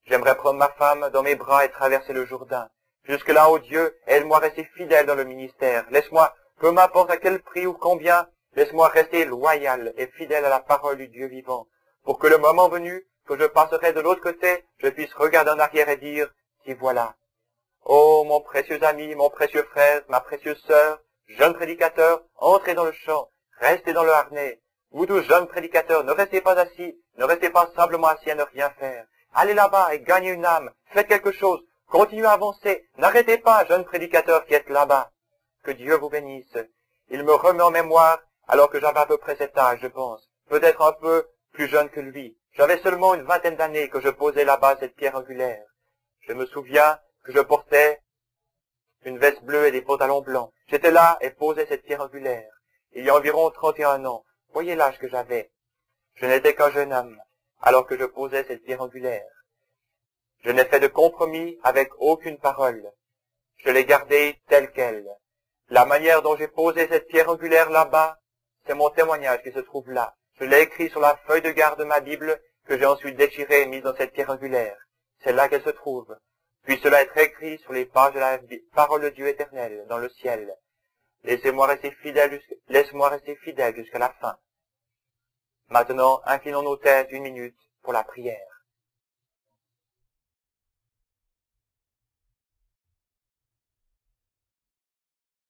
Speaker 1: J'aimerais prendre ma femme dans mes bras et traverser le Jourdain. Jusque-là, ô Dieu, aide-moi à rester fidèle dans le ministère. Laisse-moi, peu m'importe à quel prix ou combien, laisse-moi rester loyal et fidèle à la parole du Dieu vivant, pour que le moment venu, que je passerai de l'autre côté, je puisse regarder en arrière et dire, si voilà. Oh, mon précieux ami, mon précieux frère, ma précieuse sœur, jeune prédicateur, entrez dans le champ, restez dans le harnais. Vous tous jeunes prédicateurs, ne restez pas assis, ne restez pas simplement assis à ne rien faire. Allez là-bas et gagnez une âme, faites quelque chose, continuez à avancer, n'arrêtez pas, jeunes prédicateurs qui êtes là-bas. Que Dieu vous bénisse. Il me remet en mémoire, alors que j'avais à peu près cet âge, je pense, peut-être un peu plus jeune que lui. J'avais seulement une vingtaine d'années que je posais là-bas cette pierre angulaire. Je me souviens que je portais une veste bleue et des pantalons blancs. J'étais là et posais cette pierre angulaire. Il y a environ 31 ans. Voyez l'âge que j'avais. Je n'étais qu'un jeune homme, alors que je posais cette pierre angulaire. Je n'ai fait de compromis avec aucune parole. Je l'ai gardée telle qu'elle. La manière dont j'ai posé cette pierre angulaire là-bas, c'est mon témoignage qui se trouve là. Je l'ai écrit sur la feuille de garde de ma Bible, que j'ai ensuite déchirée et mise dans cette pierre angulaire. C'est là qu'elle se trouve. Puis cela être écrit sur les pages de la parole de Dieu éternel, dans le ciel. Laisse-moi rester fidèle jusqu'à la fin. Maintenant, inclinons nos têtes une minute pour la prière.